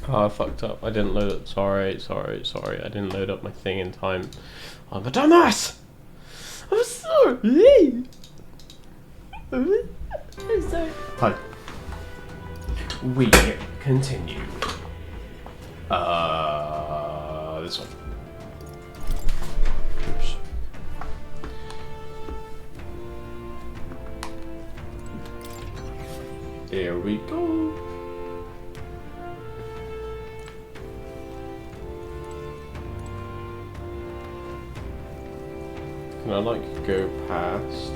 Oh, I fucked up. I didn't load it. Sorry. I didn't load up my thing in time. I'm a dumbass! I'm sorry! I'm sorry. Hi. We continue. This one. Oops. Here we go. Can I like go past?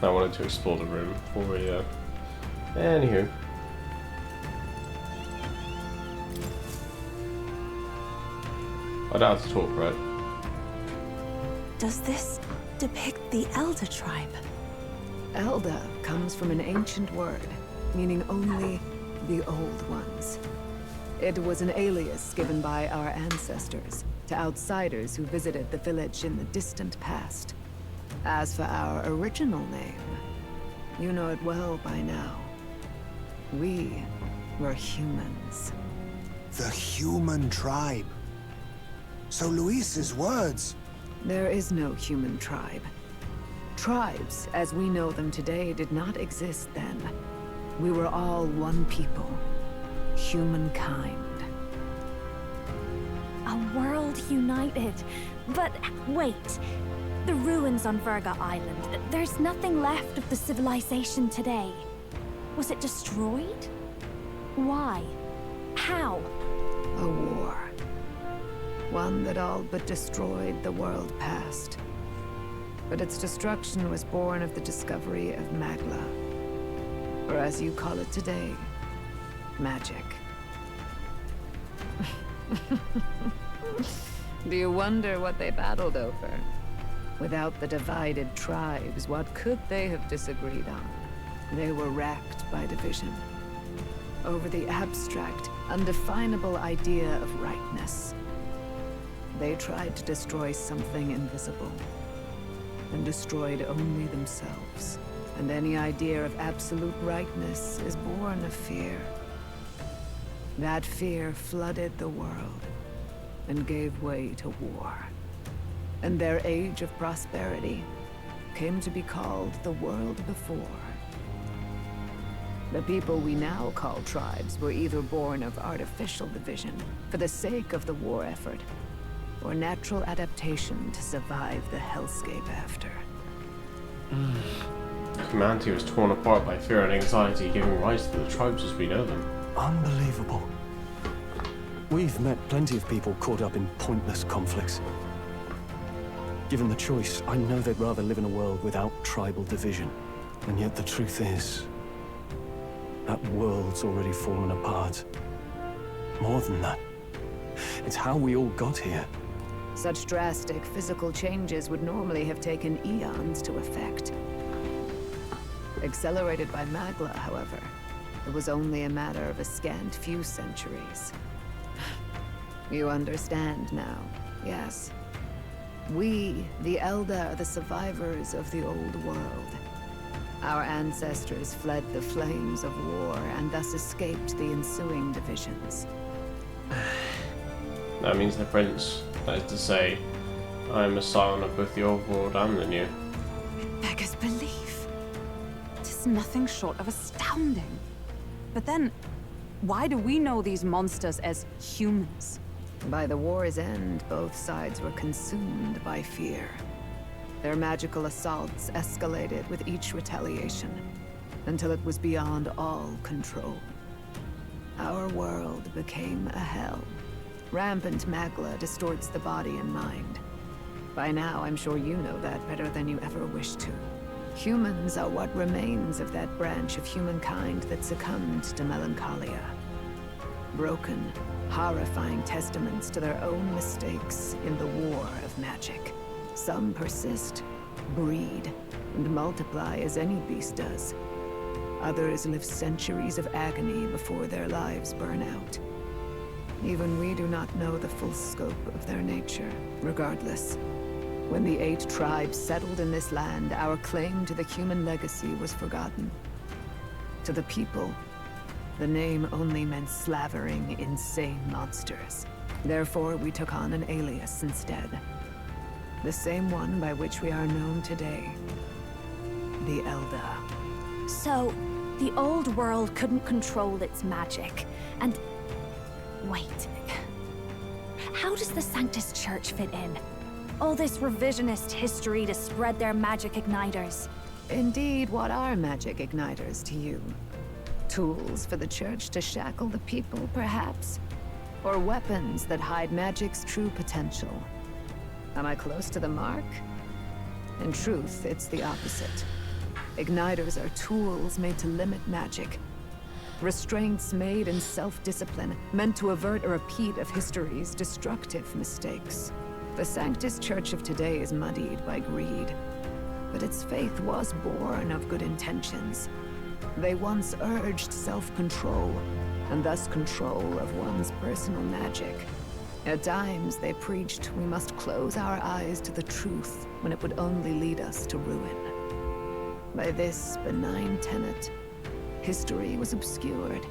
I wanted to explore the room before we anywho. I don't have to talk, right? Does this depict the Elder tribe? Elder comes from an ancient word, meaning only the old ones. It was an alias given by our ancestors to outsiders who visited the village in the distant past. As for our original name, you know it well by now. We were humans. The human tribe. So Luis's words... There is no human tribe. Tribes, as we know them today, did not exist then. We were all one people. Humankind. A world united. But wait. The ruins on Virga Island. There's nothing left of the civilization today. Was it destroyed? Why? How? A war. One that all but destroyed the world past. But its destruction was born of the discovery of Magla. Or as you call it today, magic. Do you wonder what they battled over? Without the divided tribes, what could they have disagreed on? They were racked by division. Over the abstract, undefinable idea of rightness. They tried to destroy something invisible, and destroyed only themselves. And any idea of absolute rightness is born of fear. That fear flooded the world, and gave way to war. And their age of prosperity came to be called the world before. The people we now call tribes were either born of artificial division for the sake of the war effort, or natural adaptation to survive the hellscape after. Humanity was torn apart by fear and anxiety, giving rise to the tribes as we know them. Unbelievable. We've met plenty of people caught up in pointless conflicts. Given the choice, I know they'd rather live in a world without tribal division. And yet the truth is, that world's already fallen apart. More than that, it's how we all got here. Such drastic physical changes would normally have taken eons to effect. Accelerated by Magla, however, it was only a matter of a scant few centuries. You understand now, yes? We, the Elder, are the survivors of the old world. Our ancestors fled the flames of war and thus escaped the ensuing divisions. That means the prince, that is to say, I am a scion of both the old world and the new. Beggars belief. It is nothing short of astounding. But then, why do we know these monsters as humans? By the war's end, both sides were consumed by fear. Their magical assaults escalated with each retaliation, until it was beyond all control. Our world became a hell. Rampant Magla distorts the body and mind. By now, I'm sure you know that better than you ever wished to. Humans are what remains of that branch of humankind that succumbed to melancholia. Broken, horrifying testaments to their own mistakes in the war of magic. Some persist, breed, and multiply as any beast does. Others live centuries of agony before their lives burn out. Even we do not know the full scope of their nature. Regardless, When the 8 tribes settled in this land, our claim to the human legacy was forgotten. To the people, the name only meant slavering, insane monsters. Therefore, we took on an alias instead. The same one by which we are known today. The Elder. So, the old world couldn't control its magic, and... Wait. How does the Sanctus Church fit in? All this revisionist history to spread their magic igniters. Indeed, what are magic igniters to you? Tools for the Church to shackle the people, perhaps? Or weapons that hide magic's true potential? Am I close to the mark? In truth, it's the opposite. Igniters are tools made to limit magic. Restraints made in self-discipline, meant to avert a repeat of history's destructive mistakes. The Sanctus Church of today is muddied by greed, but its faith was born of good intentions. They once urged self-control, and thus control of one's personal magic. At times, they preached we must close our eyes to the truth when it would only lead us to ruin. By this benign tenet, history was obscured,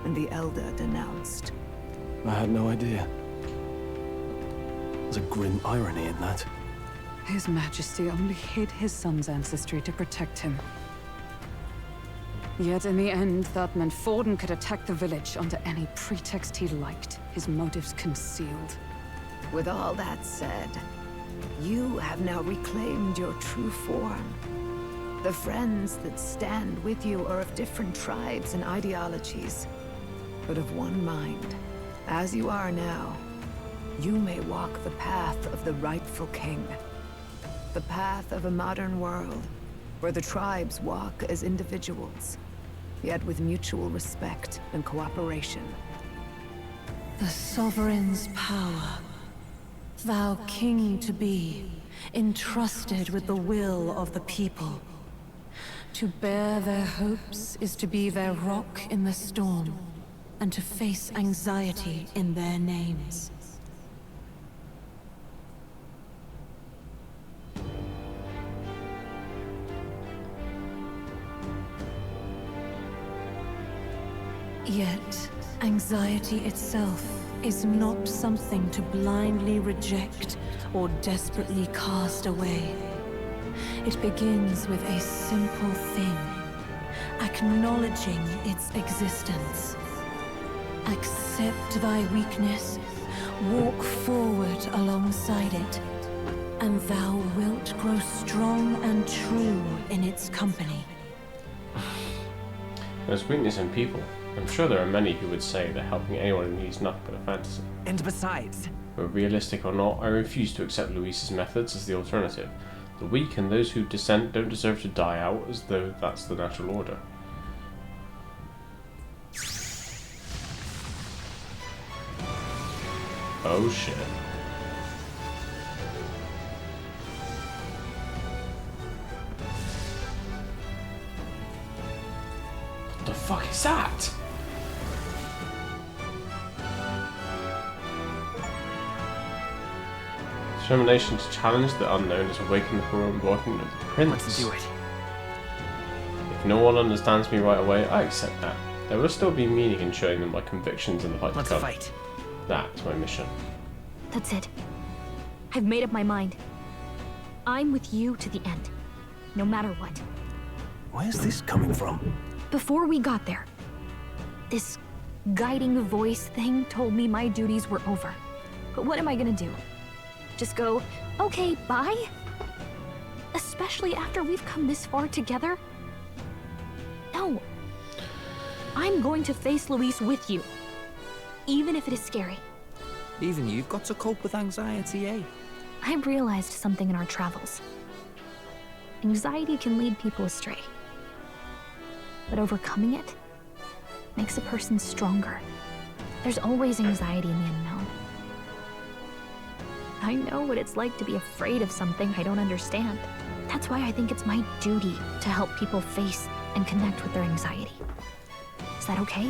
and the Elder denounced. I had no idea. There's a grim irony in that. His Majesty only hid his son's ancestry to protect him. Yet in the end, that meant Forden could attack the village under any pretext he liked, his motives concealed. With all that said, you have now reclaimed your true form. The friends that stand with you are of different tribes and ideologies, but of one mind. As you are now, you may walk the path of the rightful king. The path of a modern world, where the tribes walk as individuals, yet with mutual respect and cooperation. The sovereign's power, thou king to be, entrusted with the will of the people. To bear their hopes is to be their rock in the storm, and to face anxiety in their names. Yet, anxiety itself is not something to blindly reject or desperately cast away. It begins with a simple thing, acknowledging its existence. Accept thy weakness, walk forward alongside it, and thou wilt grow strong and true in its company. There's weakness in people. I'm sure there are many who would say that helping anyone in need is nothing but a fantasy. And besides... But realistic or not, I refuse to accept Luis's methods as the alternative. The weak and those who dissent don't deserve to die out as though that's the natural order. Oh shit. What the fuck is that? Determination to challenge the unknown is awakened from working with the prince. Let's do it. If no one understands me right away, I accept that. There will still be meaning in showing them my convictions in the fight to Let's come. fight. That's my mission. That's it. I've made up my mind. I'm with you to the end, no matter what. Where's this coming from? Before we got there, this guiding voice thing told me my duties were over. But what am I gonna do? Just go, okay, bye? Especially after we've come this far together? No. I'm going to face Luis with you. Even if it is scary. Even you've got to cope with anxiety, eh? I've realized something in our travels. Anxiety can lead people astray. But overcoming it makes a person stronger. There's always anxiety in the unknown. I know what it's like to be afraid of something I don't understand. That's why I think it's my duty to help people face and connect with their anxiety. Is that okay?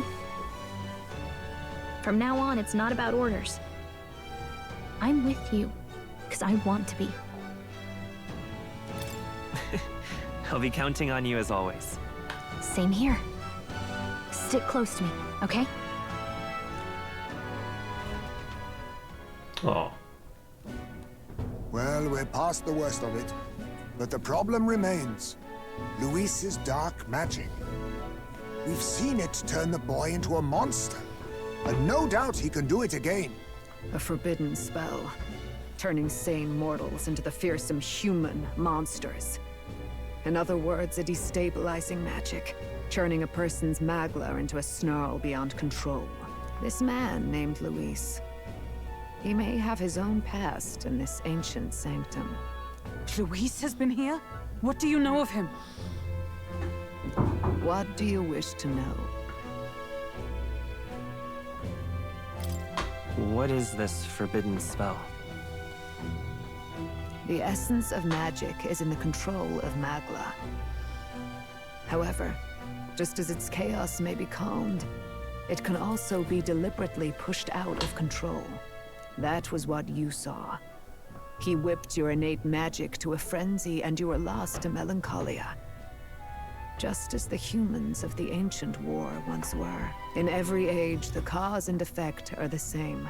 From now on, it's not about orders. I'm with you, because I want to be. I'll be counting on you as always. Same here. Stick close to me, okay? Oh. Well, we're past the worst of it. But the problem remains. Luis's dark magic. We've seen it turn the boy into a monster. And no doubt he can do it again. A forbidden spell, turning sane mortals into the fearsome human monsters. In other words, a destabilizing magic, turning a person's magla into a snarl beyond control. This man named Luis. He may have his own past in this ancient sanctum. Luis has been here? What do you know of him? What do you wish to know? What is this forbidden spell? The essence of magic is in the control of magla. However, just as its chaos may be calmed, it can also be deliberately pushed out of control. That was what you saw. He whipped your innate magic to a frenzy and you were lost to melancholia. Just as the humans of the ancient war once were. In every age, the cause and effect are the same.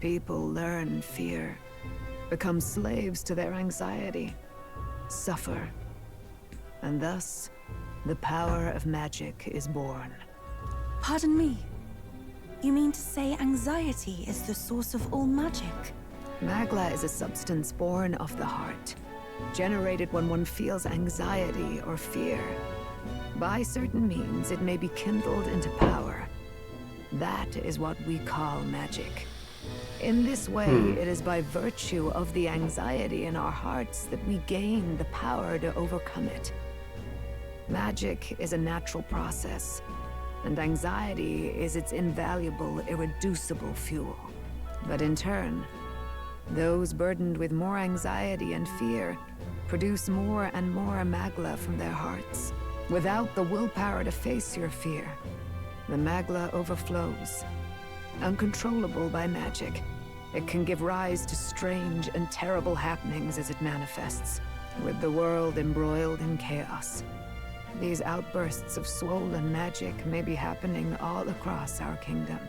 People learn fear, become slaves to their anxiety, suffer. And thus, the power of magic is born. Pardon me. You mean to say anxiety is the source of all magic? Magla is a substance born of the heart, generated when one feels anxiety or fear. By certain means, it may be kindled into power. That is what we call magic. In this way, it is by virtue of the anxiety in our hearts that we gain the power to overcome it. Magic is a natural process, and anxiety is its invaluable, irreducible fuel. But in turn, those burdened with more anxiety and fear produce more and more magla from their hearts. Without the willpower to face your fear, the magla overflows. Uncontrollable by magic, it can give rise to strange and terrible happenings as it manifests, with the world embroiled in chaos. These outbursts of swollen magic may be happening all across our kingdom.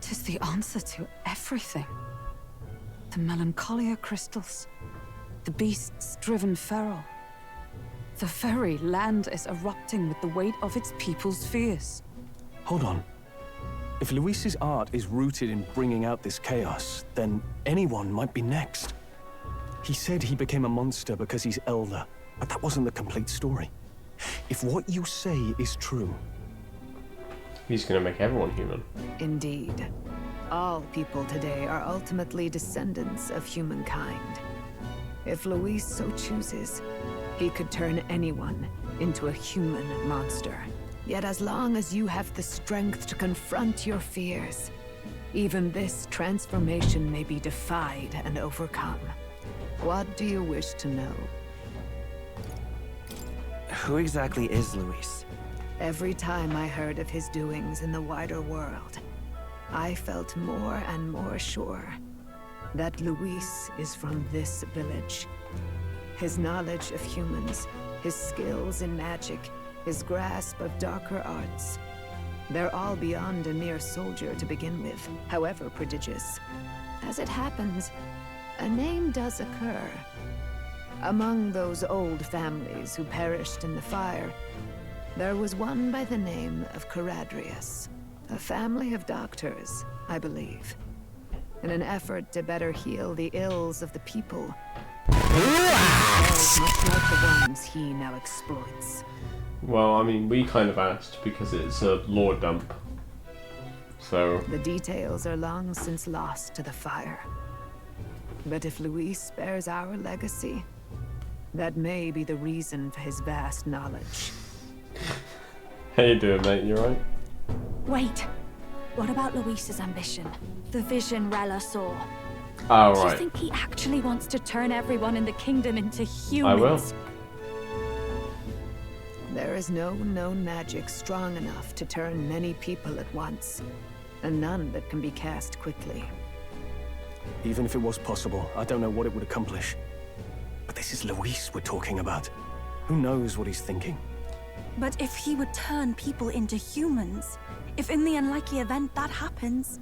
'Tis the answer to everything. The melancholia crystals, the beasts driven feral. The very land is erupting with the weight of its people's fears. Hold on. If Luis's art is rooted in bringing out this chaos, then anyone might be next. He said he became a monster because he's elder, but that wasn't the complete story. If what you say is true... He's gonna make everyone human. Indeed. All people today are ultimately descendants of humankind. If Luis so chooses, he could turn anyone into a human monster. Yet as long as you have the strength to confront your fears, even this transformation may be defied and overcome. What do you wish to know? Who exactly is Luis? Every time I heard of his doings in the wider world, I felt more and more sure that Luis is from this village. His knowledge of humans, his skills in magic, his grasp of darker arts, they're all beyond a mere soldier to begin with, however prodigious. As it happens, a name does occur. Among those old families who perished in the fire, there was one by the name of Caradrius. A family of doctors, I believe. In an effort to better heal the ills of the people. Much like the ones he now exploits. Well, I mean, we kind of asked because it's a lore dump. So... The details are long since lost to the fire. But if Luis bears our legacy, that may be the reason for his vast knowledge. How you doing, mate? You alright? Wait. What about Luis's ambition? The vision Rella saw. Oh, Do you right. think he actually wants to turn everyone in the kingdom into humans? I will. There is no known magic strong enough to turn many people at once, and none that can be cast quickly. Even if it was possible, I don't know what it would accomplish. But this is Luis we're talking about. Who knows what he's thinking? But if he would turn people into humans, if in the unlikely event that happens...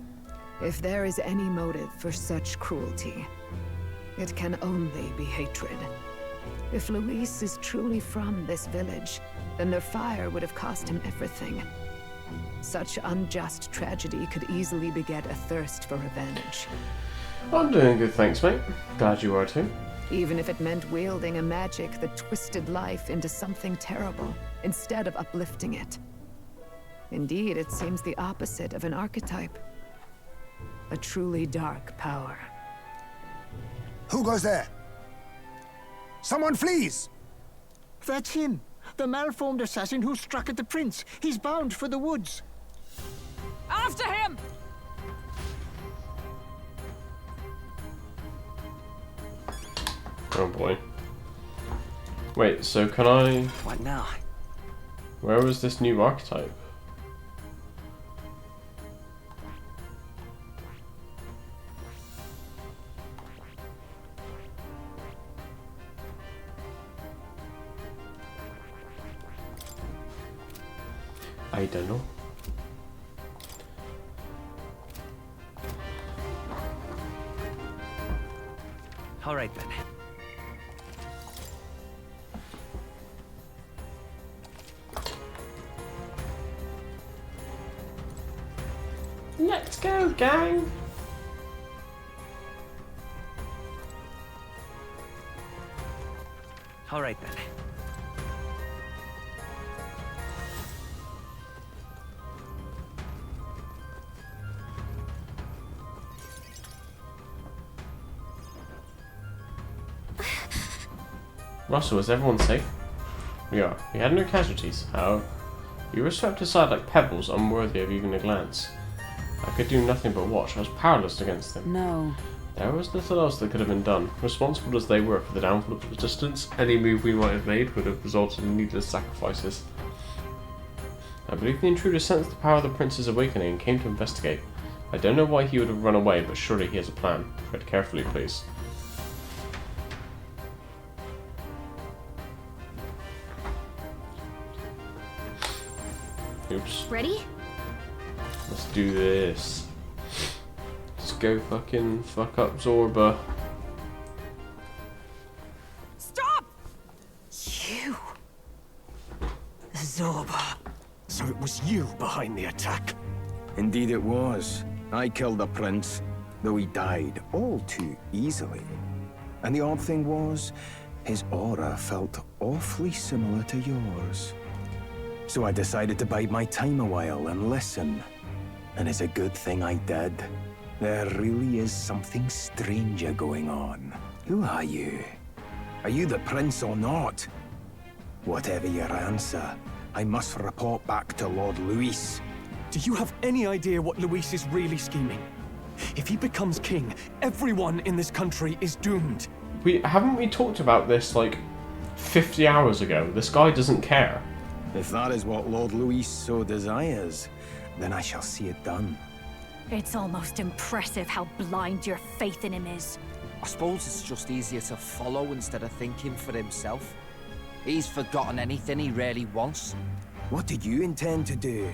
If there is any motive for such cruelty, it can only be hatred. If Luis is truly from this village, then their fire would have cost him everything. Such unjust tragedy could easily beget a thirst for revenge. I'm doing good, thanks, mate. Glad you are too. Even if it meant wielding a magic that twisted life into something terrible, instead of uplifting it. Indeed, it seems the opposite of an archetype. A truly dark power. Who goes there? Someone flees! That's him. The malformed assassin who struck at the prince. He's bound for the woods. After him! Oh boy. Wait, so can I... What now? Where was this new archetype? I don't know. All right then. Let's go, gang! All right then. Russell, is everyone safe? We are. We had no casualties, however. We were swept aside like pebbles, unworthy of even a glance. I could do nothing but watch. I was powerless against them. No. There was little else that could have been done. Responsible as they were for the downfall of the resistance, any move we might have made would have resulted in needless sacrifices. I believe the intruder sensed the power of the prince's awakening and came to investigate. I don't know why he would have run away, but surely he has a plan. Tread carefully, please. Oops. Ready? Let's do this. Let's go fucking fuck up Zorba. Stop! You... Zorba. So it was you behind the attack? Indeed it was. I killed the prince, though he died all too easily. And the odd thing was, his aura felt awfully similar to yours. So I decided to bide my time a while and listen. And it's a good thing I did. There really is something stranger going on. Who are you? Are you the prince or not? Whatever your answer, I must report back to Lord Luis. Do you have any idea what Luis is really scheming? If he becomes king, everyone in this country is doomed. Haven't we talked about this like 50 hours ago? This guy doesn't care. If that is what Lord Luis so desires, then I shall see it done. It's almost impressive how blind your faith in him is. I suppose it's just easier to follow instead of thinking for himself. He's forgotten anything he really wants. What did you intend to do?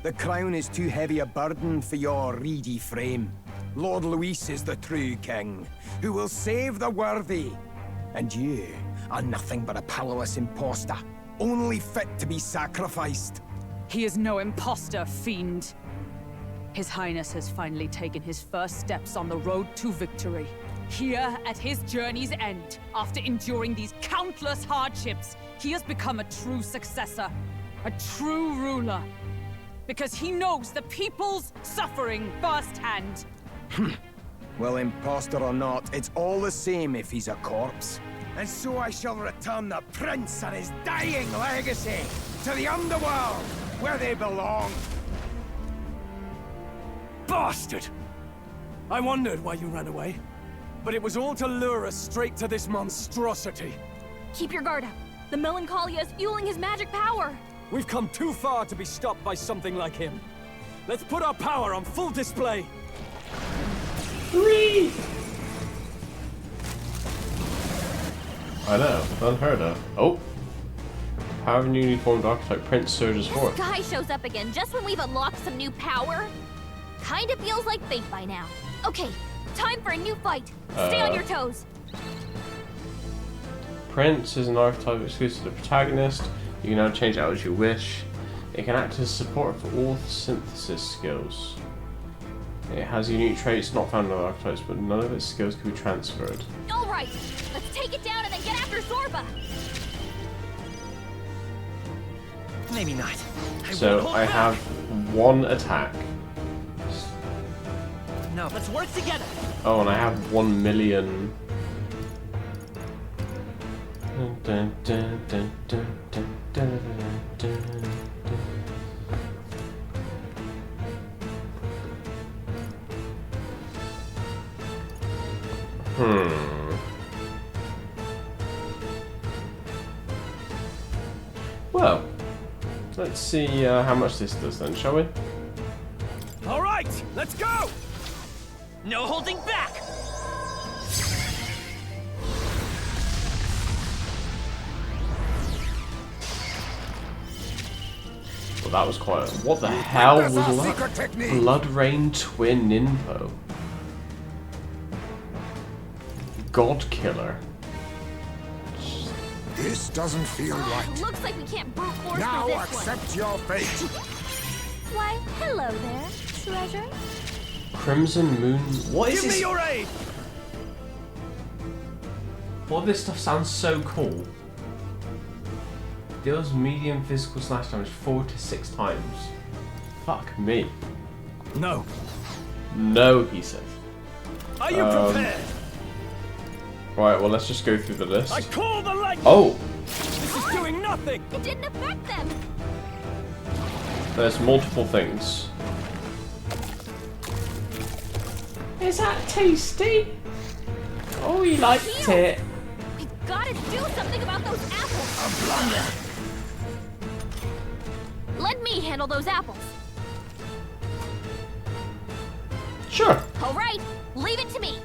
The crown is too heavy a burden for your reedy frame. Lord Luis is the true king, who will save the worthy. And you are nothing but a powerless imposter, only fit to be sacrificed. He is no imposter, fiend. His Highness has finally taken his first steps on the road to victory. Here, at his journey's end, after enduring these countless hardships, he has become a true successor, a true ruler. Because he knows the people's suffering firsthand. Well, imposter or not, it's all the same if he's a corpse. And so I shall return the prince and his dying legacy to the underworld, where they belong. Bastard! I wondered why you ran away, but it was all to lure us straight to this monstrosity. Keep your guard up. The Melancholia is fueling his magic power. We've come too far to be stopped by something like him. Let's put our power on full display. Whee! I know, unheard of. Oh! Power of a newly formed archetype Prince surges forth. This guy shows up again just when we've unlocked some new power. Kinda feels like fate by now. Okay, time for a new fight. Stay on your toes. Prince is an archetype exclusive to the protagonist. You can now change it out as you wish. It can act as support for all synthesis skills. It has unique traits not found in other archetypes, but none of its skills can be transferred. Alright, let's take it down and then get after Zorba. Maybe not. So I have one attack. No, let's work together. Oh, and I have 1 million. Dun, dun, dun, dun, dun, dun, dun, dun. Well, let's see how much this does then, shall we? All right, let's go. No holding back. Well, that was quite. What the hell was that? Blood Rain Twin Ninpo. God Killer. This doesn't feel right. Looks like we can't brute force Now through this accept your fate. Why, hello there, treasure. Crimson Moon. What is Give this? me your aid. All this stuff sounds so cool. Deals medium physical slash damage 4 to 6 times. Fuck me. No. No, he says. Are you prepared? Right, well, let's just go through the list. I call the lightning. Oh! This is doing nothing. It didn't affect them. There's multiple things. Is that tasty? Oh, you liked it. We've gotta do something about those apples. A blunder. Let me handle those apples. Sure. All right, leave it to me.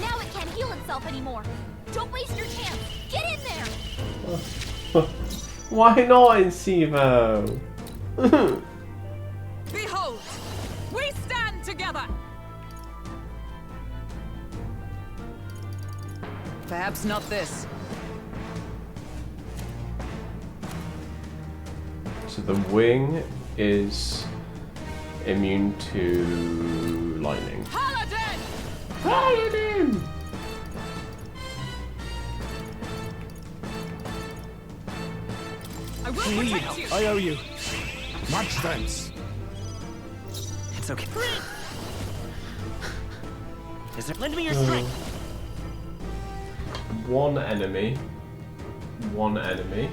Now it can't heal itself anymore. Don't waste your chance. Get in there. Why not, Insivo? Behold, we stand together. Perhaps not this. So the wing is immune to lightning. Paladin! Paladin! I will protect you. I owe you. Much thanks. It's okay. Is there? Lend me your strength. One enemy. One enemy.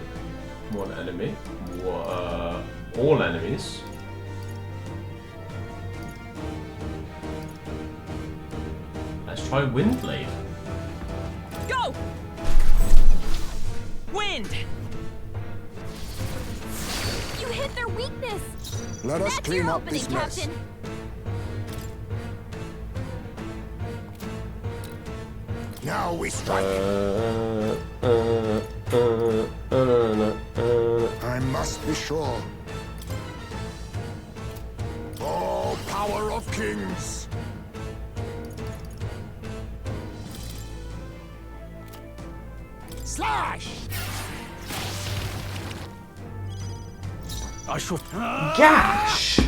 One enemy. All enemies. Let's try Windblade. Go! Wind. You hit their weakness. Let us That's clean your up opening, this mess. Captain. Now we strike. I must be sure. Oh, power of kings! Slash! I shall. Gash!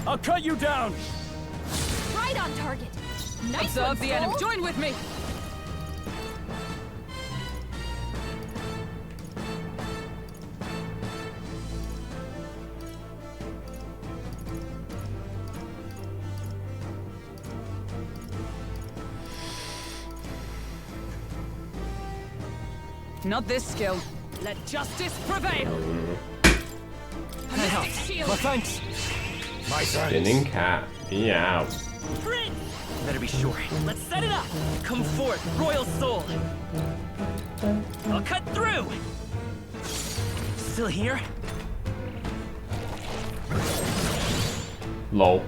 I'll cut you down. Right on target. Nice Observe one, the enemy. Skull. Join with me. Not this skill. Let justice prevail. Holistic shield. My thanks. My Spinning thanks. cat. Meow. Prince. Better be sure. Let's set it up. Come forth, royal soul. I'll cut through. Still here? Lol.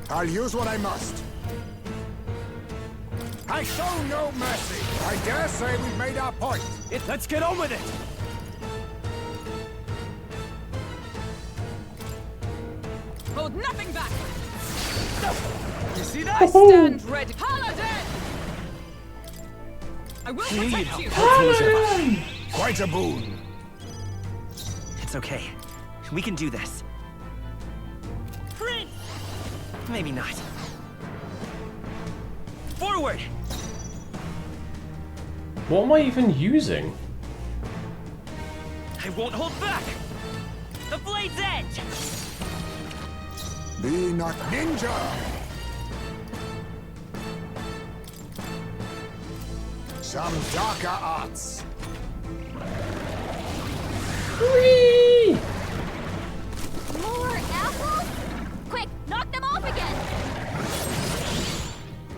I'll use what I must. I show no mercy. I dare say we've made our point. Let's get on with it! Hold nothing back! You see that? I stand ready. Paladin! I will protect you! Quite a boon. It's okay. We can do this. Prince! Maybe not. Forward! What am I even using? I won't hold back! The blade's edge! Be not ninja. Some darker arts. Whee! More apples? Quick, knock them off again!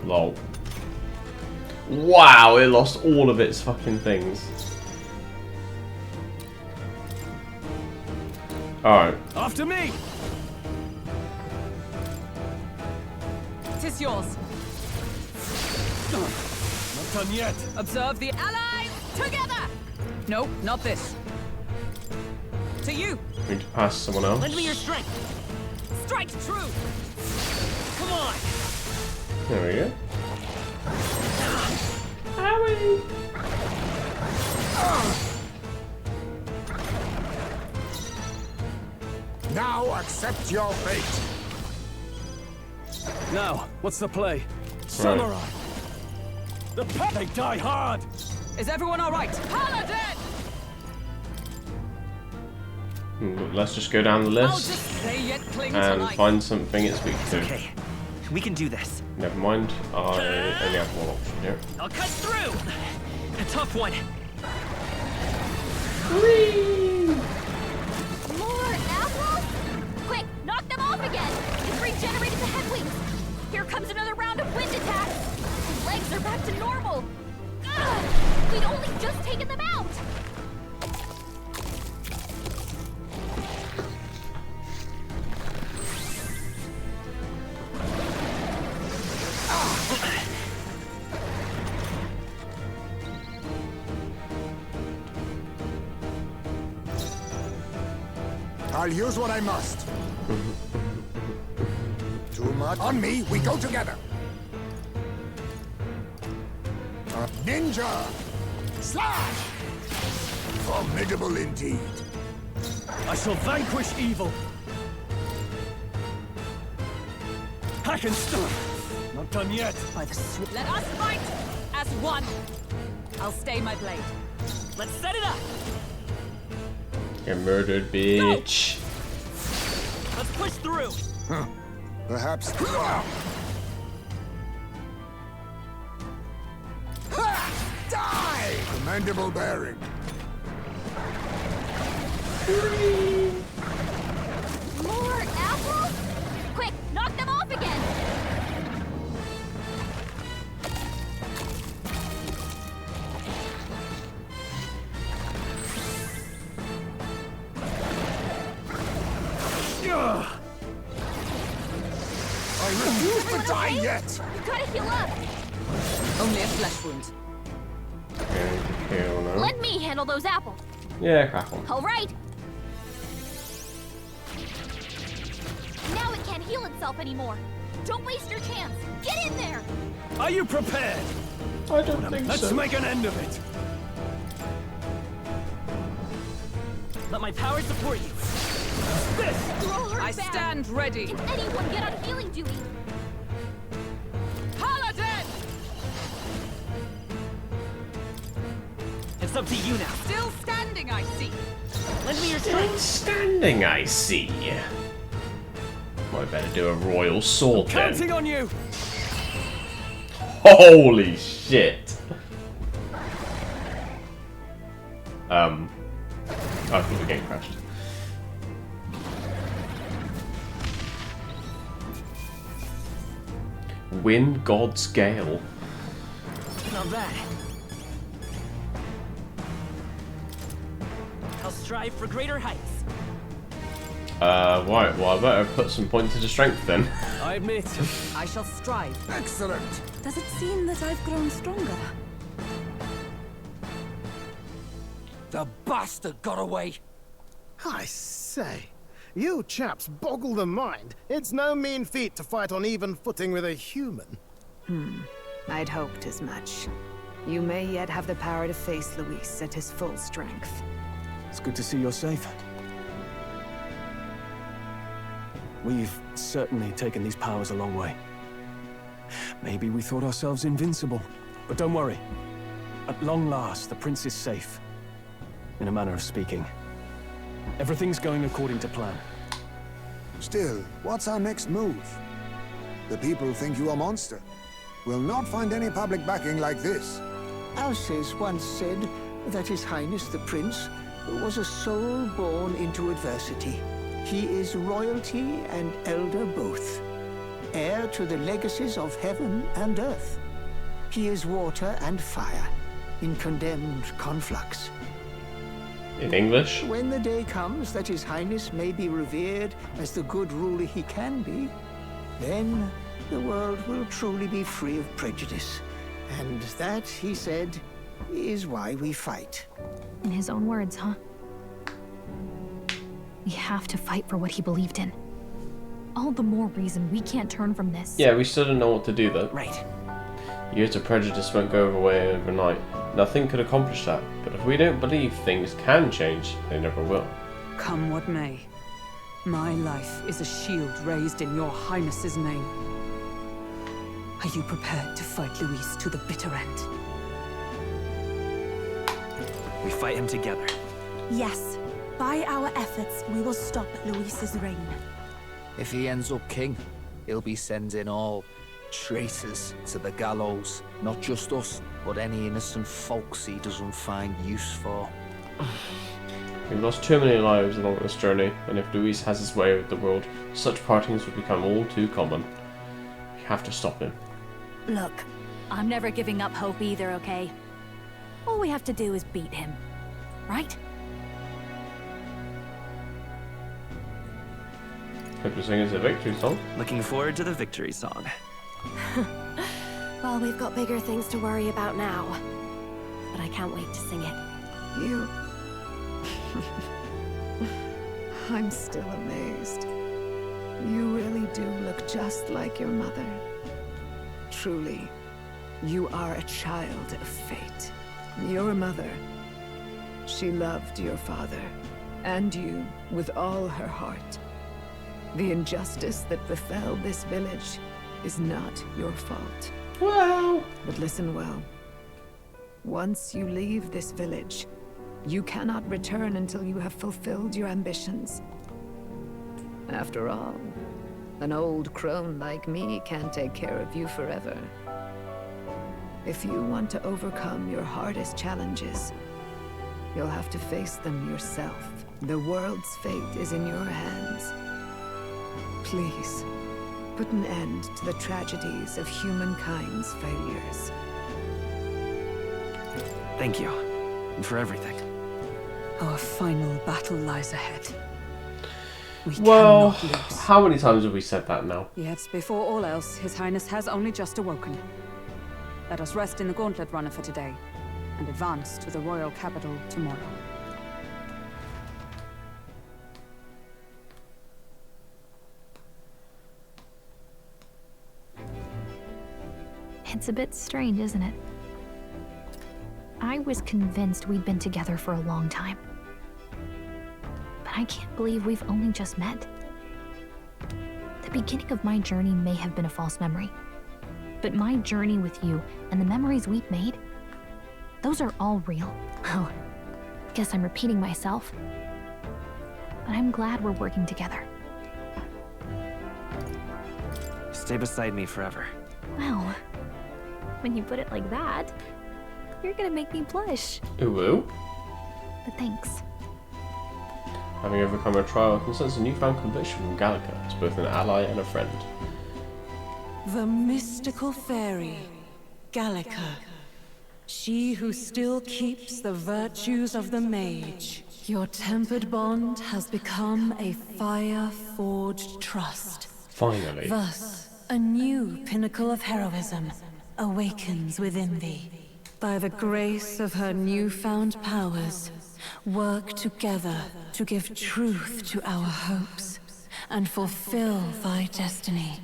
Lol. Wow, it lost all of its fucking things. Alright. After me! Tis yours. Not done yet. Observe the allies together! No, not this. To you! Need to pass someone else. Lend me your strength. Strike true! Come on! There we go. Owie! Now accept your fate. Now, what's the play? Samurai! The they die hard! Is everyone alright? Paladin! Let's just go down the I'll list just play yet cling to and life. find something it's weak to. Okay, we can do this. Never mind, I only have one option here. I'll cut through! A tough one. More apples? Quick, knock them off again! It's regenerated the head wings! Here comes another round of wind attacks! His legs are back to normal! Ugh! We'd only just taken them out! I'll use what I must. Too much. On me, we go together. Ninja! Slash! Formidable indeed. I shall vanquish evil. Hack and stun. Not done yet. By the let us fight as one. I'll stay my blade. Let's set it up. You're murdered, bitch. Let's push through. Huh. Perhaps. Ha! Die! Commendable bearing. More apples? Quick, knock them off again! I refuse to die yet! You gotta heal up! Only a flesh wound. Going to kill now. Let me handle those apples! Yeah, crack on. Alright! Now it can't heal itself anymore! Don't waste your chance! Get in there! Are you prepared? I don't think Let's so. make an end of it. Let my power support you. This! Throw her I back. stand ready. Can anyone get on healing duty? Paladin! It's up to you now. Still standing, I see. Lend me your Still strength. standing, I see. Might better do a royal sword then. Counting on you. Holy shit. I think the game crashed. Wind God's Gale. Not bad. I'll strive for greater heights. Right, well I better put some points into strength then. I admit. I shall strive. Excellent. Does it seem that I've grown stronger? The bastard got away. I say, you chaps boggle the mind. It's no mean feat to fight on even footing with a human. I'd hoped as much. You may yet have the power to face Luis at his full strength. It's good to see you're safe. We've certainly taken these powers a long way. Maybe we thought ourselves invincible, but don't worry. At long last, the prince is safe. In a manner of speaking. Everything's going according to plan. Still, what's our next move? The people think you a monster. We'll not find any public backing like this. Alces once said that His Highness the Prince was a soul born into adversity. He is royalty and elder both, heir to the legacies of heaven and earth. He is water and fire, in condemned conflux. In English? When the day comes that His Highness may be revered as the good ruler he can be, then the world will truly be free of prejudice. And that, he said, is why we fight. In his own words, huh? We have to fight for what he believed in. All the more reason we can't turn from this. Yeah, we still don't know what to do though. Right. Years of prejudice won't go away overnight. Nothing could accomplish that. But if we don't believe things can change, they never will. Come what may. My life is a shield raised in your highness's name. Are you prepared to fight Luis to the bitter end? We fight him together. Yes. By our efforts, we will stop Luis's reign. If he ends up king, he'll be sending all traitors to the gallows. Not just us, but any innocent folks he doesn't find use for. We've lost too many lives along this journey, and if Luis has his way with the world, such partings would become all too common. We have to stop him. Look, I'm never giving up hope either, okay? All we have to do is beat him, right? Hope you're singing a victory song. Looking forward to the victory song. Well, we've got bigger things to worry about now. But I can't wait to sing it. You... I'm still amazed. You really do look just like your mother. Truly, you are a child of fate. Your mother, she loved your father, and you with all her heart. The injustice that befell this village is not your fault. Well... But listen well. Once you leave this village, you cannot return until you have fulfilled your ambitions. After all, an old crone like me can't take care of you forever. If you want to overcome your hardest challenges, you'll have to face them yourself. The world's fate is in your hands. Please, put an end to the tragedies of humankind's failures. Thank you. And for everything. Our final battle lies ahead. We Well, cannot lose. how many times have we said that now? Yet, before all else, His Highness has only just awoken. Let us rest in the Gauntlet Runner for today, and advance to the royal capital tomorrow. It's a bit strange, isn't it? I was convinced we'd been together for a long time. But I can't believe we've only just met. The beginning of my journey may have been a false memory. But my journey with you and the memories we've made, those are all real. Oh, guess I'm repeating myself. But I'm glad we're working together. Stay beside me forever. Well, when you put it like that, you're gonna make me blush. Ooh. But thanks. Having overcome a trial, I can sense a newfound conviction from Gallica as both an ally and a friend. The mystical fairy, Gallica. She who still keeps the virtues of the mage. Your tempered bond has become a fire-forged trust. Finally. Thus, a new pinnacle of heroism awakens within thee. By the grace of her newfound powers, work together to give truth to our hopes and fulfill thy destiny.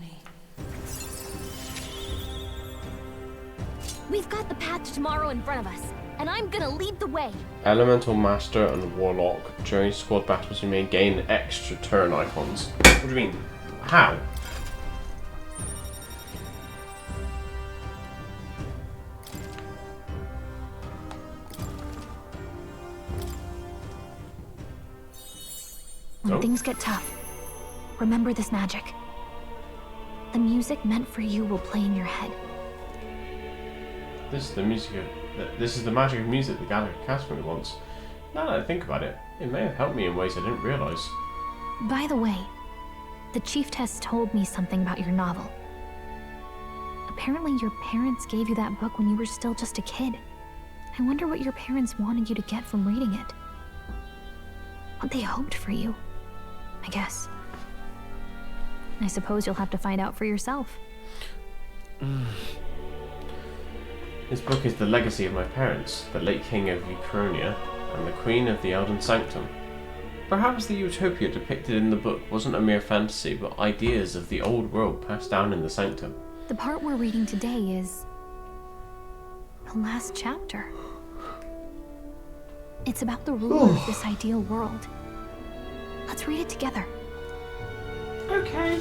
We've got the path to tomorrow in front of us, and I'm gonna lead the way. Elemental Master and Warlock. During squad battles, you may gain extra turn icons. What do you mean? How? When things get tough, remember this magic. The music meant for you will play in your head. This is the magic of music the Gallica cast really wants. Now that I think about it, it may have helped me in ways I didn't realise. By the way, the Chieftess told me something about your novel. Apparently your parents gave you that book when you were still just a kid. I wonder what your parents wanted you to get from reading it. What they hoped for you, I guess. I suppose you'll have to find out for yourself. This book is the legacy of my parents, the late King of Ucronia and the Queen of the Elden Sanctum. Perhaps the utopia depicted in the book wasn't a mere fantasy, but ideas of the old world passed down in the Sanctum. The part we're reading today is the last chapter. It's about the ruler of this ideal world. Let's read it together. Okay.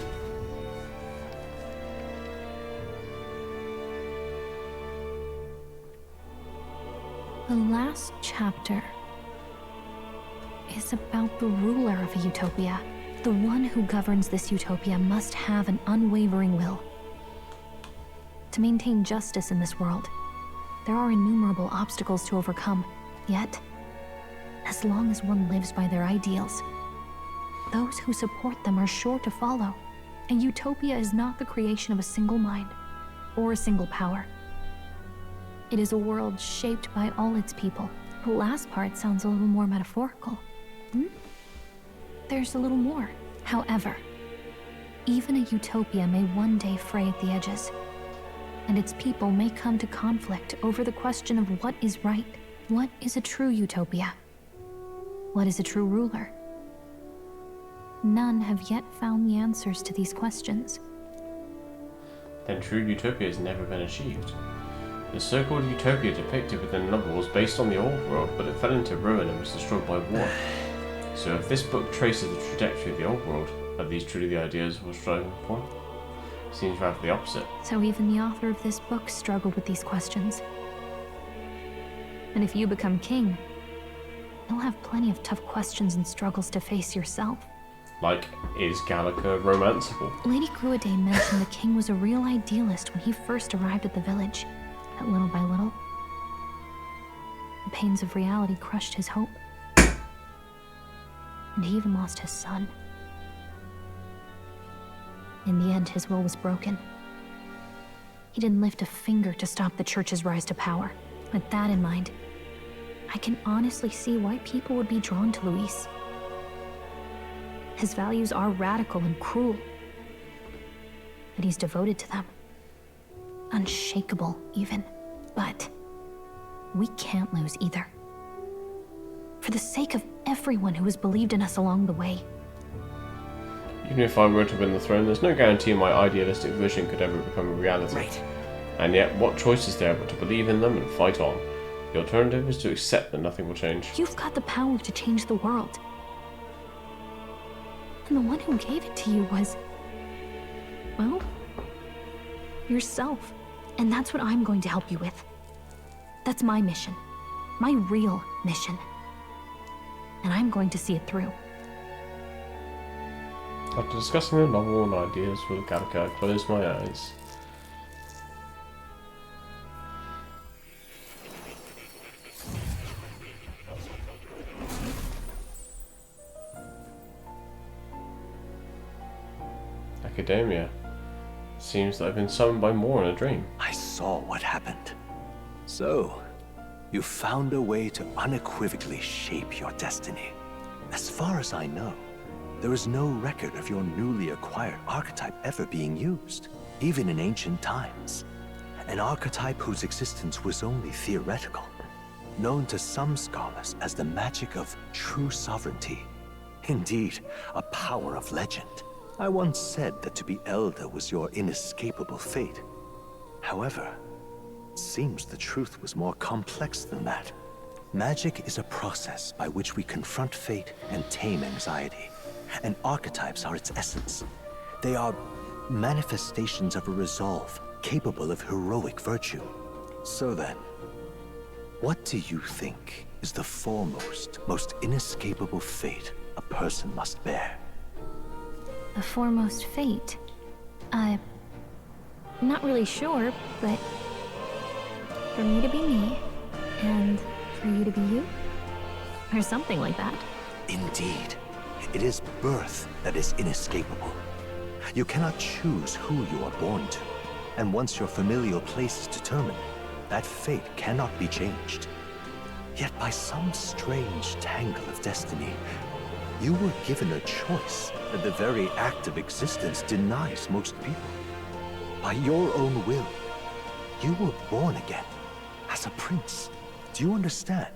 The last chapter is about the ruler of a utopia. The one who governs this utopia must have an unwavering will. To maintain justice in this world, there are innumerable obstacles to overcome. Yet, as long as one lives by their ideals, those who support them are sure to follow. A utopia is not the creation of a single mind or a single power. It is a world shaped by all its people. The last part sounds a little more metaphorical. There's a little more. However, even a utopia may one day fray at the edges, and its people may come to conflict over the question of what is right. What is a true utopia? What is a true ruler? None have yet found the answers to these questions. Then true utopia has never been achieved. The so-called utopia depicted within the novel was based on the old world, but it fell into ruin and was destroyed by war. So if this book traces the trajectory of the old world, are these truly the ideas we're striving for? Seems rather the opposite. So even the author of this book struggled with these questions. And if you become king, you'll have plenty of tough questions and struggles to face yourself. Like, is Gallica romanceable? Lady Gruaday mentioned the king was a real idealist when he first arrived at the village. But little by little, the pains of reality crushed his hope. And he even lost his son. In the end, his will was broken. He didn't lift a finger to stop the church's rise to power. With that in mind, I can honestly see why people would be drawn to Luis. His values are radical and cruel, but he's devoted to them. Unshakable, even. But we can't lose either. For the sake of everyone who has believed in us along the way. Even if I were to win the throne, there's no guarantee my idealistic vision could ever become a reality. Right. And yet, what choice is there but to believe in them and fight on? The alternative is to accept that nothing will change. You've got the power to change the world. And the one who gave it to you was, well, yourself. And that's what I'm going to help you with. That's my mission. My real mission. And I'm going to see it through. After discussing the novel and ideas with Gallica, I closed my eyes. Academia. Seems that I've been summoned by more in a dream. I saw what happened. So, You found a way to unequivocally shape your destiny. As far as I know, there is no record of your newly acquired archetype ever being used, even in ancient times. An archetype whose existence was only theoretical, known to some scholars as the magic of true sovereignty. Indeed, a power of legend. I once said that to be Elder was your inescapable fate. However, it seems the truth was more complex than that. Magic is a process by which we confront fate and tame anxiety, and archetypes are its essence. They are manifestations of a resolve capable of heroic virtue. So then, what do you think is the foremost, most inescapable fate a person must bear? The foremost fate? I'm not really sure, but for me to be me, and for you to be you? Or something like that. Indeed. It is birth that is inescapable. You cannot choose who you are born to, and once your familial place is determined, that fate cannot be changed. Yet by some strange tangle of destiny, you were given a choice that the very act of existence denies most people. By your own will, you were born again, as a prince. Do you understand?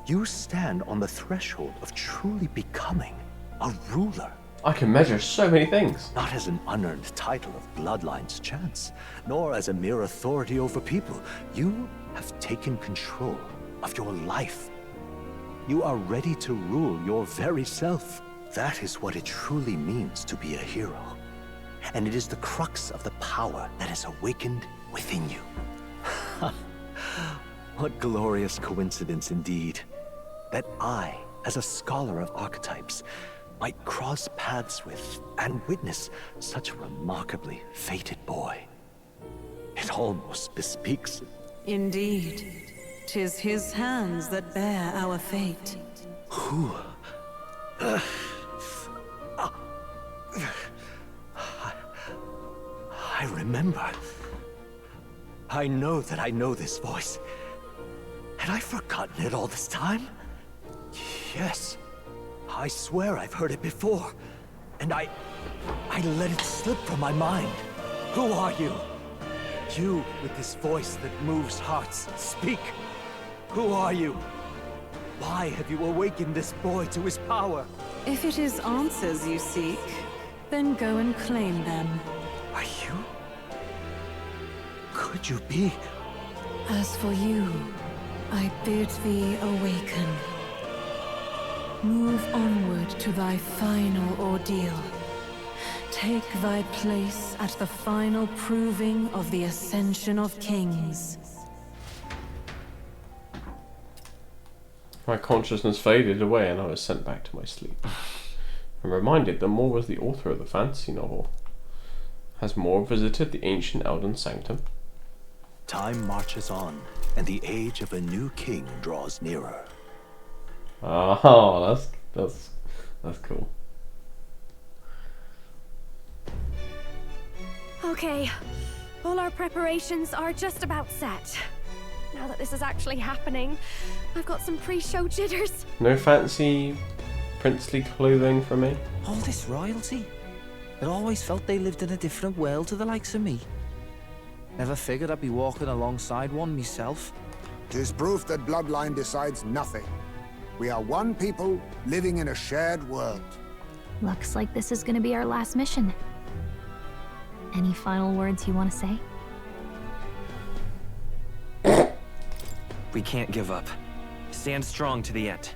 You stand on the threshold of truly becoming a ruler. I can measure so many things. Not as an unearned title of bloodline's chance, nor as a mere authority over people. You have taken control of your life. You are ready to rule your very self. That is what it truly means to be a hero. And it is the crux of the power that is awakened within you. What glorious coincidence indeed, that I, as a scholar of archetypes, might cross paths with and witness such a remarkably fated boy. It almost bespeaks it. Indeed. 'Tis his hands that bear our fate. Who? I remember. I know that I know this voice. Had I forgotten it all this time? Yes. I swear I've heard it before. And I let it slip from my mind. Who are you? You with this voice that moves hearts. Speak. Who are you? Why have you awakened this boy to his power? If it is answers you seek, then go and claim them. Are you? Could you be? As for you, I bid thee awaken. Move onward to thy final ordeal. Take thy place at the final proving of the Ascension of Kings. My consciousness faded away and I was sent back to my sleep. I'm reminded that Moore was the author of the fantasy novel. Has Moore visited the ancient Elden Sanctum? Time marches on, and the age of a new king draws nearer. Oh, that's cool. Okay, all our preparations are just about set. Now that this is actually happening, I've got some pre-show jitters. No fancy princely clothing for me? All this royalty? I always felt they lived in a different world to the likes of me. Never figured I'd be walking alongside one myself. 'Tis proof that bloodline decides nothing. We are one people living in a shared world. Looks like this is gonna be our last mission. Any final words you want to say? We can't give up. Stand strong to the end.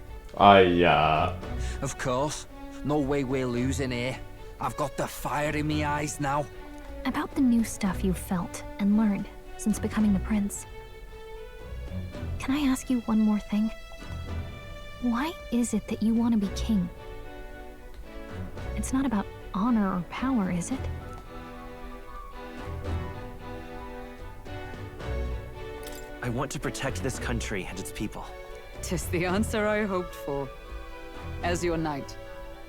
Of course. No way we're losing here. I've got the fire in me eyes now. About the new stuff you've felt and learned since becoming the prince. Can I ask you one more thing? Why is it that you want to be king? It's not about honor or power, is it? I want to protect this country and its people. 'Tis the answer I hoped for. As your knight,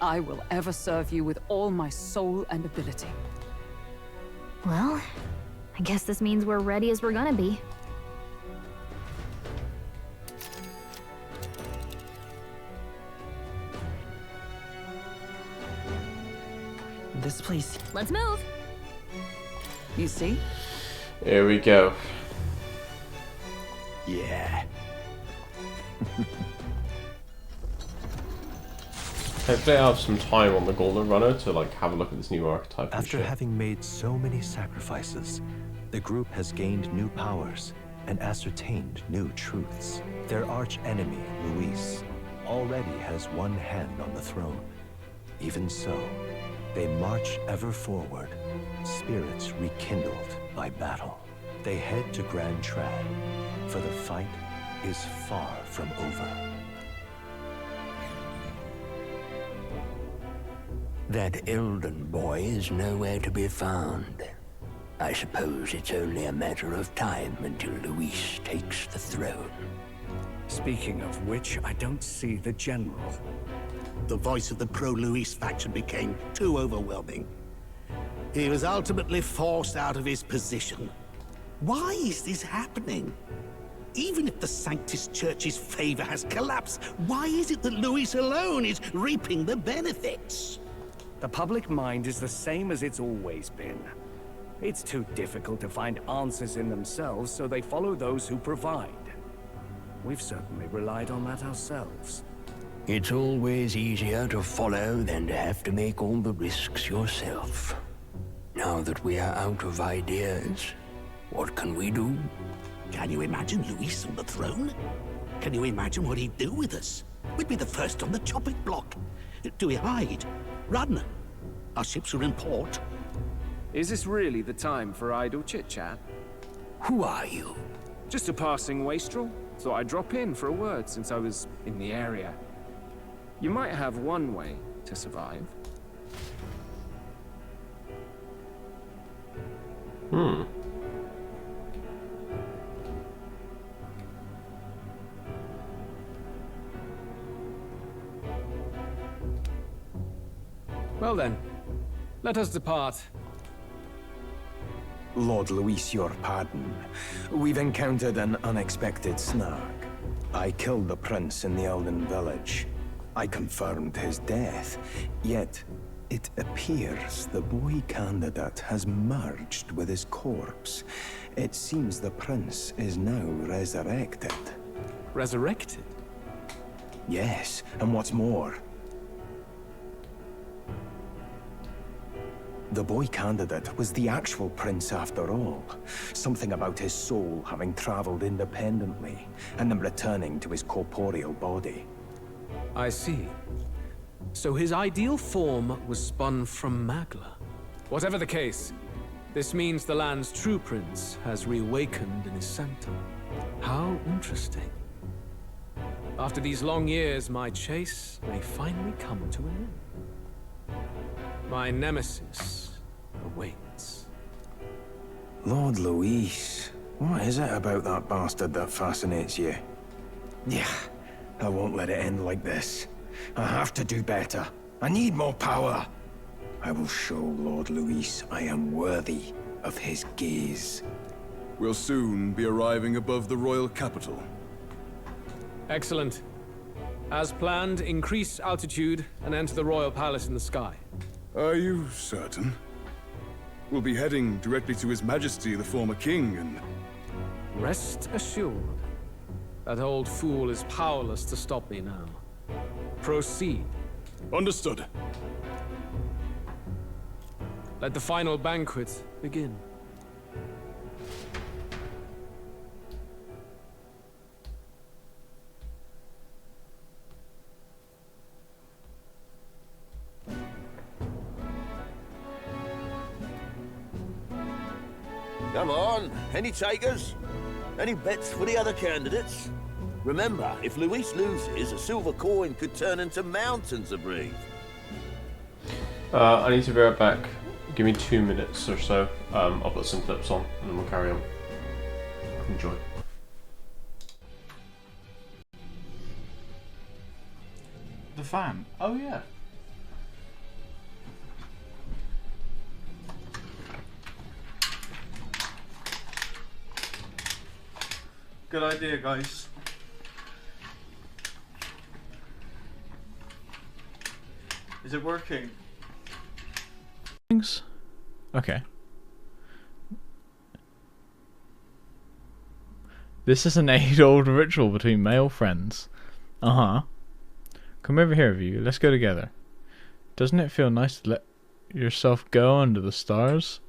I will ever serve you with all my soul and ability. Well, I guess this means we're ready as we're gonna be. This place... Let's move! You see? Here we go. Yeah. Hopefully I have some time on the Golden Runner to like have a look at this new archetype. After having made so many sacrifices, the group has gained new powers and ascertained new truths. Their arch-enemy, Luis, already has one hand on the throne. Even so, they march ever forward, spirits rekindled by battle. They head to Grand Trad, for the fight is far from over. That Elden boy is nowhere to be found. I suppose it's only a matter of time until Luis takes the throne. Speaking of which, I don't see the general. The voice of the pro-Luis faction became too overwhelming. He was ultimately forced out of his position. Why is this happening? Even if the Sanctus Church's favor has collapsed, why is it that Luis alone is reaping the benefits? The public mind is the same as it's always been. It's too difficult to find answers in themselves, so they follow those who provide. We've certainly relied on that ourselves. It's always easier to follow than to have to make all the risks yourself. Now that we are out of ideas, what can we do? Can you imagine Luis on the throne? Can you imagine what he'd do with us? We'd be the first on the chopping block. Do we hide? Run? Our ships are in port. Is this really the time for idle chit-chat? Who are you? Just a passing wastrel. Thought I'd drop in for a word since I was in the area. You might have one way to survive. Well then, let us depart. Lord Luis, your pardon. We've encountered an unexpected snag. I killed the prince in the Elden village. I confirmed his death, yet it appears the boy candidate has merged with his corpse. It seems the prince is now resurrected. Resurrected? Yes, and what's more, the boy candidate was the actual prince after all. Something about his soul having traveled independently, and then returning to his corporeal body. I see. So his ideal form was spun from Magla. Whatever the case, this means the land's true prince has reawakened in his center. How interesting. After these long years, my chase may finally come to an end. My nemesis awaits. Lord Luis, what is it about that bastard that fascinates you? Yeah, I won't let it end like this. I have to do better. I need more power. I will show Lord Luis I am worthy of his gaze. We'll soon be arriving above the royal capital. Excellent. As planned, increase altitude and enter the royal palace in the sky. Are you certain? We'll be heading directly to His Majesty, the former king, and... Rest assured. That old fool is powerless to stop me now. Proceed. Understood. Let the final banquet begin. Come on, any takers? Any bets for the other candidates? Remember, if Luis loses, a silver coin could turn into mountains of breeze. I need to be right back. Give me 2 minutes or so. I'll put some clips on and then we'll carry on. Enjoy. The fan. Oh yeah. Good idea, guys. Is it working? things? Okay. This is an age-old ritual between male friends. Uh-huh. Come over here, you. Let's go together. Doesn't it feel nice to let yourself go under the stars?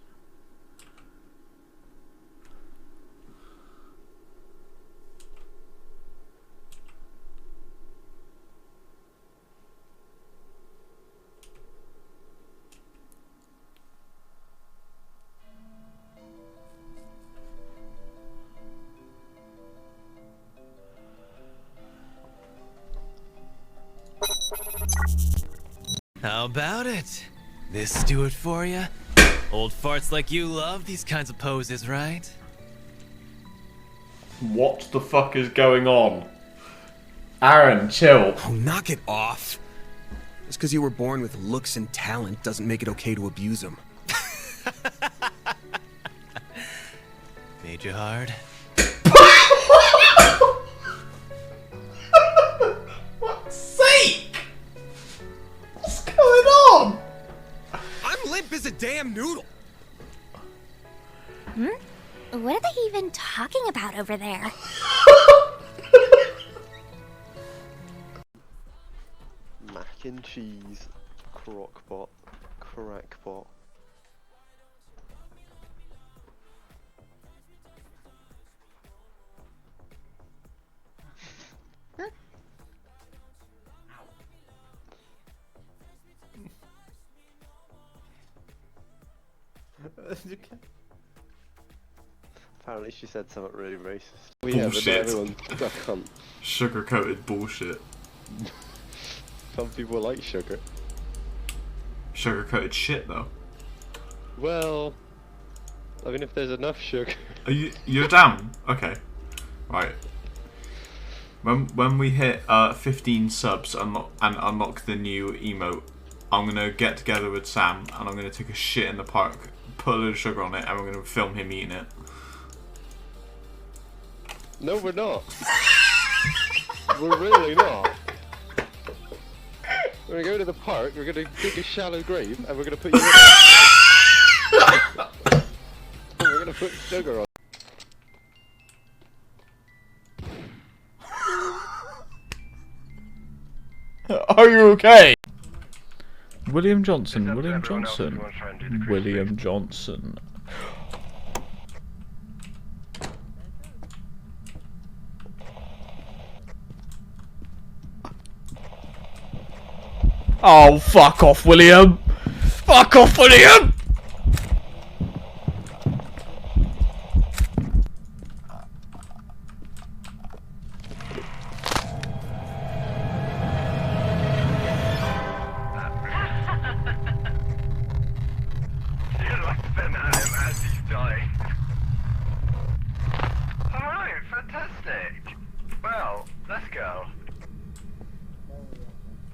How about it? This do it for you? Old farts like you love these kinds of poses, right? What the fuck is going on? Aaron, chill. Oh, knock it off. Just because you were born with looks and talent doesn't make it okay to abuse them. Made you hard? What's sake? What's going on? I'm limp as a damn noodle. Hmm? What are they even talking about over there? Mac and cheese, crockpot, crackpot. Apparently she said something really racist. Well, yeah, but not Bullshit. everyone's a cunt. Sugar-coated bullshit. Some people like sugar. Sugar-coated shit, though. Well, I mean, if there's enough sugar. You're down? Okay. Right. When we hit 15 subs and unlock the new emote, I'm gonna get together with Sam and I'm gonna take a shit in the park, put a little sugar on it, and we're gonna film him eating it. No, we're not. We're really not. We're gonna go to the park, we're gonna dig a shallow grave, and we're gonna put you in it. We're gonna put sugar on. Are you okay? William Johnson, William Johnson, William Johnson. Oh, fuck off, William! Fuck off, William! Alright, fantastic. Well, let's go.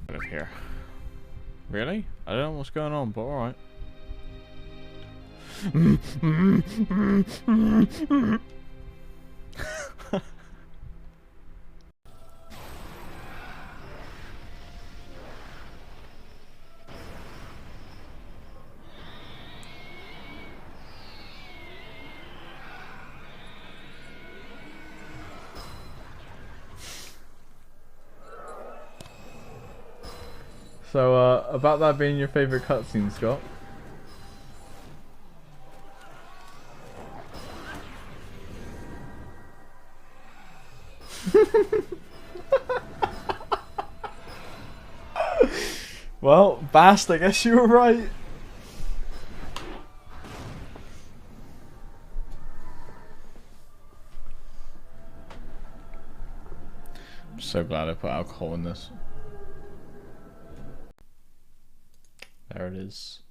Out of here. Really? I don't know what's going on, but alright. So, about that being your favourite cutscene, Scott? Well, Bast, I guess you were right. I'm so glad I put alcohol in this. There it is.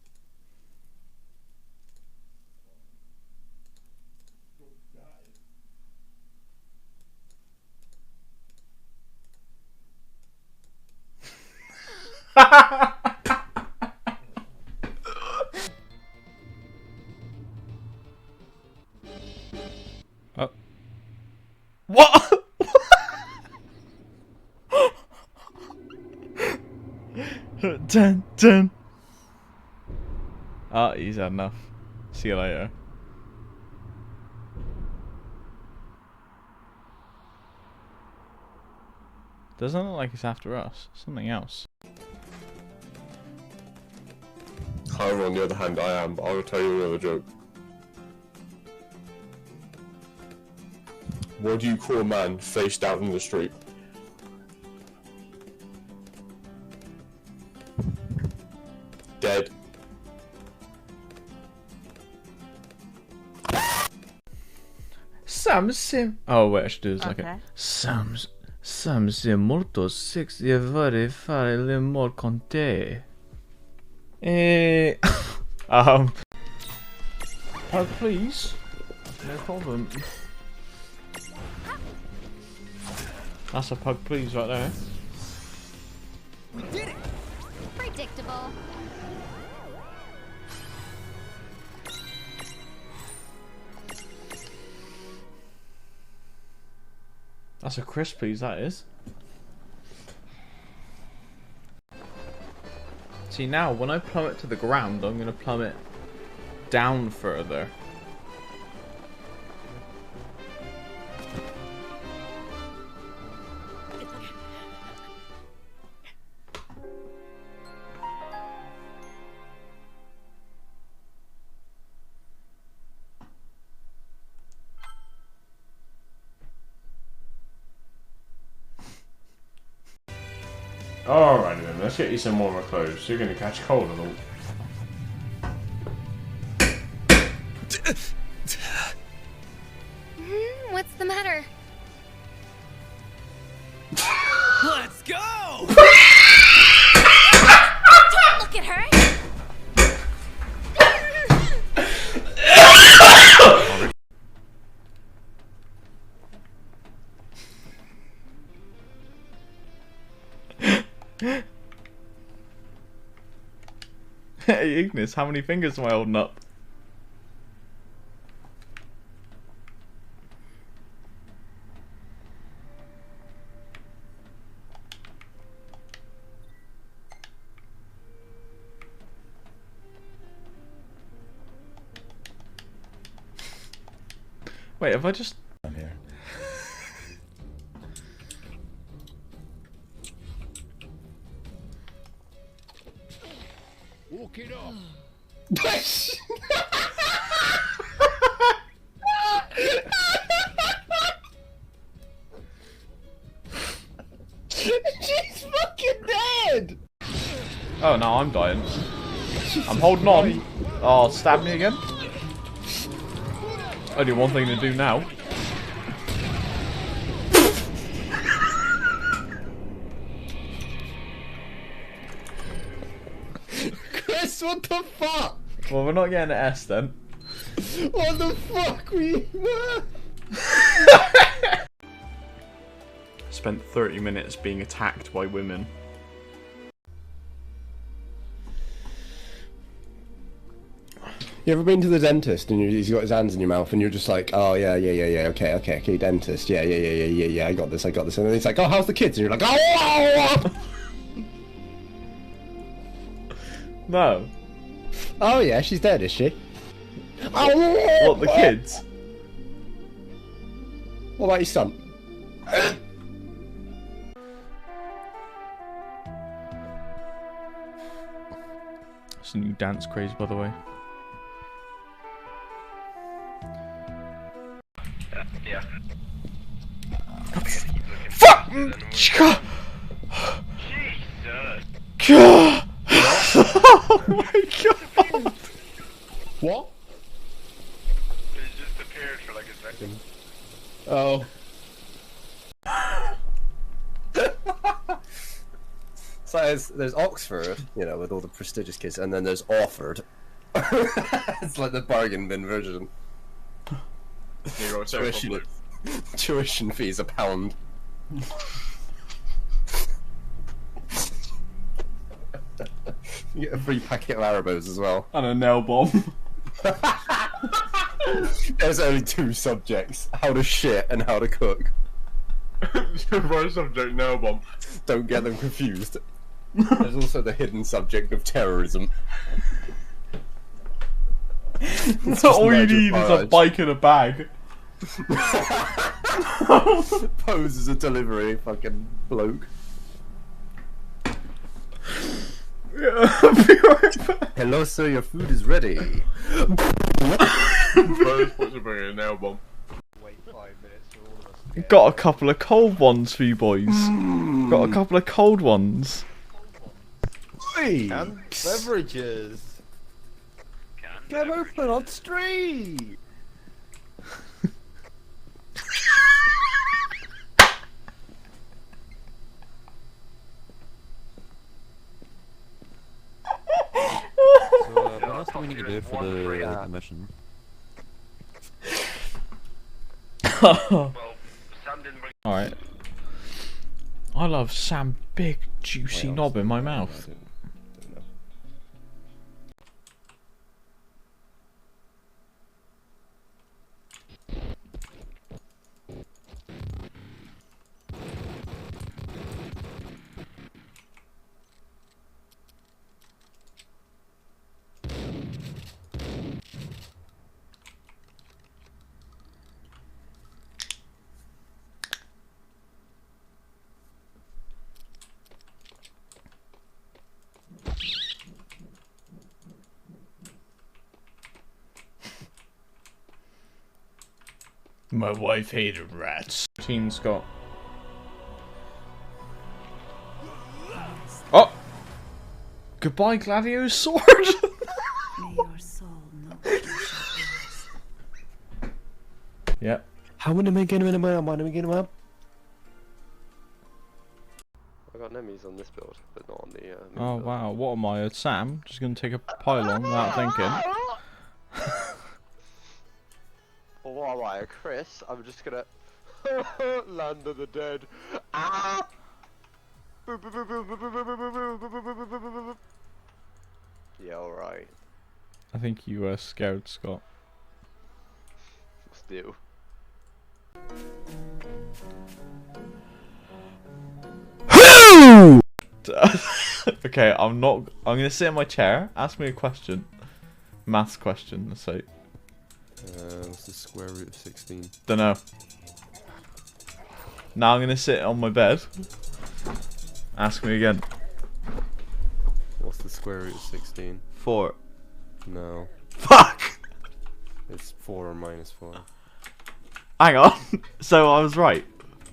Oh. What? Dun, dun. He's had enough. See you later. Doesn't look like it's after us. Something else. However, on the other hand, I am. But I will tell you another joke. What do you call a man face down in the street? Dead. Oh wait, I should do this like a Sam sei molto sexy e vorrei fare l'amore con te. Pug, please. No problem. That's a pug, please, right there. We did it! Predictable. That's a crisp, please, that is. See, now, when I plummet to the ground, I'm going to plummet down further. Alrighty then, let's get you some warmer clothes. You're gonna catch cold and all. What's the matter? Let's go! Don't look at her! Hey Ignis, how many fingers am I holding up? Wait, have I just... I'm here. Walk it off. She's fucking dead! Oh no, I'm dying. I'm holding on. Oh, stab me again? Only one thing to do now. Chris, what the fuck? Well, we're not getting an S then. What the fuck we Spent 30 minutes being attacked by women. You ever been to the dentist and he's got his hands in your mouth and you're just like, oh yeah, okay, dentist, yeah, I got this, and then he's like, oh, how's the kids? And you're like, oh! No. Oh yeah, she's dead, is she? What, the kids? What about your son? It's a new dance craze, by the way. Yeah. Fuck! Jesus! Oh my god! What? It just appeared for like a second. Oh. So there's Oxford, you know, with all the prestigious kids, and then there's Orford. It's like the bargain bin version. Tuition fees £1. You get a free packet of Arabos as well. And a nail bomb. There's only 2 subjects: how to shit and how to cook. First subject, nail bomb. Don't get them confused. There's also the hidden subject of terrorism. All you need is a bike and a bag. Pose as a delivery fucking bloke. Hello, sir. Your food is ready. Got a couple of cold ones for you boys. Got a couple of cold ones. And beverages. Get open on street. What else do we need to do for the mission? Alright. I love Sam big juicy knob in my mouth. My wife hated rats. Teen Scott. Oh! Goodbye, Gladio's sword! May your soul not be Yep. How many am I getting him up? How many getting him up? I got enemies on this build, but not on the. Oh wow, what am I, Sam? Just gonna take a pylon without thinking. Or what am I, a Chris? I'm just gonna land of the dead. Ah! Yeah, alright. I think you were scared, Scott. Still. Okay, I'm gonna sit in my chair. Ask me a question. Maths question, let's say. What's the square root of 16? Dunno. Now I'm gonna sit on my bed. Ask me again. What's the square root of 16? 4. No. Fuck! It's 4 or minus 4. Hang on. So I was right.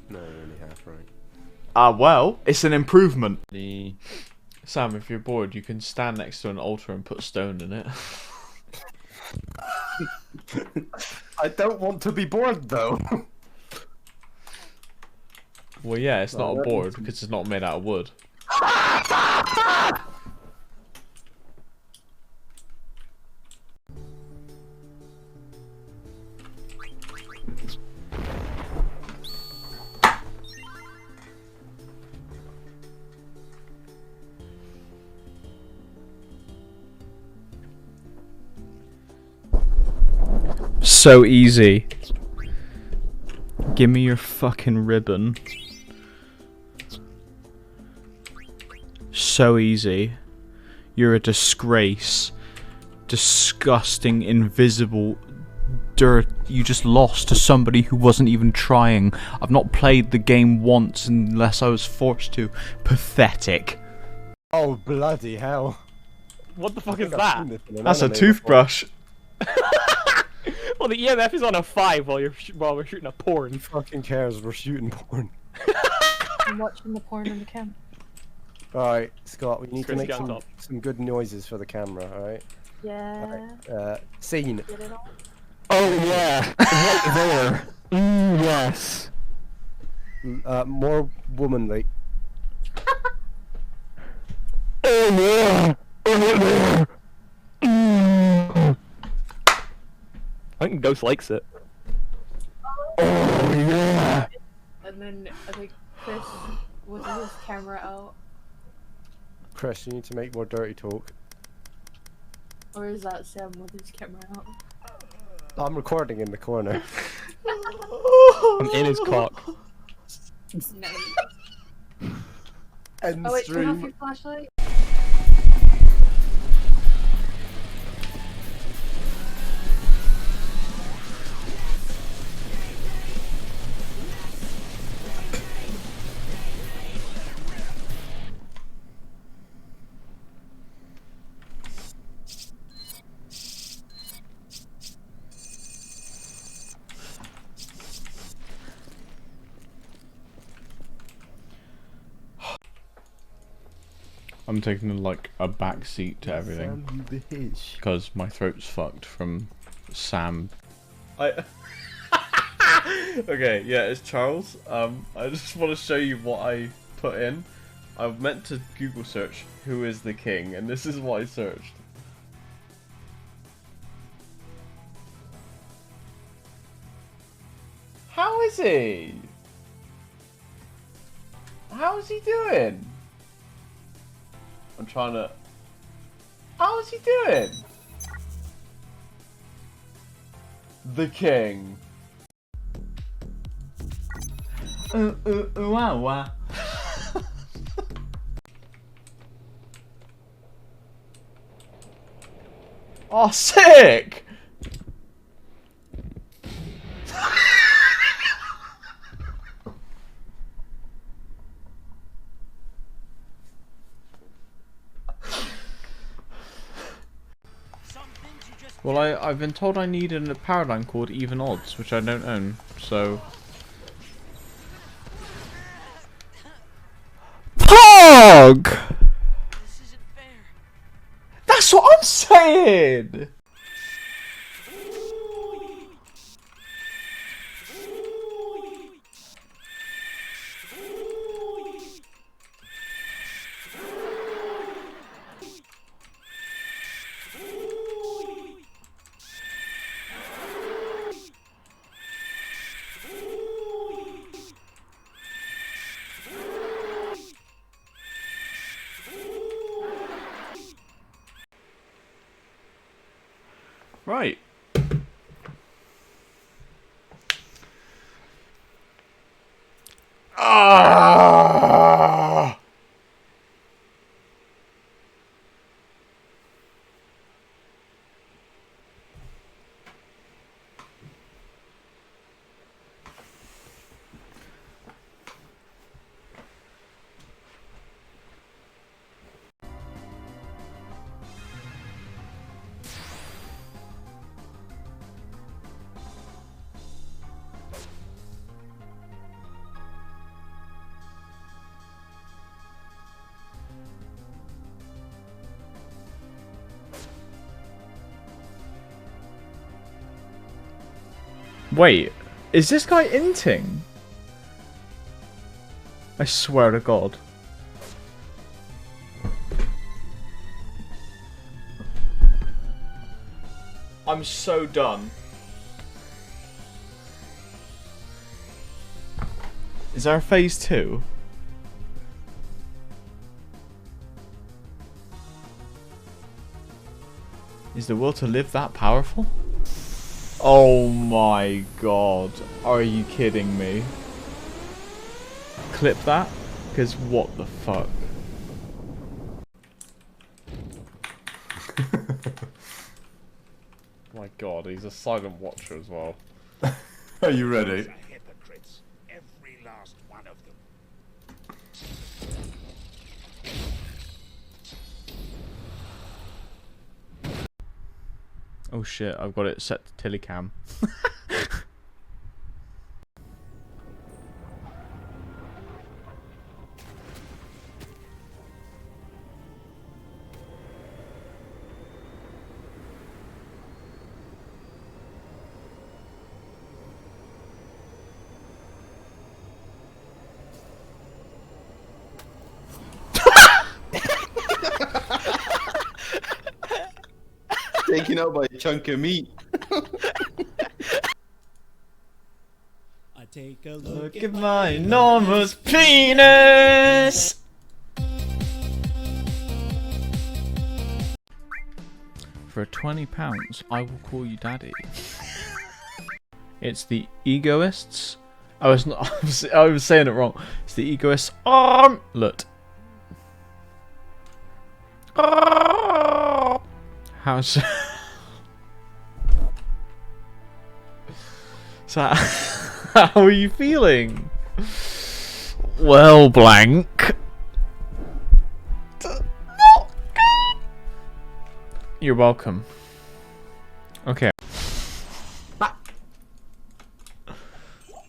No, you're only half right. Well, it's an improvement. Sam, if you're bored, you can stand next to an altar and put stone in it. I don't want to be bored though. Well, yeah, it's not a board because it's not made out of wood. So easy. Give me your fucking ribbon. So easy. You're a disgrace. Disgusting, invisible dirt. You just lost to somebody who wasn't even trying. I've not played the game once unless I was forced to. Pathetic. Oh, bloody hell. What the fuck is that? That's a toothbrush. Well, the EMF is on a 5 while we're shooting a porn. Who fucking cares? We're shooting porn. I'm watching the porn on the camera. Alright, Scott, we need to Chris, make get on top. some good noises for the camera, alright? Yeah. Alright, scene. Get it on? Oh yeah, right there. Yes. More womanly. Oh yeah, right there. I think Ghost likes it. Oh yeah. And then I think Chris with his camera out. Chris, you need to make more dirty talk. Or is that Sam with his camera out? I'm recording in the corner. I'm in his cock. Nice. End Oh wait, turn off stream. your flashlight. I'm taking like a back seat to everything Sam, you bitch. because my throat's fucked from Sam. Okay, yeah, it's Charles. I just want to show you what I put in. I meant to Google search who is the king, and this is what I searched. How is he? How is he doing? I'm trying to... How is he doing? The king. Wow, wow. Oh, sick! Well, I've been told I need a power line called Even Odds, which I don't own, so... POG! That's what I'm saying! Right. Ah! Wait, is this guy inting? I swear to God. I'm so done. Is there a phase 2? Is the will to live that powerful? Oh my God. Are you kidding me? Clip that? Because what the fuck? My God, he's a silent watcher as well. Are you ready? Hypocrites, every last one of them. Oh shit, I've got it set to telecam. Taken out by a chunk of meat. I take a Look at my enormous penis! For £20, I will call you daddy. It's the egoists. I was saying it wrong. It's the egoists armlet. How's so? How are you feeling? Well, blank. You're welcome. Okay.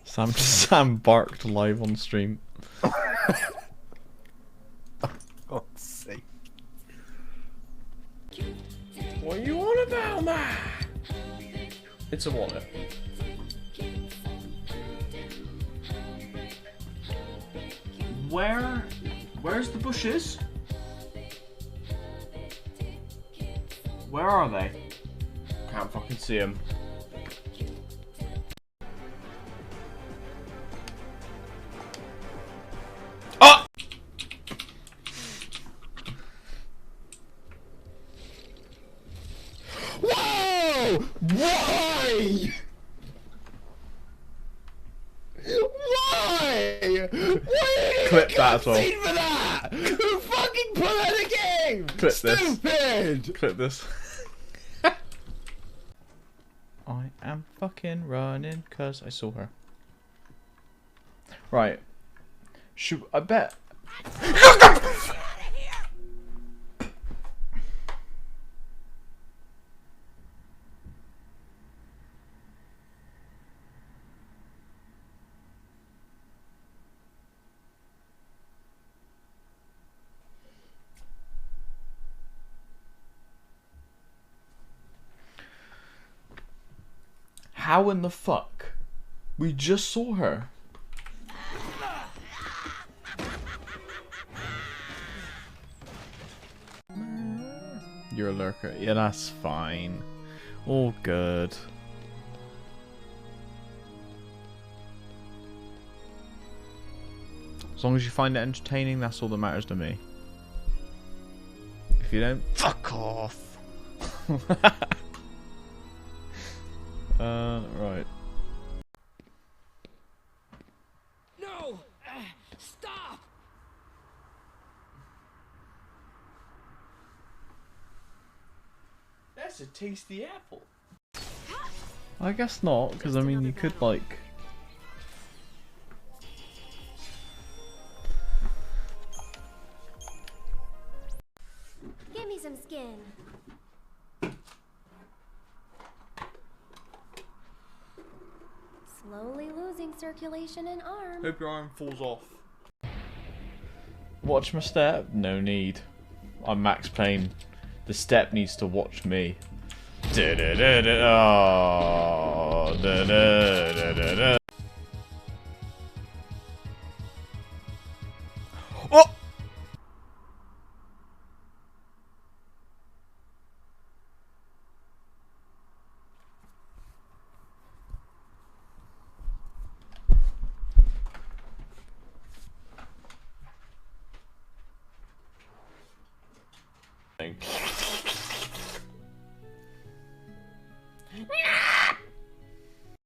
Sam barked live on stream. God's sake. Velma! It's a wallet. Where's the bushes? Where are they? Can't fucking see them. Oh! Whoa! Why? Why? Clip that as well. For that? Who fucking put that in a game? Clip this. Stupid! Clip this. I am fucking running because I saw her. Right. I bet. How in the fuck? We just saw her. You're a lurker. Yeah, that's fine. All good. As long as you find it entertaining, that's all that matters to me. If you don't, fuck off. Right. No! Stop! That's a tasty apple. I guess not, because I mean you could like. Give me some skin. Slowly losing circulation in arm. Hope your arm falls off. Watch my step? No need. I'm Max Payne. The step needs to watch me. Oh, oh!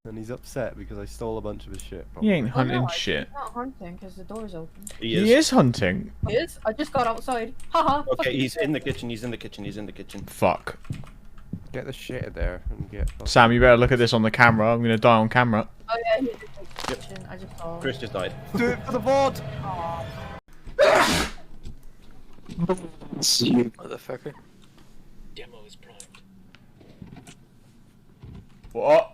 And he's upset because I stole a bunch of his shit. He ain't Oh, no, hunting shit. He's not hunting because the door's open. He is hunting. He is? I just got outside. Haha. Okay, he's in the kitchen, he's in the kitchen, he's in the kitchen. Fuck. Get the shit in there and get. Sam, you better look at this on the camera. I'm gonna die on camera. Oh yeah, he's in the kitchen. I just saw. Chris just died. Do it for the VOD! Motherfucker. Demo is primed. What?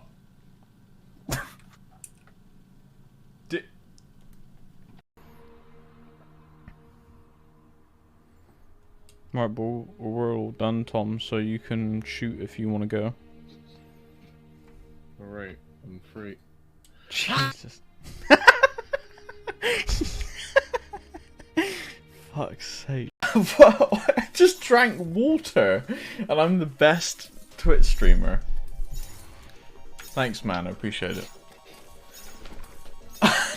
Right, but we're all done, Tom, so you can shoot if you want to go. Alright, I'm free. Jesus. Fuck's sake. I just drank water, and I'm the best Twitch streamer. Thanks, man, I appreciate it.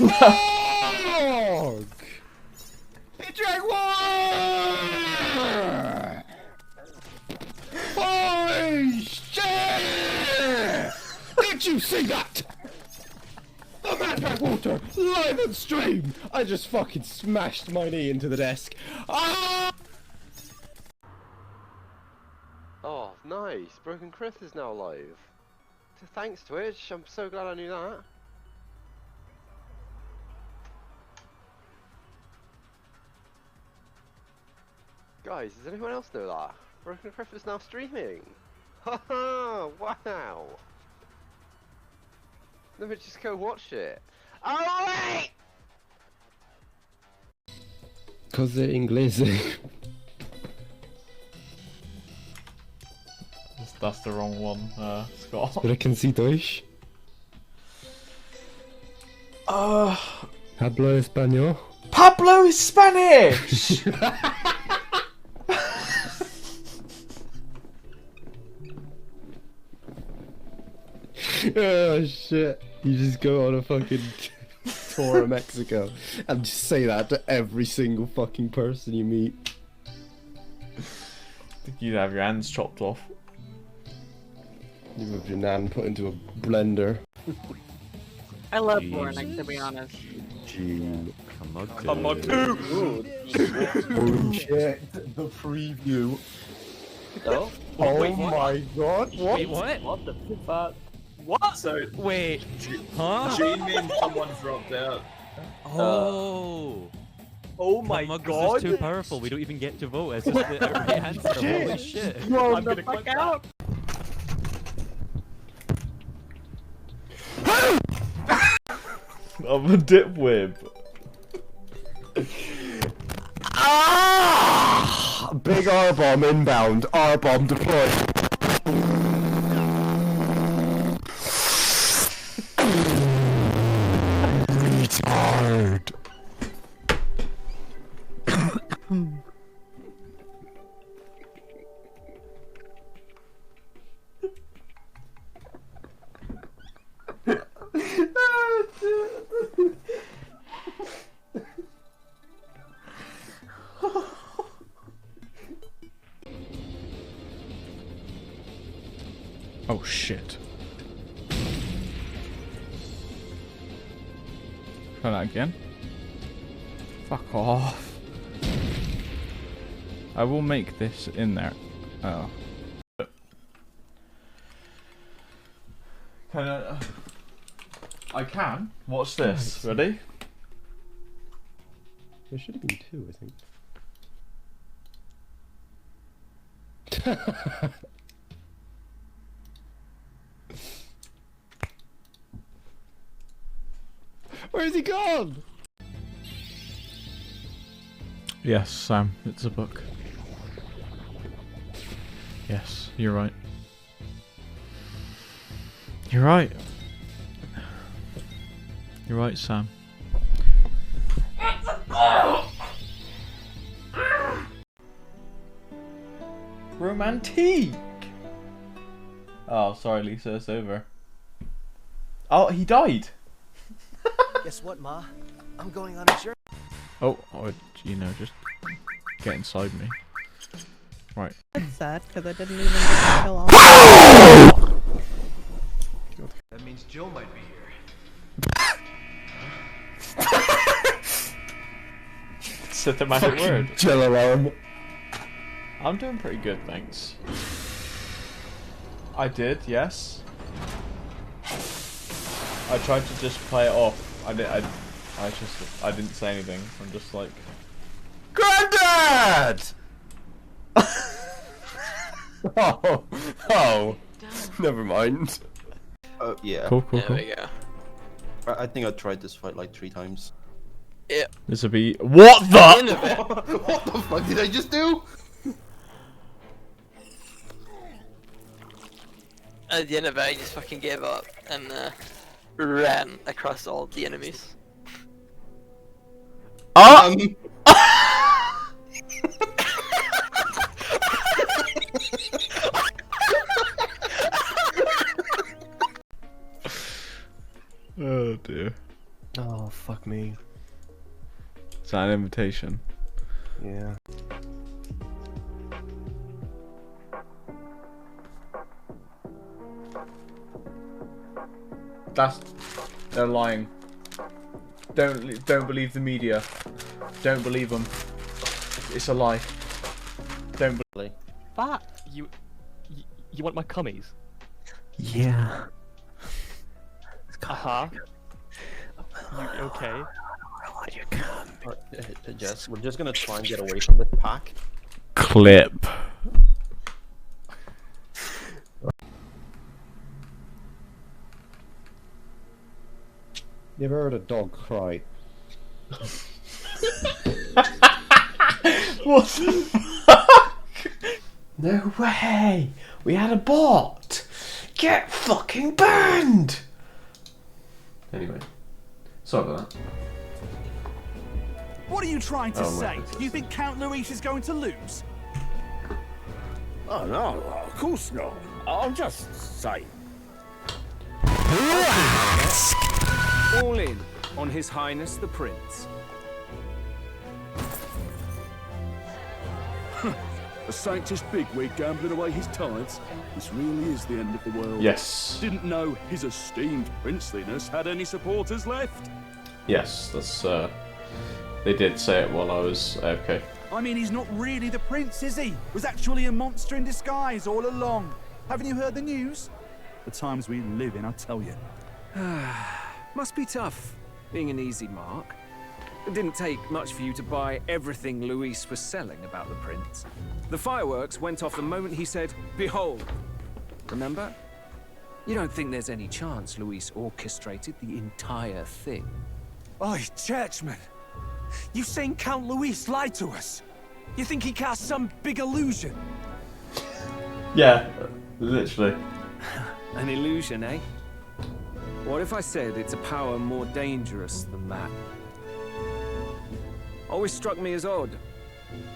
Dog! He drank water! Holy shit! Did you see that? A man drank water live on stream! I just fucking smashed my knee into the desk. Ah! Oh, nice. Broken Chris is now live. Thanks, Twitch. I'm so glad I knew that. Guys, does anyone else know that? Broken Chris is now streaming. Haha! Wow! Let me just go watch it. Oh wait! Cause they're English. that's the wrong one, Scott. Sprechen Deutsch? Pablo Español? Pablo is Spanish! Oh shit. You just go on a fucking tour of Mexico and just say that to every single fucking person you meet. I think you'd have your hands chopped off. You have your nan put into a blender. I love Bornik, to be honest. Gene. I'm on two! Holy shit, the preview. Oh, Oh wait, what? my god, what? Wait, what? What the fuck? What? So, wait. Huh? Gene means someone dropped out. Oh. Oh my god. This is too powerful. We don't even get to vote. It's just the right answer. Holy shit. I'm gonna click out. I'm a dipwib. Ah! Big R-bomb inbound. R-bomb deployed. Retard. Oh shit. Try that again. Fuck off. I will make this in there. Oh. Can I can. Watch this. Ready? There should have been two, I think. Where's he gone? Yes, Sam, it's a book. Yes, you're right. You're right. You're right, Sam. Romantique! Oh, sorry, Lisa, it's over. Oh, he died! Guess what, Ma? I'm going on a journey. Oh, you know, just get inside me. Right. That's sad, because I didn't even get to kill all. That means Jill might be here. Set the magic word. Jill alarm. I'm doing pretty good, thanks. I did, yes. I tried to just play it off. I didn't say anything. I'm just like, Granddad! oh, never mind. Oh, yeah. Cool. There we go. I think I tried this fight like 3 times. Yeah. This will be. What the? What the fuck did I just do? At the end of it, I just fucking gave up and ran across all the enemies. Oh! Oh dear. Oh, fuck me. Is that an invitation? Yeah. They're lying. Don't believe the media. Don't believe them. It's a lie. Don't believe. Fuck you want my cummies? Yeah. You okay? Jess, we're just gonna try and get away from this pack. Clip. You ever heard a dog cry? What the fuck? No way! We had a bot! Get fucking banned! Anyway, sorry about that. What are you trying to Oh, say? You think Count Luis is going to lose? Oh no, of course not. I'm just saying. All in on His Highness the Prince. A scientist bigwig gambling away his tithes? This really is the end of the world. Yes. Didn't know his esteemed princeliness had any supporters left. Yes, that's they did say it while I was AFK. I mean, he's not really the prince, is he? Was actually a monster in disguise all along. Haven't you heard the news? The times we live in, I tell you. Must be tough, being an easy mark. It didn't take much for you to buy everything Luis was selling about the prince. The fireworks went off the moment he said, "Behold." Remember? You don't think there's any chance Luis orchestrated the entire thing? Oi, churchman! You saying Count Luis lied to us? You think he cast some big illusion? Yeah, literally. An illusion, eh? What if I said it's a power more dangerous than that? Always struck me as odd.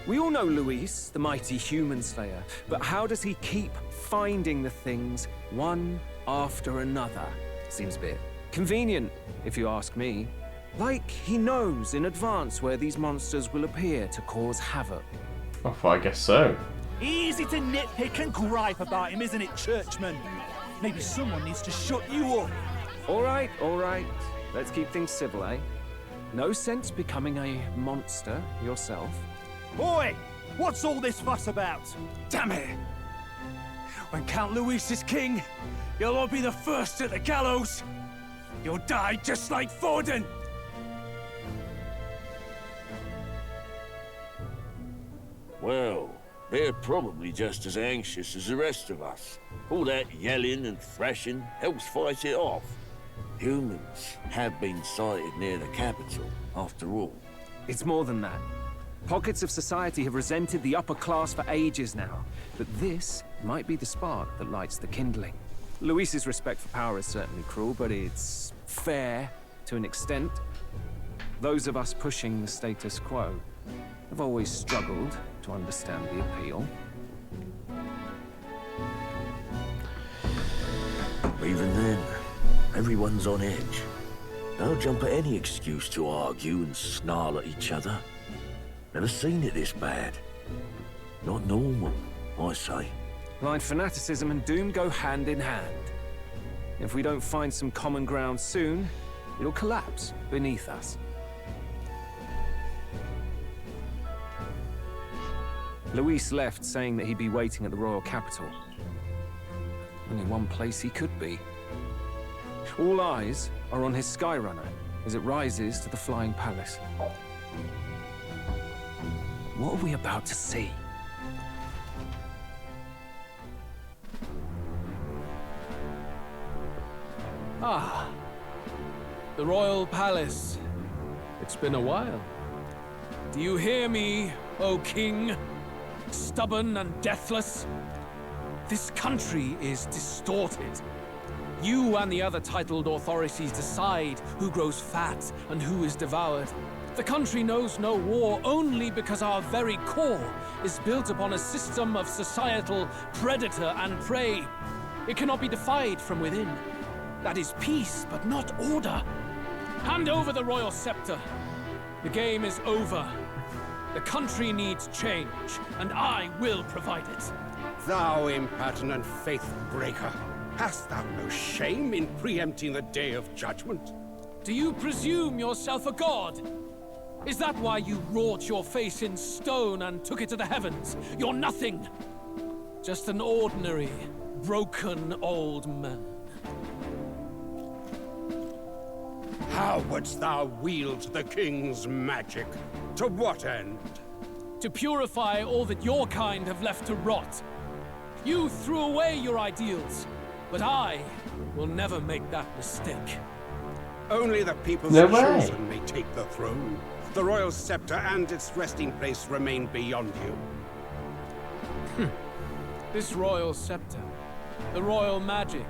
We all know Luis, the mighty human slayer, but how does he keep finding the things one after another? Seems a bit convenient, if you ask me. Like he knows in advance where these monsters will appear to cause havoc. Oh, I guess so. Easy to nitpick and gripe about him, isn't it, churchman? Maybe someone needs to shut you up. All right. Let's keep things civil, eh? No sense becoming a monster yourself. Boy, what's all this fuss about? Damn it! When Count Luis is king, you'll all be the first at the gallows. You'll die just like Forden. Well, they're probably just as anxious as the rest of us. All that yelling and thrashing helps fight it off. Humans have been sighted near the capital, after all. It's more than that. Pockets of society have resented the upper class for ages now, but this might be the spark that lights the kindling. Luis's respect for power is certainly cruel, but it's fair to an extent. Those of us pushing the status quo have always struggled to understand the appeal. Even then, everyone's on edge. They'll jump at any excuse to argue and snarl at each other. Never seen it this bad. Not normal, I say. Blind fanaticism and doom go hand in hand. If we don't find some common ground soon, it'll collapse beneath us. Luis left saying that he'd be waiting at the royal capital. Only one place he could be. All eyes are on his Skyrunner as it rises to the flying palace. What are we about to see? Ah, the royal palace. It's been a while. Do you hear me, O king? Stubborn and deathless? This country is distorted. You and the other titled authorities decide who grows fat and who is devoured. The country knows no war only because our very core is built upon a system of societal predator and prey. It cannot be defied from within. That is peace, but not order. Hand over the royal scepter. The game is over. The country needs change, and I will provide it. Thou impertinent faith breaker, hast thou no shame in preempting the day of judgment? Do you presume yourself a god? Is that why you wrought your face in stone and took it to the heavens? You're nothing. Just an ordinary, broken old man. How wouldst thou wield the king's magic? To what end? To purify all that your kind have left to rot. You threw away your ideals, but I will never make that mistake. Only the people's No way. chosen may take the throne. The royal scepter and its resting place remain beyond you. This royal scepter, the royal magic.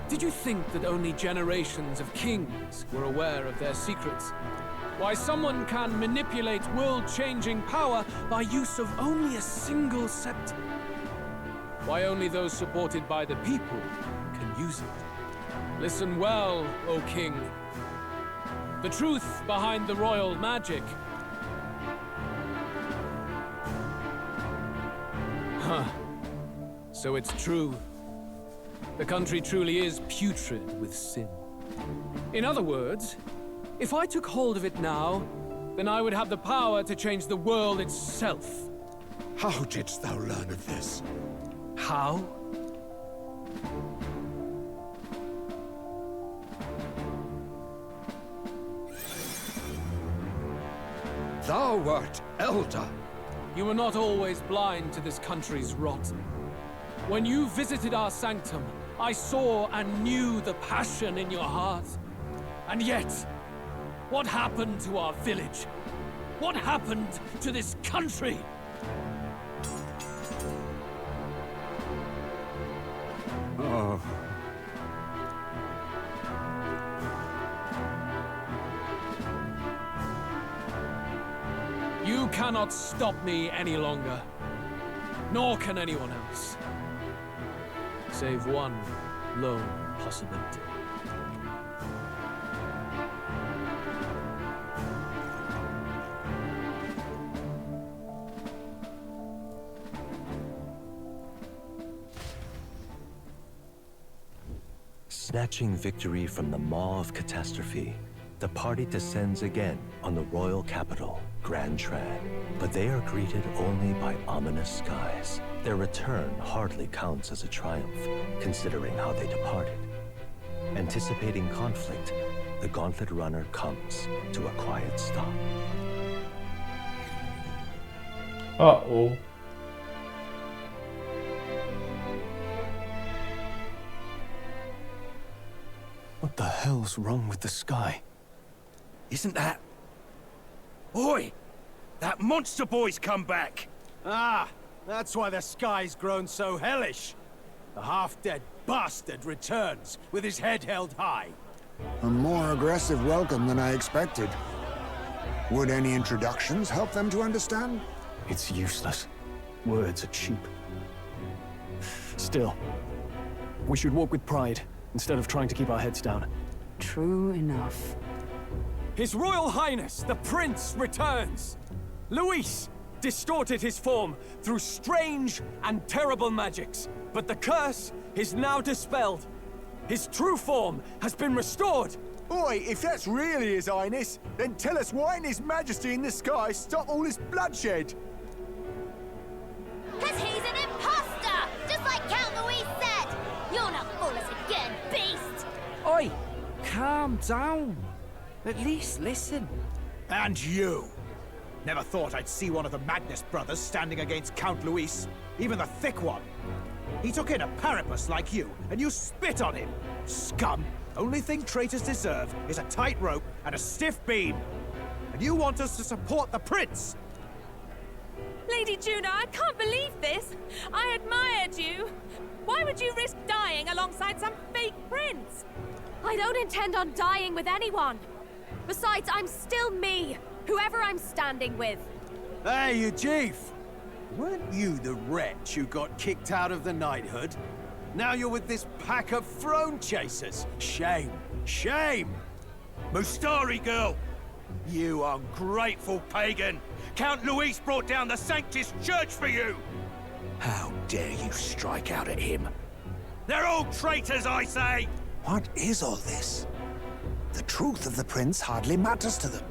Did you think that only generations of kings were aware of their secrets? Why someone can manipulate world-changing power by use of only a single scepter? Why only those supported by the people can use it? Listen well, O king. The truth behind the royal magic. Huh. So it's true. The country truly is putrid with sin. In other words, if I took hold of it now, then I would have the power to change the world itself. How didst thou learn of this? How? Thou wert elder. You were not always blind to this country's rot. When you visited our sanctum, I saw and knew the passion in your heart. And yet, what happened to our village? What happened to this country? Oh. You cannot stop me any longer. Nor can anyone else. Save one lone possibility. Snatching victory from the maw of catastrophe, the party descends again on the royal capital, Grand Tran. But they are greeted only by ominous skies. Their return hardly counts as a triumph, considering how they departed. Anticipating conflict, the Gauntlet Runner comes to a quiet stop. Uh-oh. What the hell's wrong with the sky? Isn't that... Oi! That monster boy's come back! Ah, that's why the sky's grown so hellish. The half-dead bastard returns with his head held high. A more aggressive welcome than I expected. Would any introductions help them to understand? It's useless. Words are cheap. Still, we should walk with pride instead of trying to keep our heads down. True enough. His Royal Highness, the Prince, returns! Luis distorted his form through strange and terrible magics, but the curse is now dispelled. His true form has been restored! Oi, if that's really His Highness, then tell us why didn't His Majesty in the sky stop all this bloodshed? Cause he's an imposter! Just like Count Louis said! You'll not fool us again, beast! Oi, calm down. At least listen. And you! Never thought I'd see one of the Magnus brothers standing against Count Luis, even the thick one. He took in a parapus like you, and you spit on him. Scum! Only thing traitors deserve is a tight rope and a stiff beam. And you want us to support the prince? Lady Juna, I can't believe this. I admired you. Why would you risk dying alongside some fake prince? I don't intend on dying with anyone. Besides, I'm still me, whoever I'm standing with. Hey, you chief! Weren't you the wretch who got kicked out of the knighthood? Now you're with this pack of throne chasers. Shame. Shame! Mustari girl! You ungrateful pagan! Count Luis brought down the Sanctus Church for you! How dare you strike out at him? They're all traitors, I say! What is all this? The truth of the prince hardly matters to them.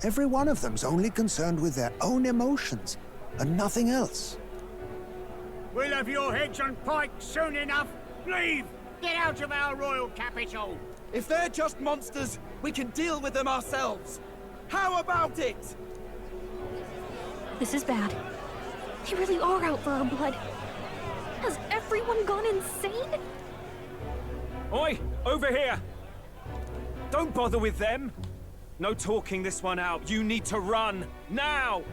Every one of them's only concerned with their own emotions, and nothing else. We'll have your heads on pike soon enough. Leave! Get out of our royal capital! If they're just monsters, we can deal with them ourselves. How about it? This is bad. They really are out for our blood. Has everyone gone insane? Oi! Over here! Don't bother with them! No talking this one out. You need to run. Now!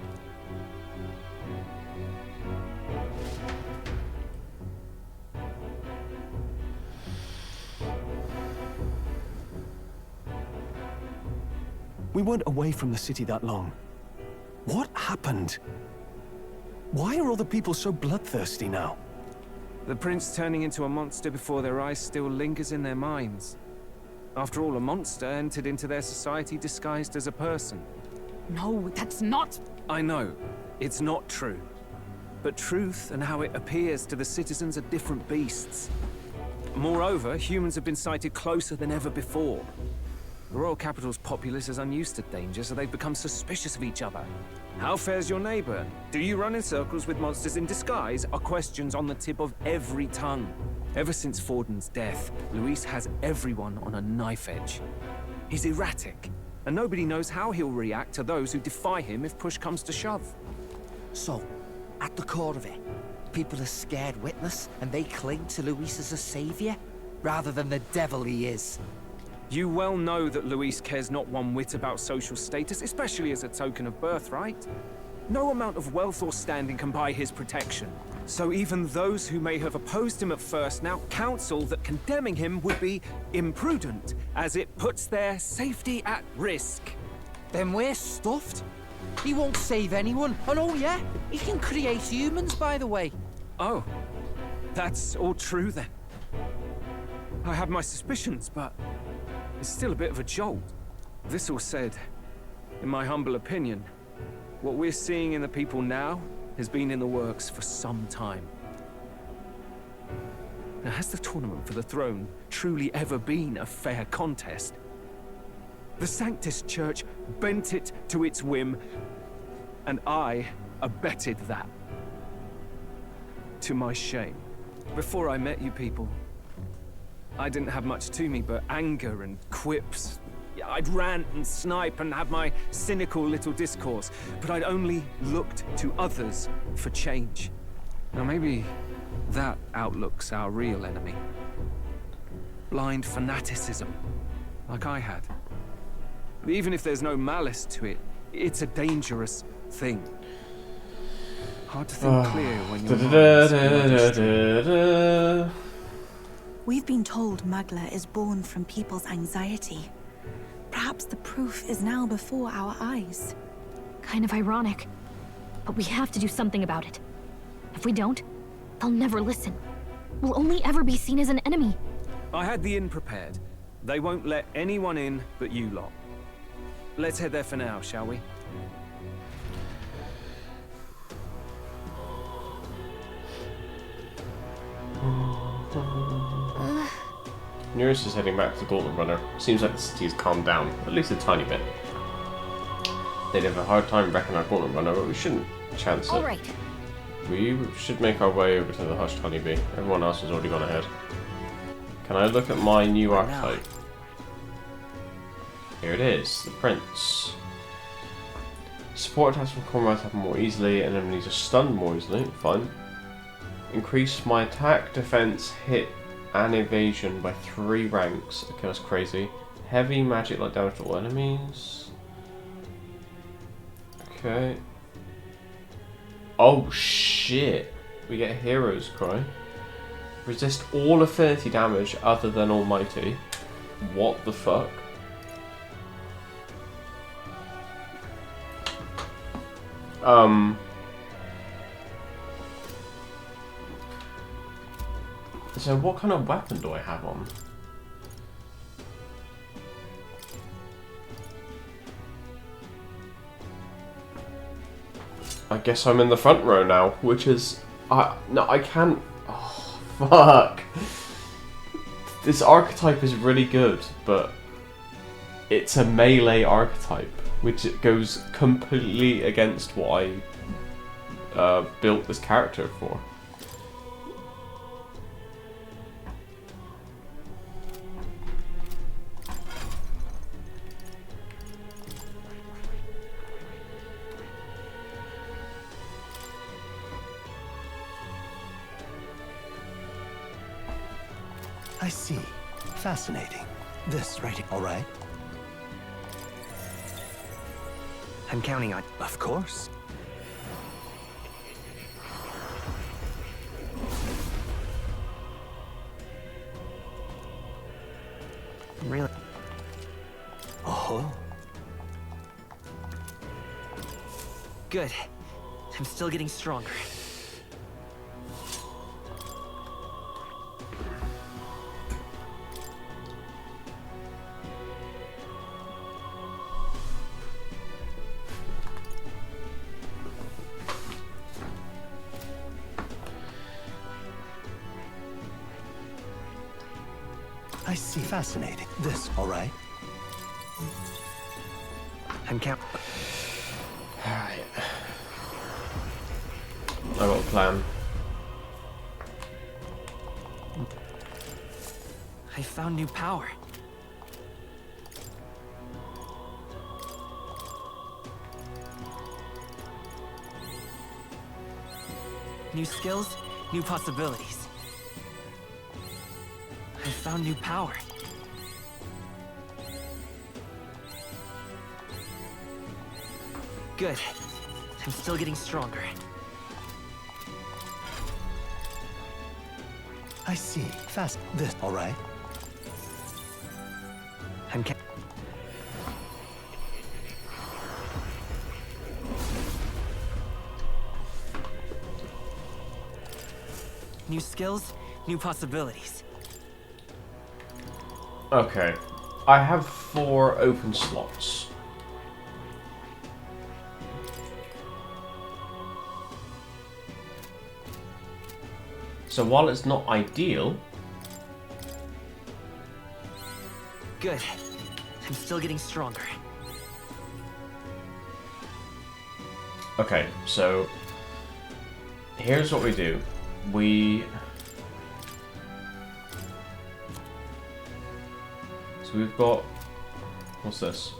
We weren't away from the city that long. What happened? Why are all the people so bloodthirsty now? The prince turning into a monster before their eyes still lingers in their minds. After all, a monster entered into their society disguised as a person. No, that's not... I know, it's not true. But truth and how it appears to the citizens are different beasts. Moreover, humans have been sighted closer than ever before. The royal capital's populace is unused to danger, so they've become suspicious of each other. How fares your neighbor? Do you run in circles with monsters in disguise? Are questions on the tip of every tongue. Ever since Forden's death, Luis has everyone on a knife edge. He's erratic, and nobody knows how he'll react to those who defy him if push comes to shove. So, at the core of it, people are scared witless, and they cling to Luis as a savior, rather than the devil he is. You well know that Luis cares not one whit about social status, especially as a token of birthright. No amount of wealth or standing can buy his protection. So even those who may have opposed him at first now counsel that condemning him would be imprudent, as it puts their safety at risk. Then we're stuffed. He won't save anyone. And oh yeah, he can create humans, by the way. Oh, that's all true then. I have my suspicions, but it's still a bit of a jolt. This all said, in my humble opinion, what we're seeing in the people now has been in the works for some time. Now, has the tournament for the throne truly ever been a fair contest? The Sanctus Church bent it to its whim, and I abetted that. To my shame. Before I met you people, I didn't have much to me but anger and quips. I'd rant and snipe and have my cynical little discourse, but I'd only looked to others for change. Now maybe that outlook's our real enemy. Blind fanaticism, like I had. Even if there's no malice to it, it's a dangerous thing. Hard to think clear when you're We've been told Magla is born from people's anxiety. Perhaps the proof is now before our eyes. Kind of ironic. But we have to do something about it. If we don't, they'll never listen. We'll only ever be seen as an enemy. I had the inn prepared. They won't let anyone in but you lot. Let's head there for now, shall we? Nearest is heading back to the Gauntlet Runner. Seems like the city's calmed down, at least a tiny bit. They'd have a hard time wrecking our Gauntlet Runner, but we shouldn't chance it. Alright. We should make our way over to the Hushed Honeybee. Everyone else has already gone ahead. Can I look at my new archetype? Here it is, the Prince. Support attacks from combat happen more easily, and enemies are stunned more easily. Fine. Increase my attack, defense, hit, and evasion by 3 ranks. Okay, that's crazy. Heavy magic like damage to all enemies. Okay. Oh shit. We get Hero's Cry. Resist all affinity damage other than Almighty. What the fuck? So what kind of weapon do I have on? I guess I'm in the front row now, which is... no, I can't... Oh, fuck. This archetype is really good, but it's a melee archetype, which goes completely against what I built this character for. I see. Fascinating. This right here. All right. I'm counting on... Of course. Really? Oh. Good. I'm still getting stronger. I see. Fascinating. This, all right? I'm count. Alright. I got a plan. I found new power. New skills, new possibilities. I found new power. Good. I'm still getting stronger. I see. Fast. This, all right? I'm new skills, new possibilities. Okay. I have 4 open slots. So while it's not ideal... Good. I'm still getting stronger. Okay, so... here's what we do. So we've got... what's this?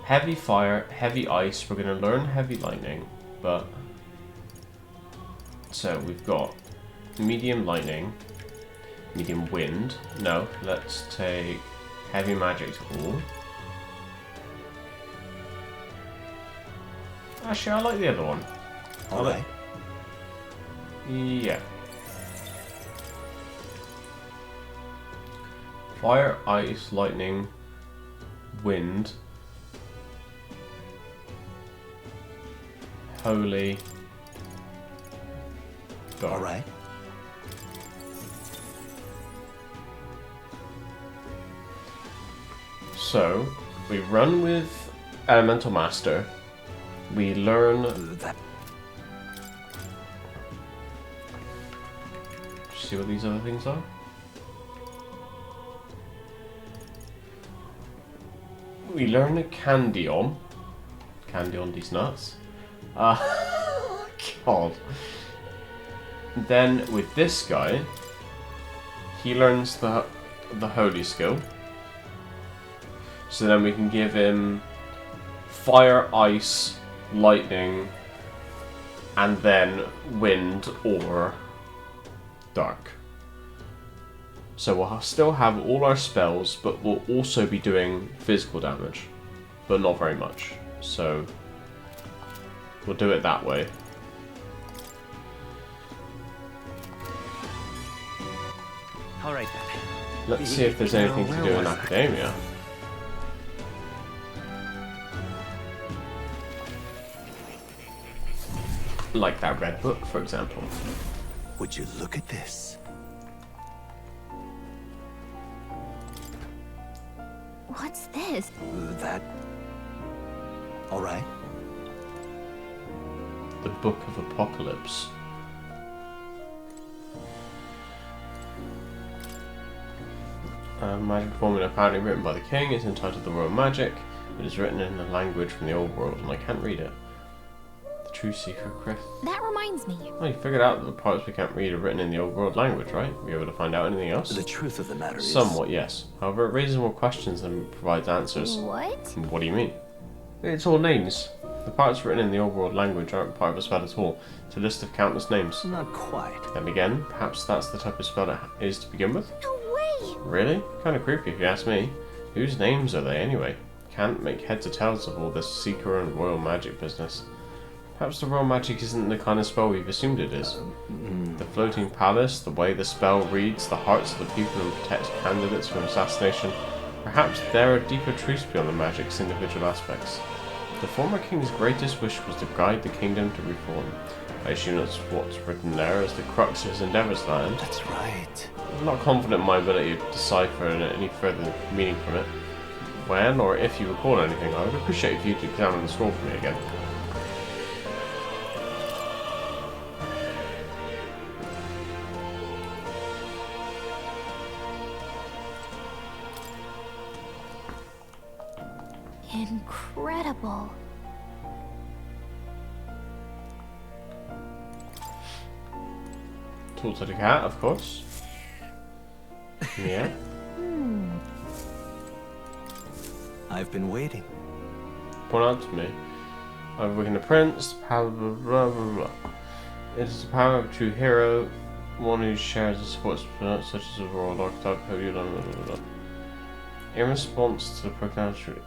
Heavy fire, heavy ice. We're going to learn heavy lightning, but... so we've got medium lightning, medium wind. No, let's take heavy magic tool. Actually, I like the other one. Alright. Yeah. Fire, ice, lightning, wind, holy. All right. So we run with Elemental Master. We learn that. See what these other things are? We learn a Candion. Candion these nuts. God. Then with this guy, he learns the holy skill. So then we can give him fire, ice, lightning, and then wind or dark. So we'll still have all our spells, but we'll also be doing physical damage, but not very much. So we'll do it that way. All right then. Let's see if there's anything to do in academia. Like that red book, for example. Would you look at this? What's this? That... all right. The Book of Apocalypse. Magic formula apparently written by the king is entitled The Royal Magic. It is written in a language from the old world and I can't read it. The true secret, Chris. That reminds me. Oh, you figured out that the parts we can't read are written in the old world language, right? Were you able to find out anything else? The truth of the matter is... somewhat, yes. However, it raises more questions than provides answers. What? What do you mean? It's all names. The parts written in the old world language aren't part of a spell at all. It's a list of countless names. Not quite. Then again, perhaps that's the type of spell it is to begin with? No way! Really? Kind of creepy if you ask me. Whose names are they anyway? Can't make heads or tails of all this seeker and royal magic business. Perhaps the royal magic isn't the kind of spell we've assumed it is. The floating palace, the way the spell reads the hearts of the people and protects candidates from assassination. Perhaps there are deeper truths beyond the magic's individual aspects. The former king's greatest wish was to guide the kingdom to reform. I assume that's what's written there as the crux of his endeavours, then. That's right. I'm not confident in my ability to decipher any further meaning from it. When or if you recall anything, I would appreciate if you to examine the scroll for me again. Incredible. Talk to the cat, of course. Yeah. I've been waiting. Point out to me. Overlooking the prince, power, blah, blah, blah, blah. It is the power of a true hero, one who shares the supports such as a royal archetype, blah, blah, blah, blah. In response to the proclamation,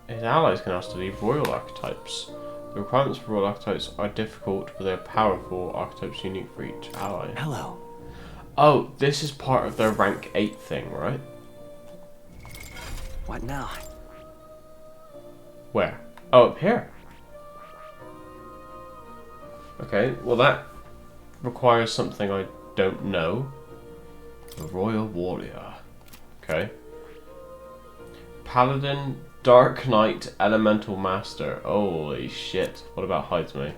his allies can now study royal archetypes. The requirements for royal archetypes are difficult, but they are powerful archetypes unique for each ally. Hello. Oh, this is part of their rank 8 thing, right? What now? Where? Oh, up here. Okay, well that requires something I don't know. The Royal Warrior. Okay. Paladin, Dark Knight, Elemental Master. Holy shit. What about hides me?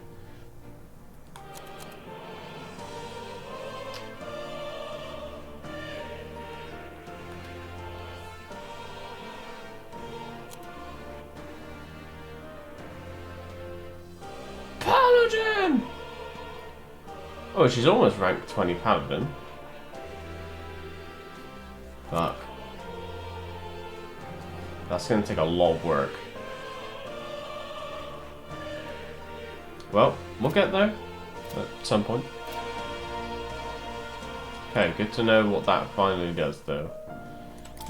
Paladin! Oh, she's almost ranked 20 Paladin. Fuck. That's gonna take a lot of work. Well, we'll get there at some point. Okay, good to know what that finally does, though.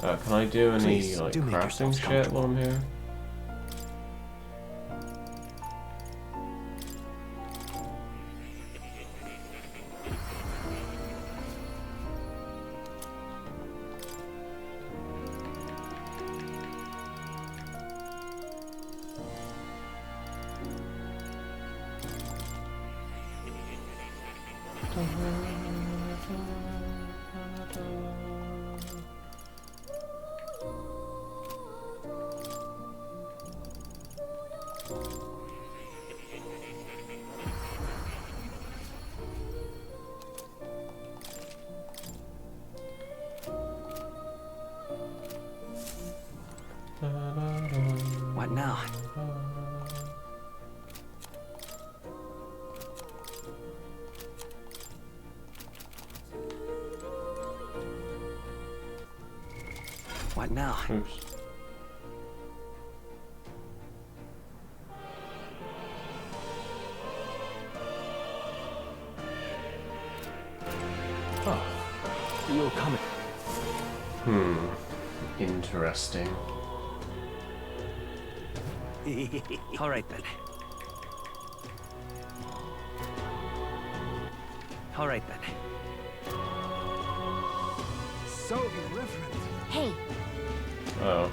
Can I do any Please, like do make crafting yourselves shit while I'm here? What now? What now? Oops. Oh, you're coming. Interesting. All right then. All right then. So irreverent. Hey. Oh.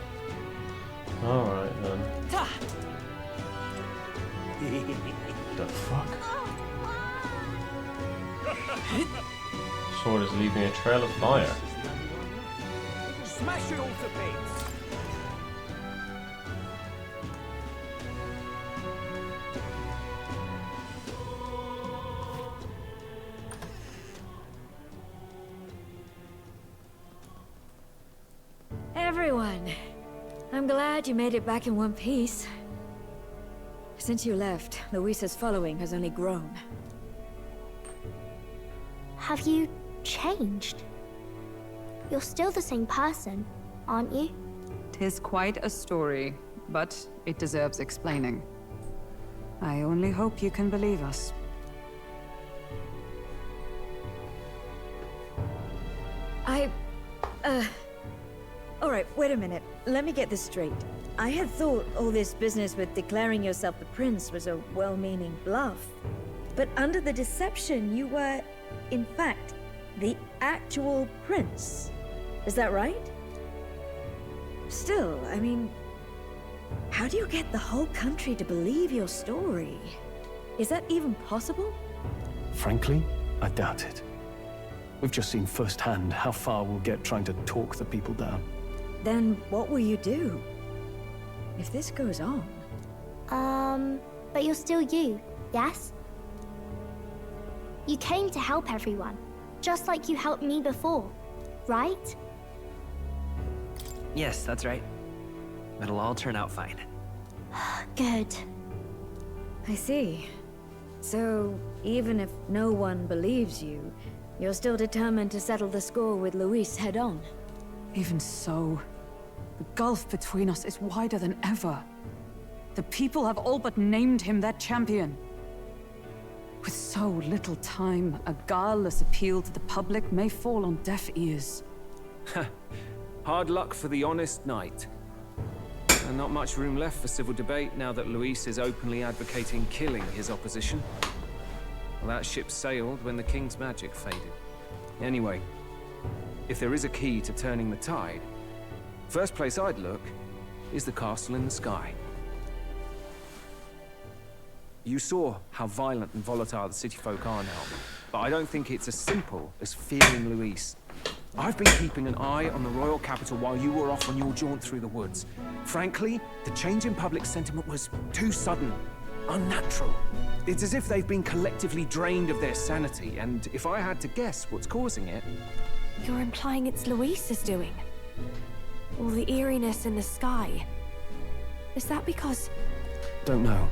Alright then. The fuck? Sword is leaving a trail of fire. Smash it all to bits. Everyone, I'm glad you made it back in one piece. Since you left, Luisa's following has only grown. Have you changed? You're still the same person, aren't you? 'Tis quite a story, but it deserves explaining. I only hope you can believe us. Alright, wait a minute. Let me get this straight. I had thought all this business with declaring yourself the prince was a well-meaning bluff. But under the deception, you were, in fact, the actual prince. Is that right? Still, I mean, How do you get the whole country to believe your story? Is that even possible? Frankly, I doubt it. We've just seen firsthand how far we'll get trying to talk the people down. Then what will you do? If this goes on... But you're still you, yes? You came to help everyone, just like you helped me before, right? Yes, that's right. It'll all turn out fine. Good. I see. So, even if no one believes you, you're still determined to settle the score with Luis head on? Even so, the gulf between us is wider than ever. The people have all but named him their champion. With so little time, a guileless appeal to the public may fall on deaf ears. Hard luck for the honest knight. And not much room left for civil debate now that Luis is openly advocating killing his opposition. Well, that ship sailed when the king's magic faded. Anyway, if there is a key to turning the tide, first place I'd look is the castle in the sky. You saw how violent and volatile the city folk are now, but I don't think it's as simple as fearing Luis. I've been keeping an eye on the royal capital while you were off on your jaunt through the woods. Frankly, the change in public sentiment was too sudden, unnatural. It's as if they've been collectively drained of their sanity, and if I had to guess what's causing it... You're implying it's Luis's doing? All the eeriness in the sky. Is that because... Don't know,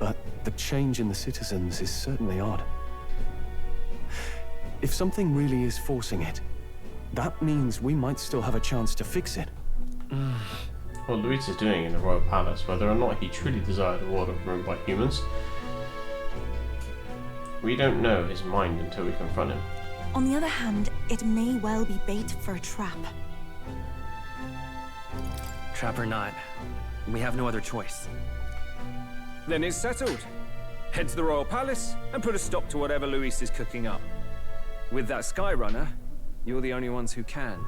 but the change in the citizens is certainly odd. If something really is forcing it, that means we might still have a chance to fix it. What Luis is doing in the royal palace, whether or not he truly desired a world ruled by humans, we don't know his mind until we confront him. On the other hand, it may well be bait for a trap. Trap or not, we have no other choice. Then it's settled. Head to the royal palace and put a stop to whatever Luis is cooking up. With that Skyrunner, you're the only ones who can.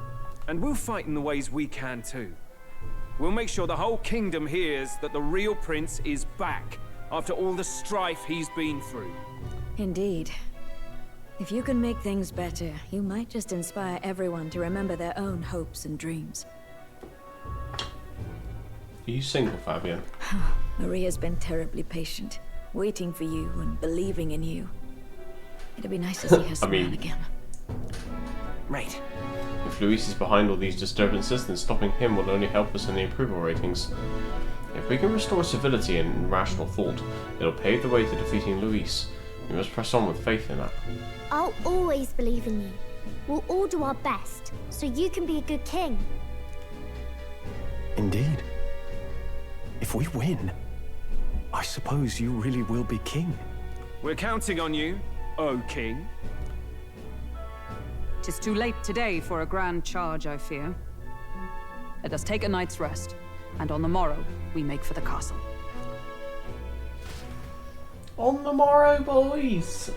And we'll fight in the ways we can too. We'll make sure the whole kingdom hears that the real prince is back, after all the strife he's been through. Indeed. If you can make things better, you might just inspire everyone to remember their own hopes and dreams. Are you single, Fabian? Maria's been terribly patient, waiting for you and believing in you. It'd be nice to see her smile again. Right. If Luis is behind all these disturbances, then stopping him will only help us in the approval ratings. If we can restore civility and rational thought, it'll pave the way to defeating Luis. We must press on with faith in that. I'll always believe in you. We'll all do our best, so you can be a good king. Indeed. If we win, I suppose you really will be king. We're counting on you, O king. 'Tis too late today for a grand charge, I fear. Let us take a night's rest, and on the morrow we make for the castle. On the morrow, boys!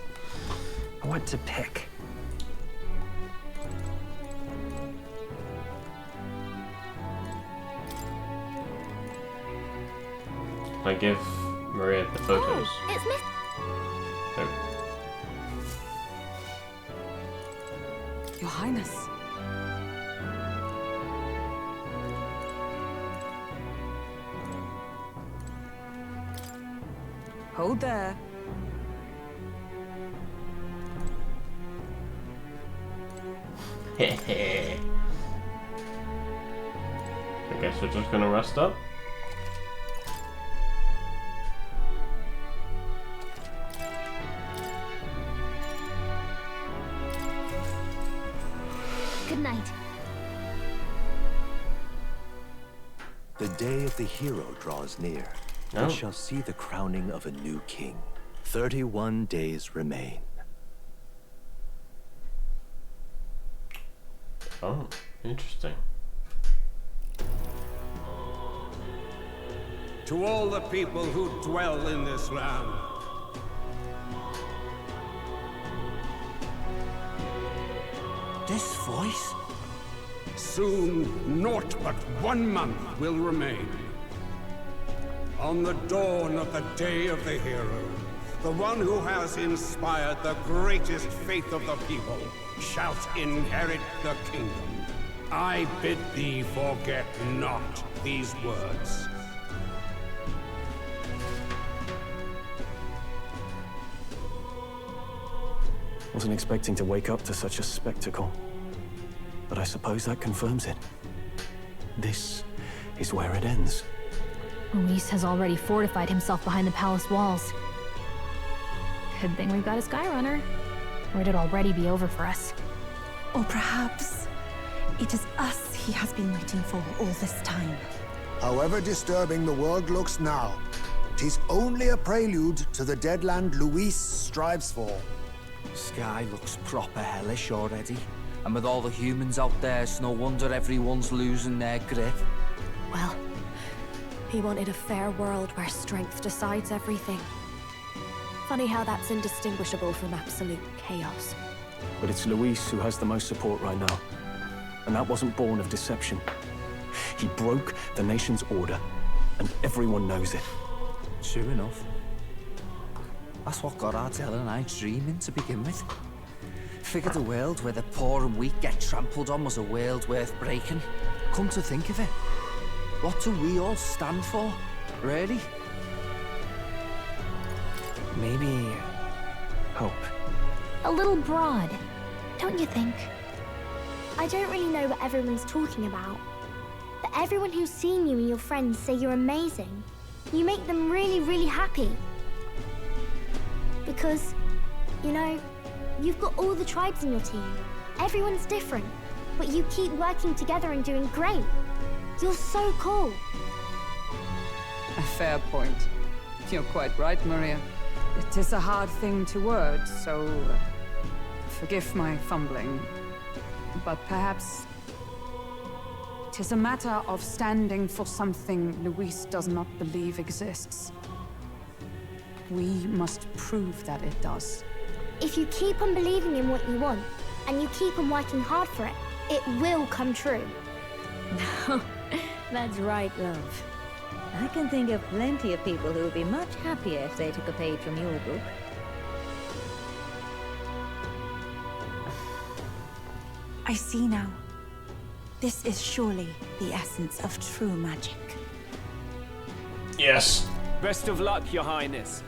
What to pick? I give Maria the photos. Oh, it's Miss... Oh. Your Highness. Hold there. I guess we're just gonna rest up. Good night. The day of the hero draws near. We shall see the crowning of a new king. 31 days remain. Oh, interesting. To all the people who dwell in this land, this voice? soon naught but 1 month will remain. On the dawn of the Day of the Hero, the one who has inspired the greatest faith of the people shalt inherit the kingdom. I bid thee forget not these words. Wasn't expecting to wake up to such a spectacle, but I suppose that confirms it. This is where it ends. Luis has already fortified himself behind the palace walls. Good thing we've got a Skyrunner, or it'd already be over for us. Or perhaps it is us he has been waiting for all this time. However disturbing the world looks now, 'tis only a prelude to the deadland Luis strives for. Sky looks proper hellish already. And with all the humans out there, it's no wonder everyone's losing their grip. Well, he wanted a fair world where strength decides everything. Funny how that's indistinguishable from absolute chaos. But it's Luis who has the most support right now. And that wasn't born of deception. He broke the nation's order, and everyone knows it. True enough. That's what got Ardell and I dreaming to begin with. Figured a world where the poor and weak get trampled on was a world worth breaking. Come to think of it, what do we all stand for, really? Maybe hope. A little broad, don't you think? I don't really know what everyone's talking about, but everyone who's seen you and your friends say you're amazing. You make them really, really happy. Because, you know, you've got all the tribes in your team. Everyone's different, but you keep working together and doing great. You're so cool. A fair point. You're quite right, Maria. It is a hard thing to word, so forgive my fumbling. But perhaps it is a matter of standing for something Luis does not believe exists. We must prove that it does. If you keep on believing in what you want, and you keep on working hard for it, it will come true. That's right, love. I can think of plenty of people who would be much happier if they took a page from your book. I see now. This is surely the essence of true magic. Yes. Best of luck, Your Highness.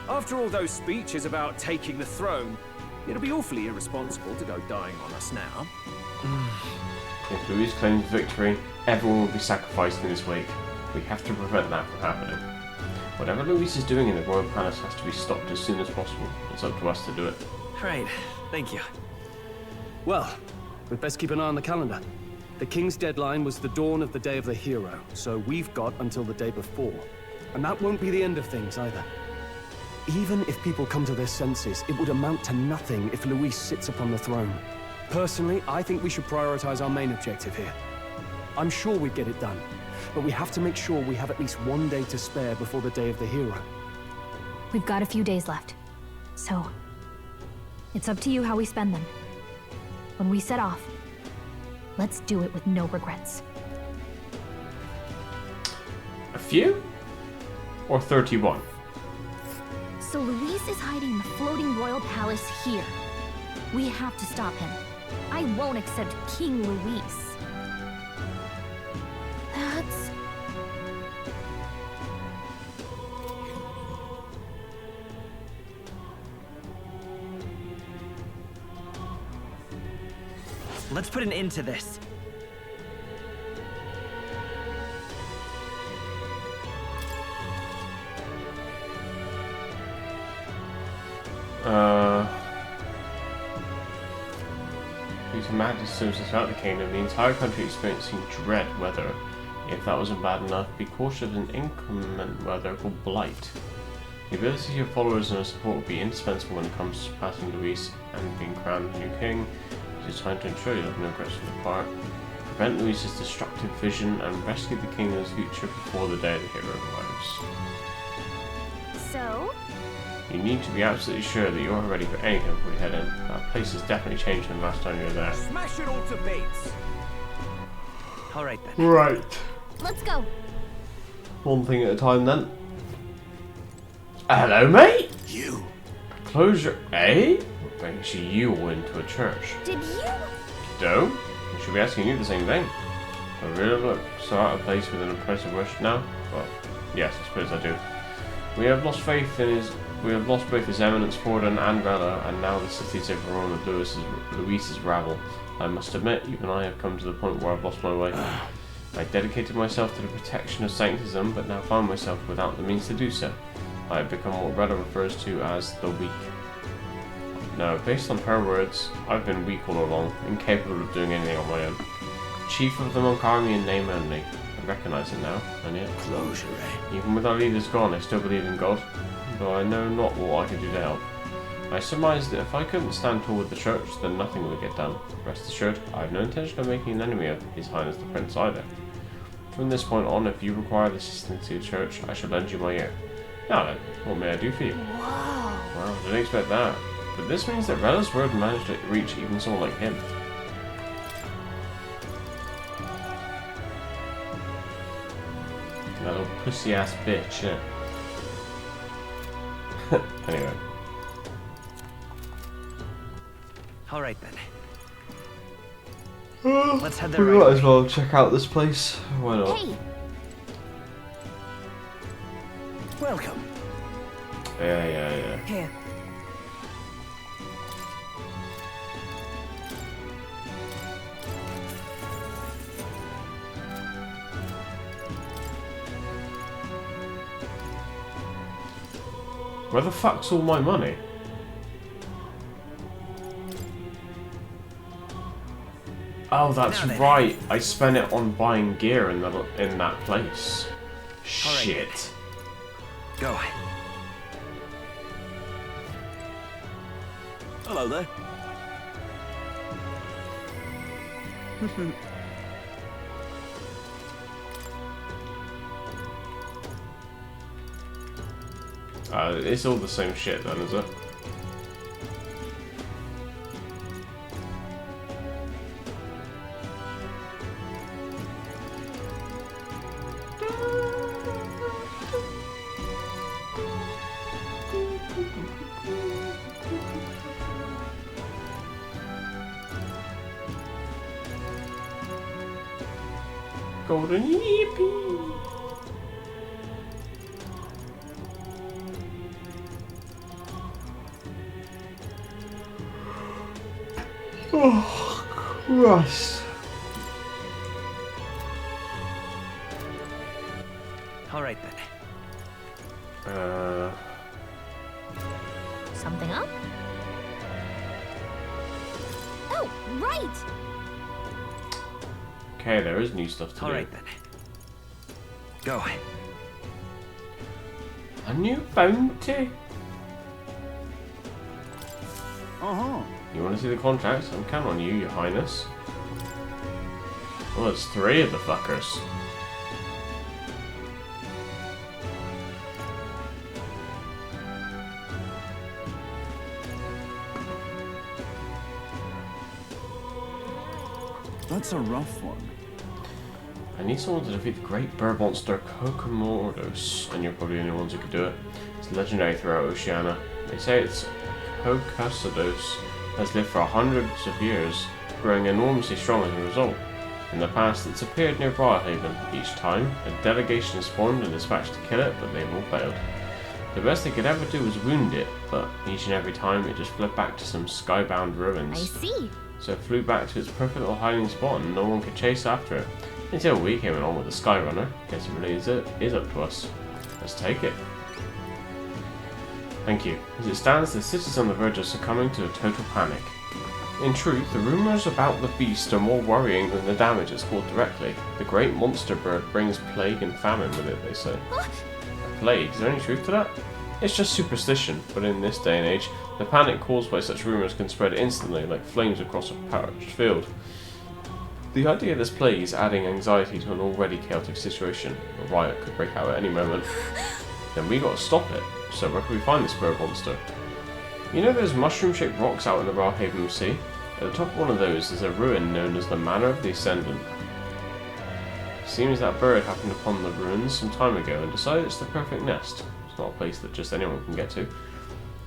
After all those speeches about taking the throne, it'll be awfully irresponsible to go dying on us now. If Luis claims victory, everyone will be sacrificed in his wake. We have to prevent that from happening. Whatever Luis is doing in the Royal Palace has to be stopped as soon as possible. It's up to us to do it. Right, thank you. Well, we'd best keep an eye on the calendar. The King's deadline was the dawn of the Day of the Hero, so we've got until the day before. And that won't be the end of things either. Even if people come to their senses, it would amount to nothing if Luis sits upon the throne. Personally, I think we should prioritize our main objective here. I'm sure we'd get it done, but we have to make sure we have at least one day to spare before the Day of the Hero. We've got a few days left, so it's up to you how we spend them. When we set off, let's do it with no regrets. A few? Or 31? So Luis is hiding in the floating royal palace here. We have to stop him. I won't accept King Luis. That's... Let's put an end to this. Due to mad disturbance throughout the kingdom, the entire country experiencing dread weather. If that wasn't bad enough, be cautious of an inclement weather called blight. The ability of your followers and their support will be indispensable when it comes to surpassing Luis and being crowned new king. It is time to ensure you have no regrets to depart. Prevent Luis's destructive vision and rescue the kingdom's future before the day the hero arrives. So? You need to be absolutely sure that you're ready for anything before you head in. That place has definitely changed from the last time you were there. Smash it all to bits! All right then. Right. Let's go. One thing at a time then. Hello, mate! You! Close your... Eh? Actually, you all into a church. Did you? Don't? I should be asking you the same thing. I really look so out of place with an impressive worship now? Well, yes, I suppose I do. We have lost faith in his... We have lost both His Eminence Forden and Rella, and now the city's overrun with Luis's rabble. I must admit, even I have come to the point where I've lost my way. I dedicated myself to the protection of sanctism, but now find myself without the means to do so. I have become what Rella refers to as the weak. Now, based on her words, I've been weak all along, incapable of doing anything on my own. Chief of the monk army in name only. I recognise it now, and yet... Closure, eh? Even with our leaders gone, I still believe in God, though I know not what I can do to help. I surmised that if I couldn't stand tall with the church, then nothing would get done. Rest assured, I have no intention of making an enemy of His Highness the Prince either. From this point on, if you require the assistance to the church, I shall lend you my ear. Now then, what may I do for you? Wow. Well, I didn't expect that. But this means that Rella's word managed to reach even someone like him. That little pussy-ass bitch, yeah. Anyway. Alright then. Let's head there We right might away. as well check out this place. Why not? Hey. Welcome. Yeah. Here. Where the fuck's all my money? Oh, that's right. I spent it on buying gear in that place. Shit. Go. Hello there. It's all the same shit then, is it? Golden yippee! Oh, Christ. Alright then. Something up? Oh, right! Okay, there is new stuff to do. Alright then. Go. A new bounty? Uh-huh. You want to see the contracts? I'm counting on you, Your Highness. Well, there's 3 of the fuckers. That's a rough one. I need someone to defeat the great bird monster Kokomordos, and you're probably the only ones who could do it. It's legendary throughout Oceania. They say it's Kokosados has lived for hundreds of years, growing enormously strong as a result. In the past, it's appeared near Briarhaven. Each time, a delegation is formed and dispatched to kill it, but they've all failed. The best they could ever do was wound it, but each and every time it just fled back to some skybound ruins. I see. So it flew back to its perfect little hiding spot and no one could chase after it. Until we came along with the Skyrunner. Guess it really is up to us. Let's take it. Thank you. As it stands, the city's on the verge of succumbing to a total panic. In truth, the rumours about the beast are more worrying than the damage it's caused directly. The great monster bird brings plague and famine with it, they say. Plague? Is there any truth to that? It's just superstition, but in this day and age, the panic caused by such rumours can spread instantly like flames across a parched field. The idea of this plague is adding anxiety to an already chaotic situation. A riot could break out at any moment. Then we gotta stop it. So where can we find this bird monster? You know those mushroom-shaped rocks out in the Briarhaven Sea? At the top of one of those is a ruin known as the Manor of the Ascendant. Seems that bird happened upon the ruins some time ago and decided it's the perfect nest. It's not a place that just anyone can get to.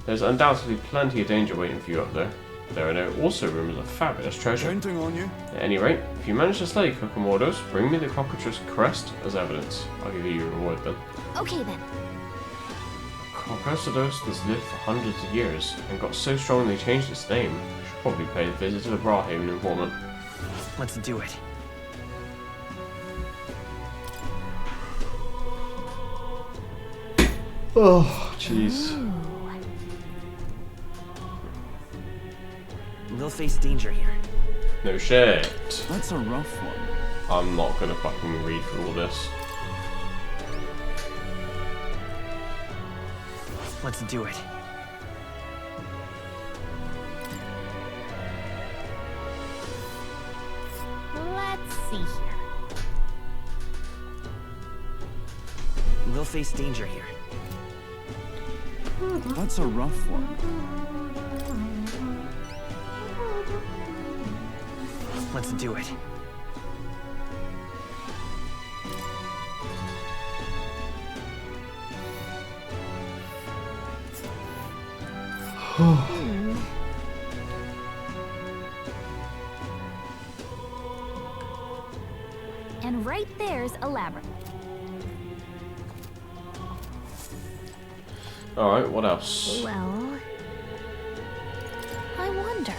There's undoubtedly plenty of danger waiting for you up there. There are also rumours of fabulous treasure. Counting on you. At any rate, if you manage to slay Kokomodos, bring me the cockatrice crest as evidence. I'll give you your reward then. Okay then. Cockatrice has lived for hundreds of years and got so strong they changed its name. Should probably pay a visit to the Brahaven informant. Let's do it. Oh, jeez. They'll face danger here. No shit. That's a rough one. I'm not gonna fucking read through all this. Let's do it. Let's see here. They'll face danger here. That's a rough one. Let's do it. And right there's a labyrinth. Alright, what else? Well, I wonder.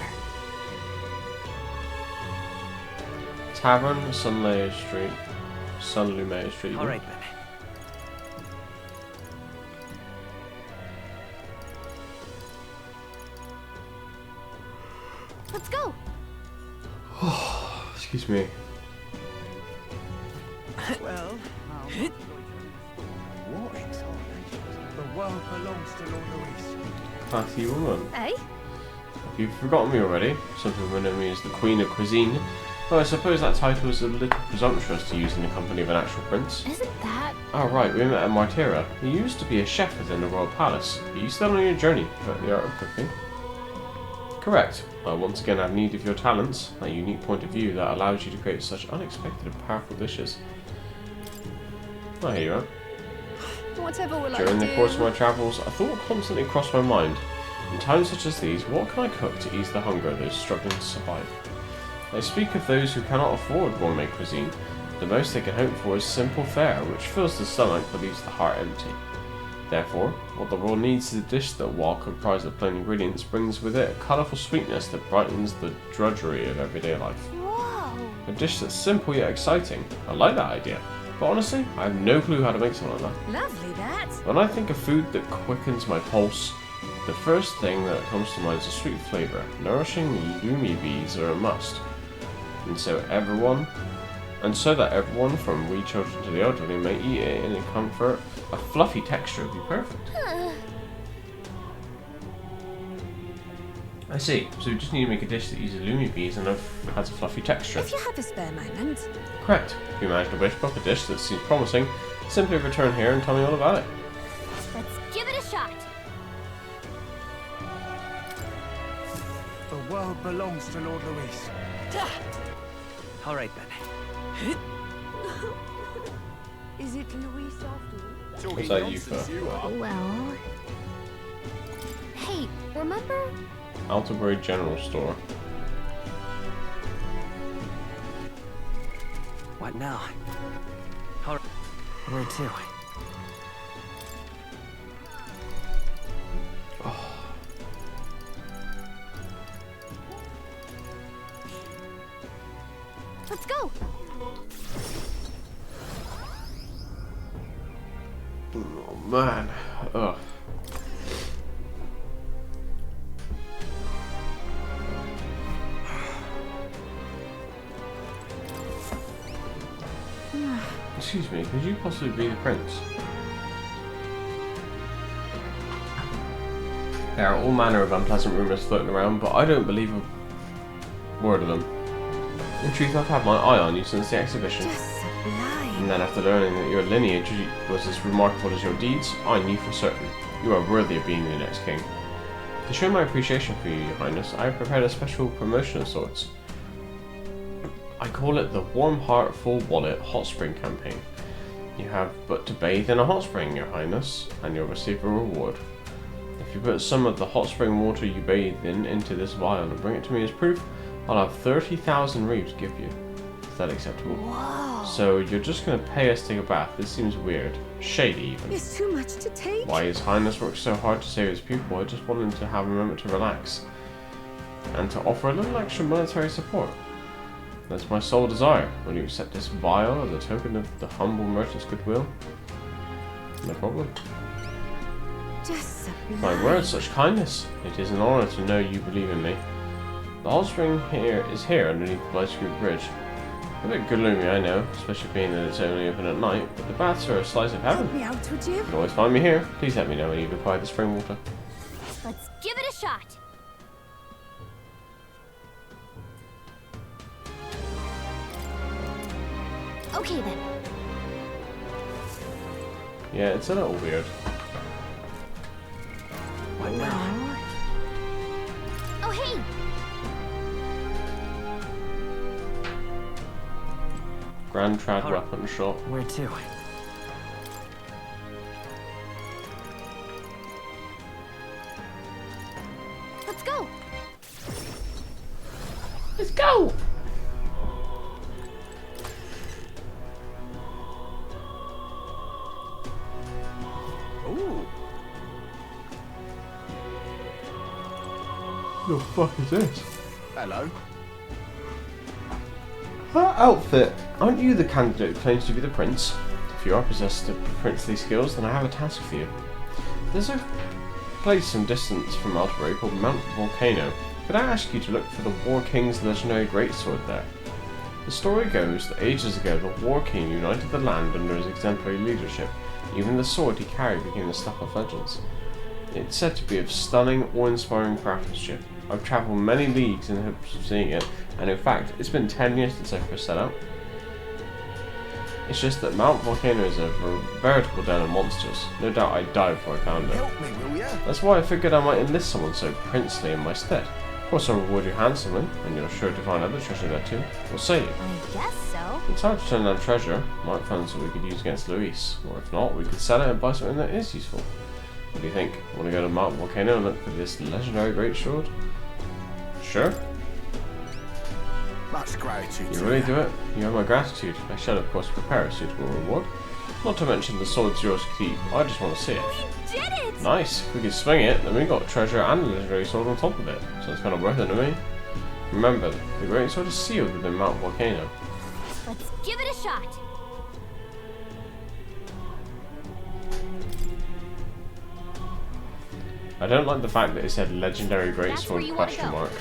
Tavern, Sunlume Street. Sunlume Street. Alright then. Let's go. Excuse me. Well, what exaltation? The world belongs to Lord Luis. Classy woman. Hey? You've forgotten me already. Some people know me as the Queen of Cuisine. Well, I suppose that title is a little presumptuous to use in the company of an actual prince. Isn't that? Oh right, we met at Martera. You used to be a chef within the royal palace. Are you still on your journey to the art of cooking? Correct. I once again have need of your talents, a unique point of view that allows you to create such unexpected and powerful dishes. Oh, here you are. Whatever will During I the do? course of my travels, a thought constantly crossed my mind. In times such as these, what can I cook to ease the hunger of those struggling to survive? I speak of those who cannot afford gourmet cuisine. The most they can hope for is simple fare, which fills the stomach but leaves the heart empty. Therefore, what the world needs is a dish that, while comprised of plain ingredients, brings with it a colourful sweetness that brightens the drudgery of everyday life. Whoa. A dish that's simple yet exciting. I like that idea. But honestly, I have no clue how to make something like that. Lovely, that. When I think of food that quickens my pulse, the first thing that comes to mind is a sweet flavour. Nourishing lumi bees are a must. And so that everyone from wee children to the elderly may eat it in comfort, a fluffy texture would be perfect. I see. So we just need to make a dish that uses lumi bees and has a fluffy texture. If you have a spare moment. Correct. If you manage to whip up a dish that seems promising, simply return here and tell me all about it. Let's give it a shot. The world belongs to Lord Luis. Alright then. Is it Luis after all? Was that you for? Well. Hey, remember? Alterbury General Store. What now? Alright. Where to? Let's go. Oh man. Ugh. Excuse me, could you possibly be the prince? There are all manner of unpleasant rumours floating around, but I don't believe a word of them. In truth, I've had my eye on you since the exhibition. And then after learning that your lineage was as remarkable as your deeds, I knew for certain you are worthy of being the next king. To show my appreciation for you, Your Highness, I have prepared a special promotion of sorts. I call it the Warm Heart Full Wallet Hot Spring Campaign. You have but to bathe in a hot spring, Your Highness, and you'll receive a reward. If you put some of the hot spring water you bathe in into this vial and bring it to me as proof, I'll have 30,000 reeds to give you. Is that acceptable? Whoa. So you're just going to pay us to take a bath? This seems weird. Shady, even. It's too much to take. Why His Highness works so hard to save his people? I just want him to have a moment to relax. And to offer a little extra monetary support. That's my sole desire. Will you accept this vial as a token of the humble merchant's goodwill? No problem. Just My word, such kindness. It is an honor to know you believe in me. The hot spring is here underneath the Blightscrew Bridge. A bit gloomy, I know, especially being that it's only open at night, but the baths are a slice of heaven. Help me out, would you? You can always find me here. Please let me know when you've acquired the spring water. Let's give it a shot. Okay then. Yeah, it's a little weird. Wow. Oh hey! Grand Trad weapon shot. Where to? Let's go! Let's go! Ooh. The fuck is this? Hello. That outfit! Aren't you the candidate who claims to be the prince? If you are possessed of princely skills, then I have a task for you. There's a place some distance from Matephor called Mount Volcano. Could I ask you to look for the War King's legendary greatsword there? The story goes that ages ago the War King united the land under his exemplary leadership. Even the sword he carried became the stuff of legends. It's said to be of stunning, awe-inspiring craftsmanship. I've travelled many leagues in hopes of seeing it, and in fact, it's been 10 years since I first set out. It's just that Mount Volcano is a veritable den of monsters. No doubt I'd die before I found it. Help me, will ya? That's why I figured I might enlist someone so princely in my stead. Of course I'll reward you handsomely, and you're sure to find other treasure there too. We'll see. I guess so. It's hard to turn down treasure. Might find something we could use against Luis. Or if not, we could sell it and buy something that is useful. What do you think? Want to go to Mount Volcano and look for this legendary greatsword? Sure. Much gratitude. You really do it? You have my gratitude. I shall of course prepare a suitable reward. Not to mention the sword's yours to keep. I just want to see it. We did it! Nice. If we can swing it, then we got treasure and a legendary sword on top of it. So it's kind of worth it to me. Remember, the greatsword is sealed within Mount Volcano. Let's give it a shot. I don't like the fact that it said legendary greatsword question mark.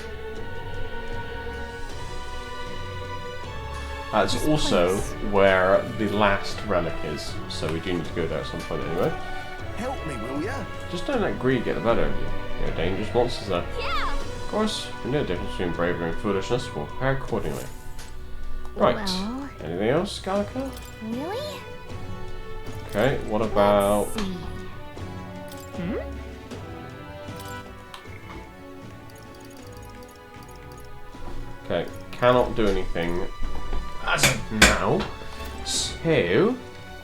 That's also where the last relic is, so we do need to go there at some point anyway. Help me, will ya? Just don't let greed get the better of you. They're dangerous monsters there. Yeah. Of course, we know the difference between bravery and foolishness. We'll prepare accordingly. Right. Well. Anything else, Gallica? Really? Okay, what about... Let's see. Okay, cannot do anything as of now. So,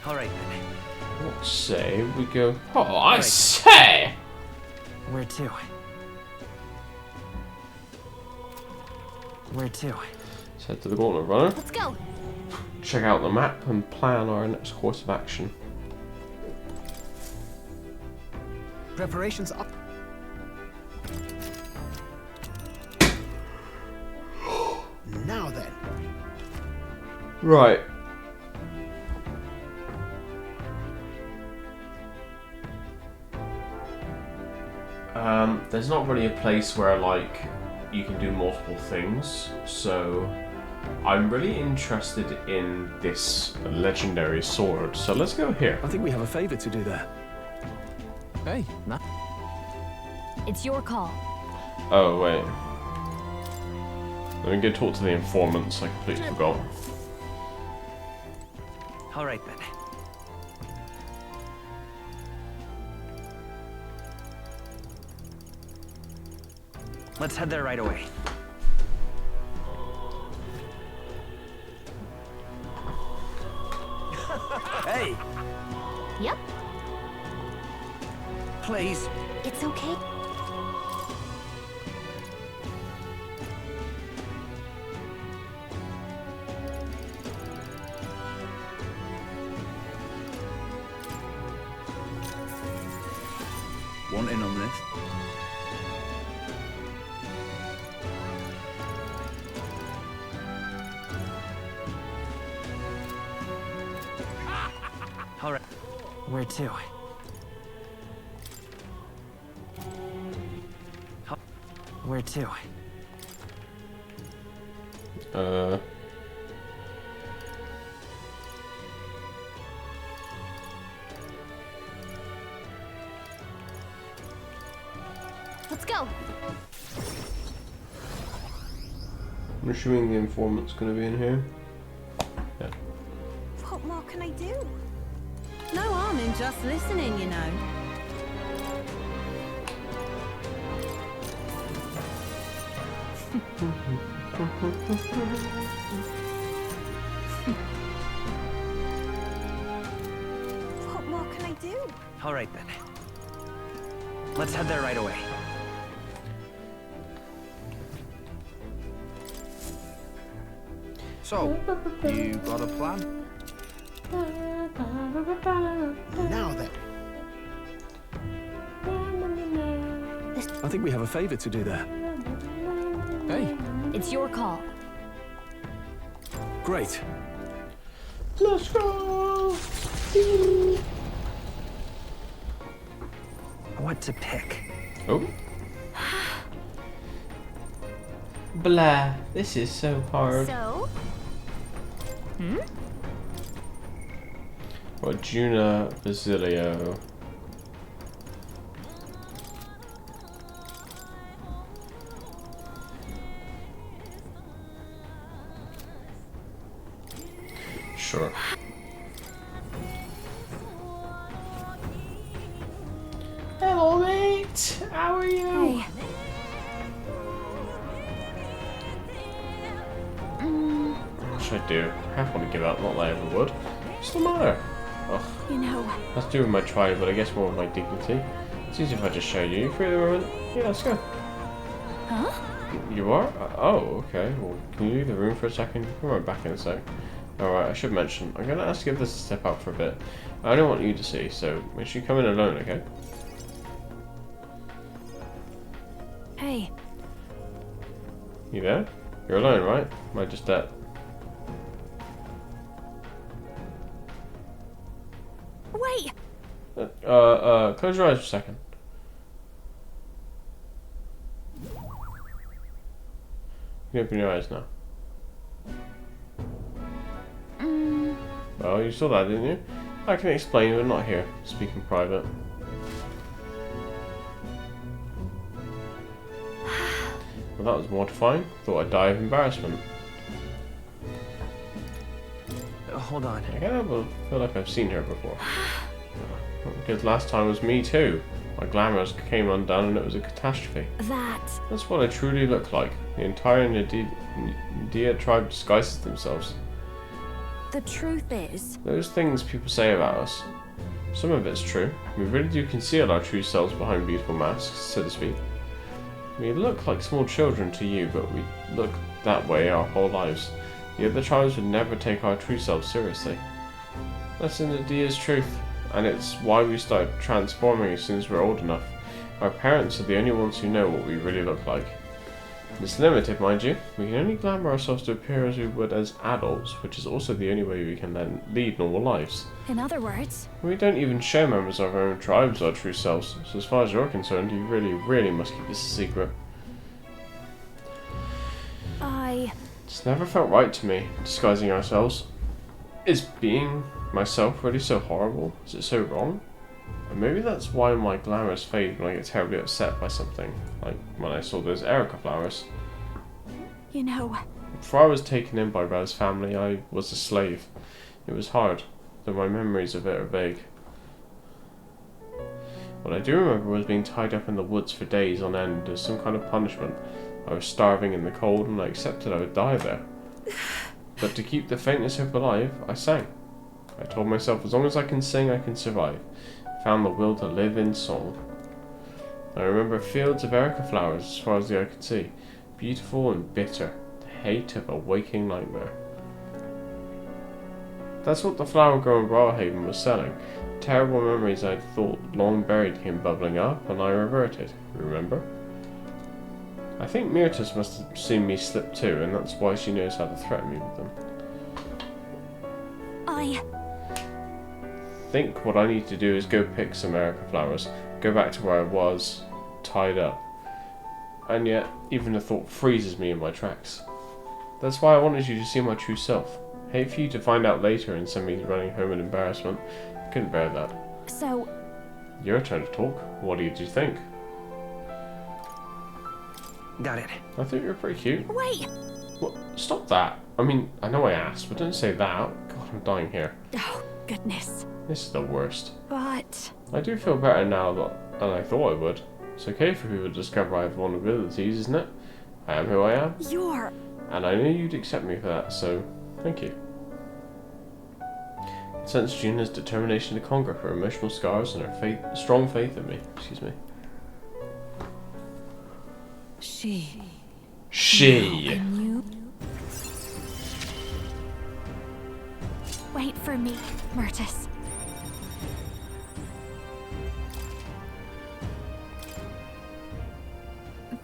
Alright then. let's say we go... Oh, I say! Where to? Where to? Let's head to the Gauntlet Runner. Let's go. Check out the map and plan our next course of action. Preparations up. Now then. Right. There's not really a place where like you can do multiple things, so I'm really interested in this legendary sword. So let's go here. I think we have a favor to do there. Hey, nah. It's your call. Oh wait. Let me go talk to the informants. I completely forgot. Alright then. Let's head there right away. Yep. Please. It's okay. Want in on this? All right. Where to? Where to? Let's go. I'm assuming the informant's going to be in here. Yeah. What more can I do? No harm in just listening, you know. What more can I do? All right then. Let's head there right away. So, you got a plan? Now then. I think we have a favor to do there. Hey. It's your call. Great. Let's go! What to pick? Oh. Blah. This is so hard. So? Hmm? Or Juna Basilio. Sure. Hello, mate. How are you? Hey. What should I do? I half want to give up, not that I ever would. What's the matter? Ugh. You know. That's to do with my tribe, but I guess more with my dignity. It's easy if I just show you. You free at the moment? Yeah, let's go. Huh? You are? Oh, okay. Well, can you leave the room for a second? I'll be right back in a sec. Alright, I should mention, I'm going to ask you this to step out for a bit. I don't want you to see, so make sure you come in alone, okay? Hey. You there? You're alone, right? Am I just dead? Wait! Close your eyes for a second. You can open your eyes now. Well, you saw that, didn't you? I can explain, but not here. Speak in private. Well, that was mortifying. Thought I'd die of embarrassment. Hold on. I can't help but feel like I've seen her before. Because last time was me too. My glamours came undone and it was a catastrophe. That's what I truly look like. The entire Nadia tribe disguises themselves. The truth is... Those things people say about us. Some of it's true. We really do conceal our true selves behind beautiful masks, so to speak. We look like small children to you, but we look that way our whole lives. The other tribes would never take our true selves seriously. That's in Nadia's truth, and it's why we started transforming as soon as we're old enough. Our parents are the only ones who know what we really look like. It's limited, mind you. We can only glamour ourselves to appear as we would as adults, which is also the only way we can then lead normal lives. In other words... We don't even show members of our own tribes our true selves, so as far as you're concerned, you really must keep this a secret. It's never felt right to me, disguising ourselves. Is being myself really so horrible? Is it so wrong? And maybe that's why my glamours fade when I get terribly upset by something, like when I saw those Erica flowers. You know... Before I was taken in by Raz's family, I was a slave. It was hard, though my memories of it are vague. What I do remember was being tied up in the woods for days on end as some kind of punishment. I was starving in the cold and I accepted I would die there. But to keep the faintest hope alive, I sang. I told myself as long as I can sing, I can survive. I found the will to live in song. I remember fields of erica flowers as far as the eye could see. Beautiful and bitter. The hate of a waking nightmare. That's what the flower girl in Broadhaven was selling. Terrible memories I'd thought long buried came bubbling up, and I reverted. Remember? I think Myrtis must have seen me slip too, and that's why she knows how to threaten me with them. I think what I need to do is go pick some erica flowers, go back to where I was, tied up. And yet, even the thought freezes me in my tracks. That's why I wanted you to see my true self. Hate for you to find out later and send me running home in embarrassment. I couldn't bear that. So... Your turn to talk. What did you think? Got it. I thought you were pretty cute. Wait! What? Stop that. I mean, I know I asked, but don't say that. God, I'm dying here. Oh, goodness. This is the worst. But... I do feel better now than I thought I would. It's okay for people to discover I have vulnerabilities, isn't it? I am who I am. You're... And I knew you'd accept me for that, so thank you. I sense Juna's determination to conquer her emotional scars and her strong faith in me. Excuse me. She. She. Wait for me, Myrtis.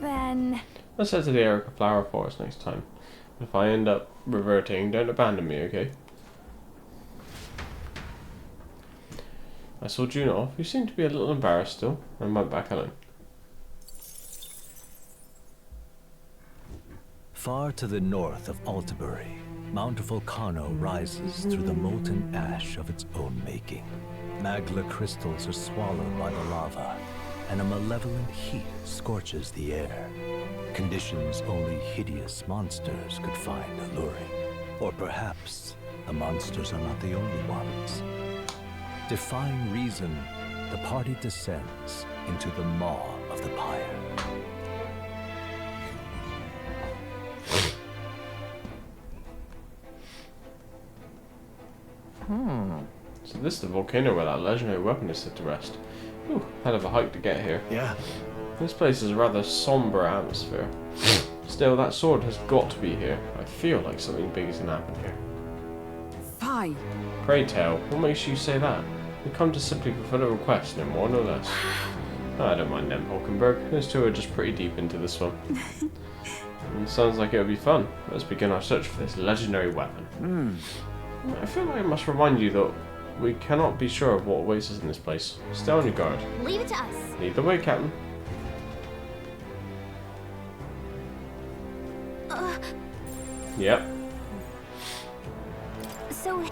Then... Let's head to the Erica Flower Forest next time. If I end up reverting, don't abandon me, okay? I saw Juna off. You seem to be a little embarrassed still, and went back alone. Far to the north of Altabury, Mount Volcano rises through the molten ash of its own making. Magla crystals are swallowed by the lava, and a malevolent heat scorches the air. Conditions only hideous monsters could find alluring. Or perhaps the monsters are not the only ones. Defying reason, the party descends into the maw of the pyre. So this is the volcano where that legendary weapon is set to rest. Ooh, hell of a hike to get here. Yeah. This place is a rather somber atmosphere. Still, that sword has got to be here. I feel like something big is going to happen here. Fine. Pray tell, what makes you say that? We come to simply fulfill a request, no more, no less. I don't mind them, Hulkenberg. Those two are just pretty deep into this one. It sounds like it would be fun. Let's begin our search for this legendary weapon. I feel like I must remind you that we cannot be sure of what awaits us in this place. Stay on your guard. Leave it to us. Lead the way, Captain. Yep. So...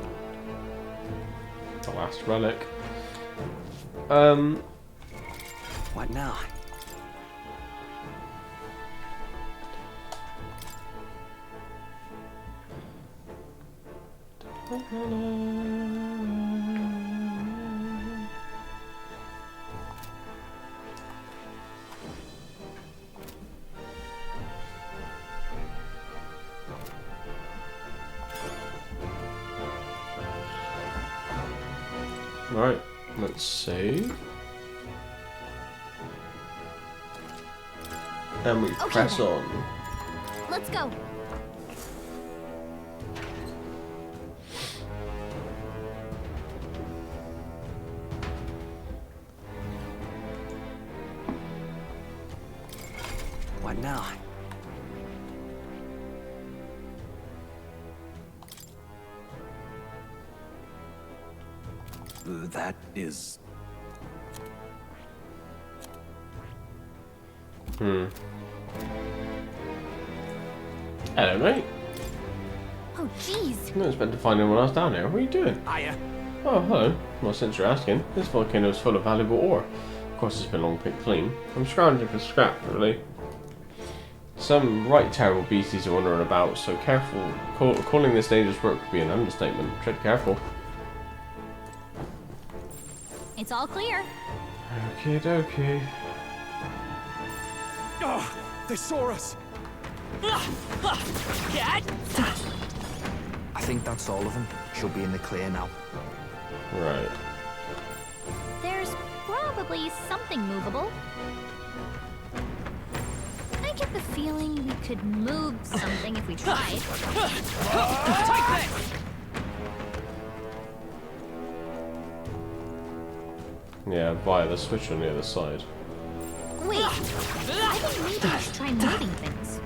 The last relic. What now? Right, let's save. And we press then. on. Let's go. What now? That is... Hello, mate. Oh, jeez. I didn't expect to find anyone else down here. What are you doing? Hiya. Oh, hello. Well, since you're asking, this volcano is full of valuable ore. Of course, it's been long picked clean. I'm scrounging for scrap, really. Some right terrible beasties are wandering about, so careful. Calling this dangerous work would be an understatement. Tread careful. It's all clear. Okie dokie. Oh, they saw us. I think that's all of them. Should be in the clear now. Right. There's probably something movable. I get the feeling we could move something if we tried. Take this! Yeah, via the switch on the other side. Wait, I think maybe we should try moving things.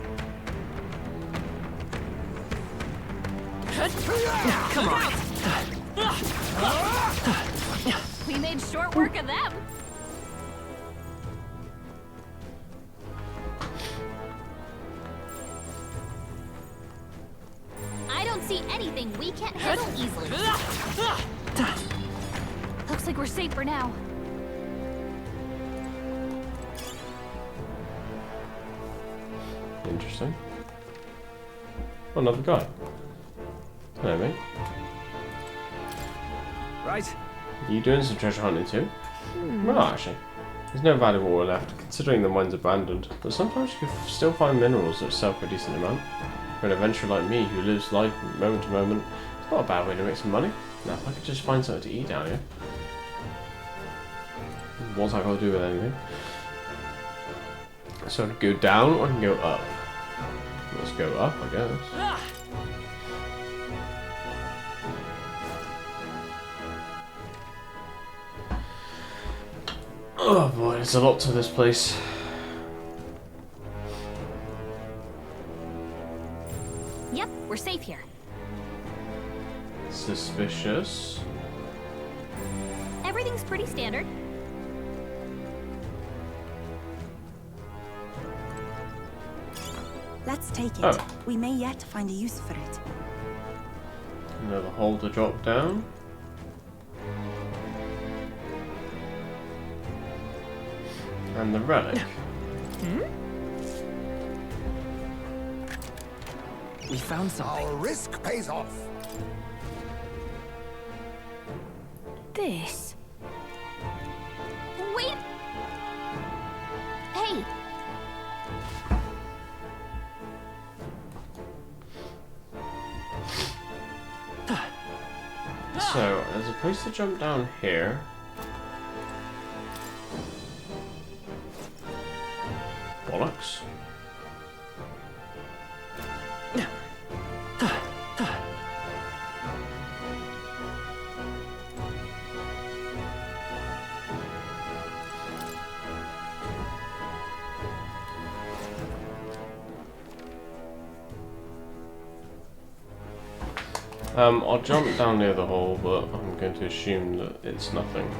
Come on! We made short work of them. I don't see anything we can't handle easily. Looks like we're safe for now. Interesting. Oh, another guy. Hello, mate. Right. Are you doing some treasure hunting too? Well, actually. There's no valuable ore left, considering the mine's abandoned, but sometimes you can still find minerals that sell for a decent amount. For an adventurer like me who lives life moment to moment, it's not a bad way to make some money. Now, if I could just find something to eat down here. What's that got to do with anything? So I can go down or I can go up. Let's go up, I guess. Oh boy, there's a lot to this place. Yep, we're safe here. Suspicious. Everything's pretty standard. Let's take it. Oh. We may yet find a use for it. Another hole to drop down. And the relic. We found something. Our risk pays off. This. Wait. Hey. So, there's a place to jump down here. Bollocks. I'll jump down near the hole, but I'm going to assume that it's nothing.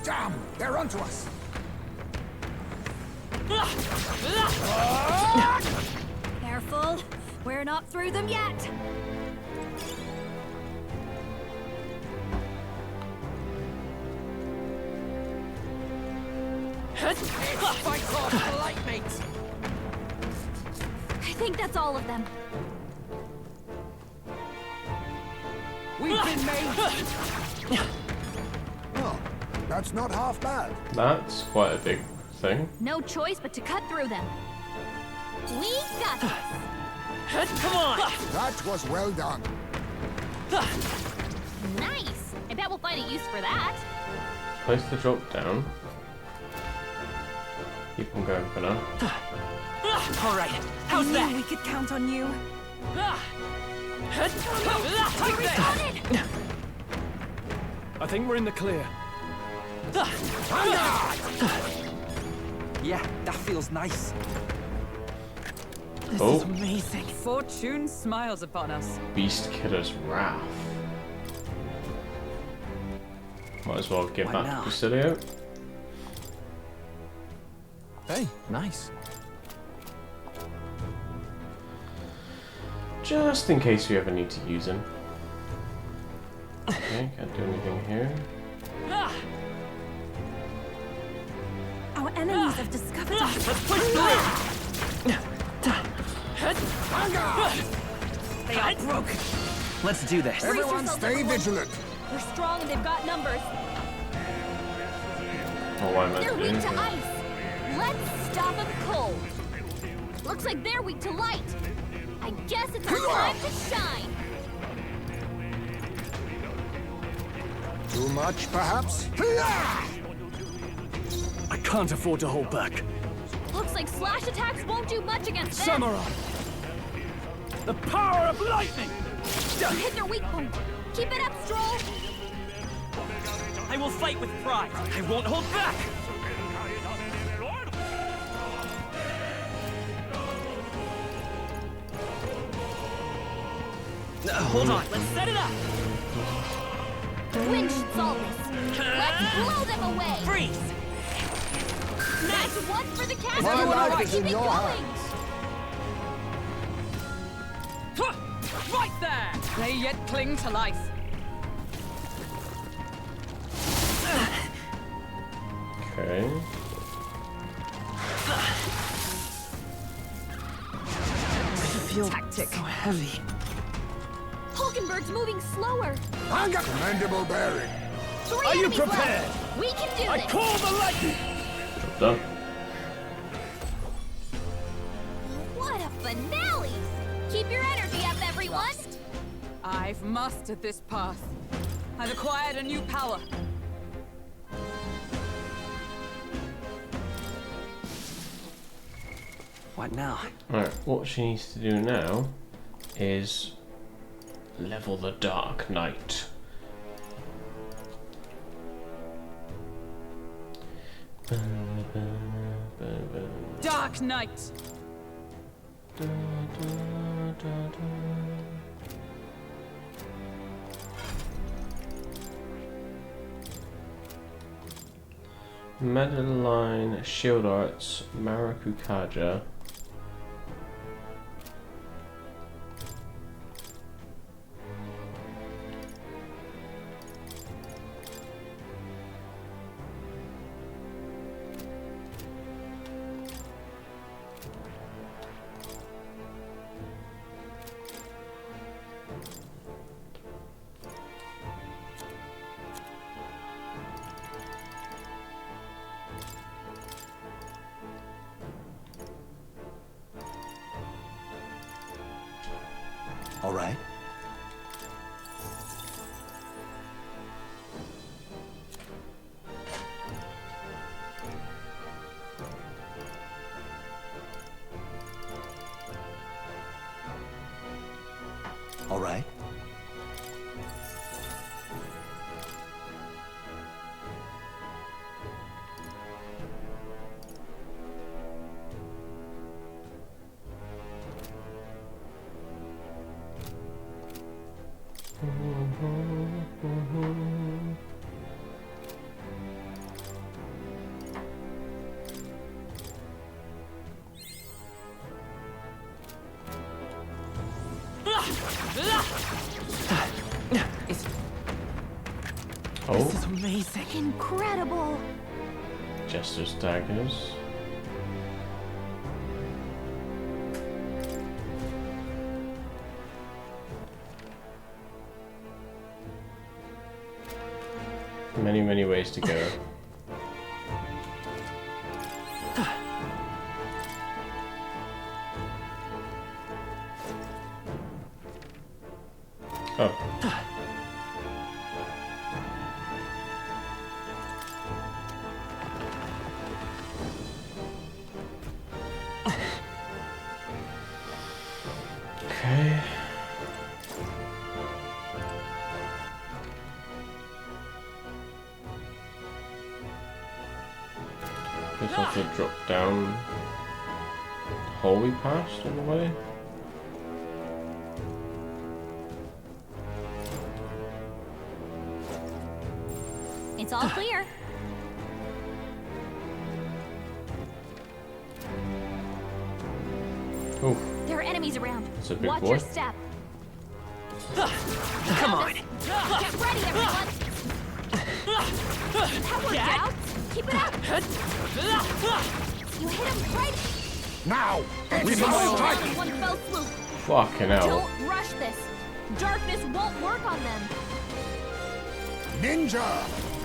Damn, they're onto us. Careful, we're not through them yet. Fight off the light, mates! I think that's all of them. We've been made! Oh, that's not half bad. That's quite a big thing. No choice but to cut through them. We got this. Come on! That was well done. Nice. I bet we'll find a use for that. Place to drop down. Keep on going for now. All right, how's that? We could count on you. I think we're in the clear. Yeah, that feels nice. This Oh. is amazing. Fortune smiles upon us. Beast Killer's Wrath. Might as well give Why that not? to Basilio. Hey, nice. Just in case we ever need to use him. Okay, can't do anything here. Our enemies have discovered us. Let's push through! They are broken. Let's do this. Everyone stay vigilant. They're strong and they've got numbers. Oh, why am I They're doing weak to anything? ice. Let's stop them cold. Looks like they're weak to light. I guess it's our time to shine. Too much, perhaps? I can't afford to hold back. Looks like slash attacks won't do much against them. Samurai! The power of lightning! You hit their weak point. Keep it up, Stroll. I will fight with pride. I won't hold back. Hold on. Let's set it up. Wind should solve this. Let's blow them away. Freeze. That's one for the cast. My life is Keep in it your going. Right there! They yet cling to life. Okay. I feel so heavy. Hulkenberg's moving slower. Commendable bearing. Three Are you enemies prepared? left. We can do I this. call the lightning! Done. What a finale! Keep your energy up, everyone. I've mastered this path. I've acquired a new power. What now? Alright, what she needs to do now is level the Dark Knight. Dark Knight! Madeline, Shield Arts, Maracukaja. All right. All right. This is amazing. Incredible. Jester's daggers. Many, many ways to go. Oh. Okay. Just have to drop down the hole we passed on the way. It's all clear. Oof. There are enemies around. It's a big Watch boy. your step. Come on. Get ready, everyone. That worked out. Keep it up. You hit him right. Now! We All must strike! in one fell swoop. Fucking hell. Don't rush this. Darkness won't work on them. Ninja!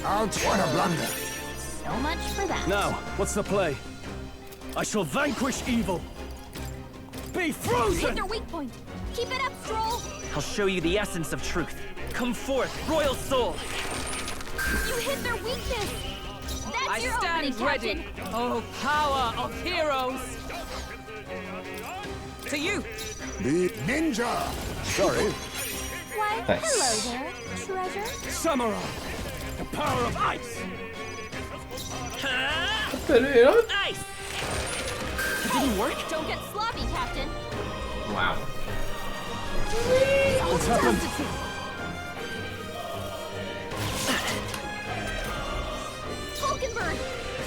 Out! What a blunder! So much for that. Now, what's the play? I shall vanquish evil. Be Hit frozen! their weak point. Keep it up, Stroll. I'll show you the essence of truth. Come forth, royal soul. You hit their weakness. That's I your stand opening, ready. Captain. Oh, power of heroes! To you! The ninja! Sorry. Why, Nice. hello there, treasure. Samurai! The power of ice! Ice! It didn't work? Don't get sloppy, Captain. Wow. What's happened? Falkenberg,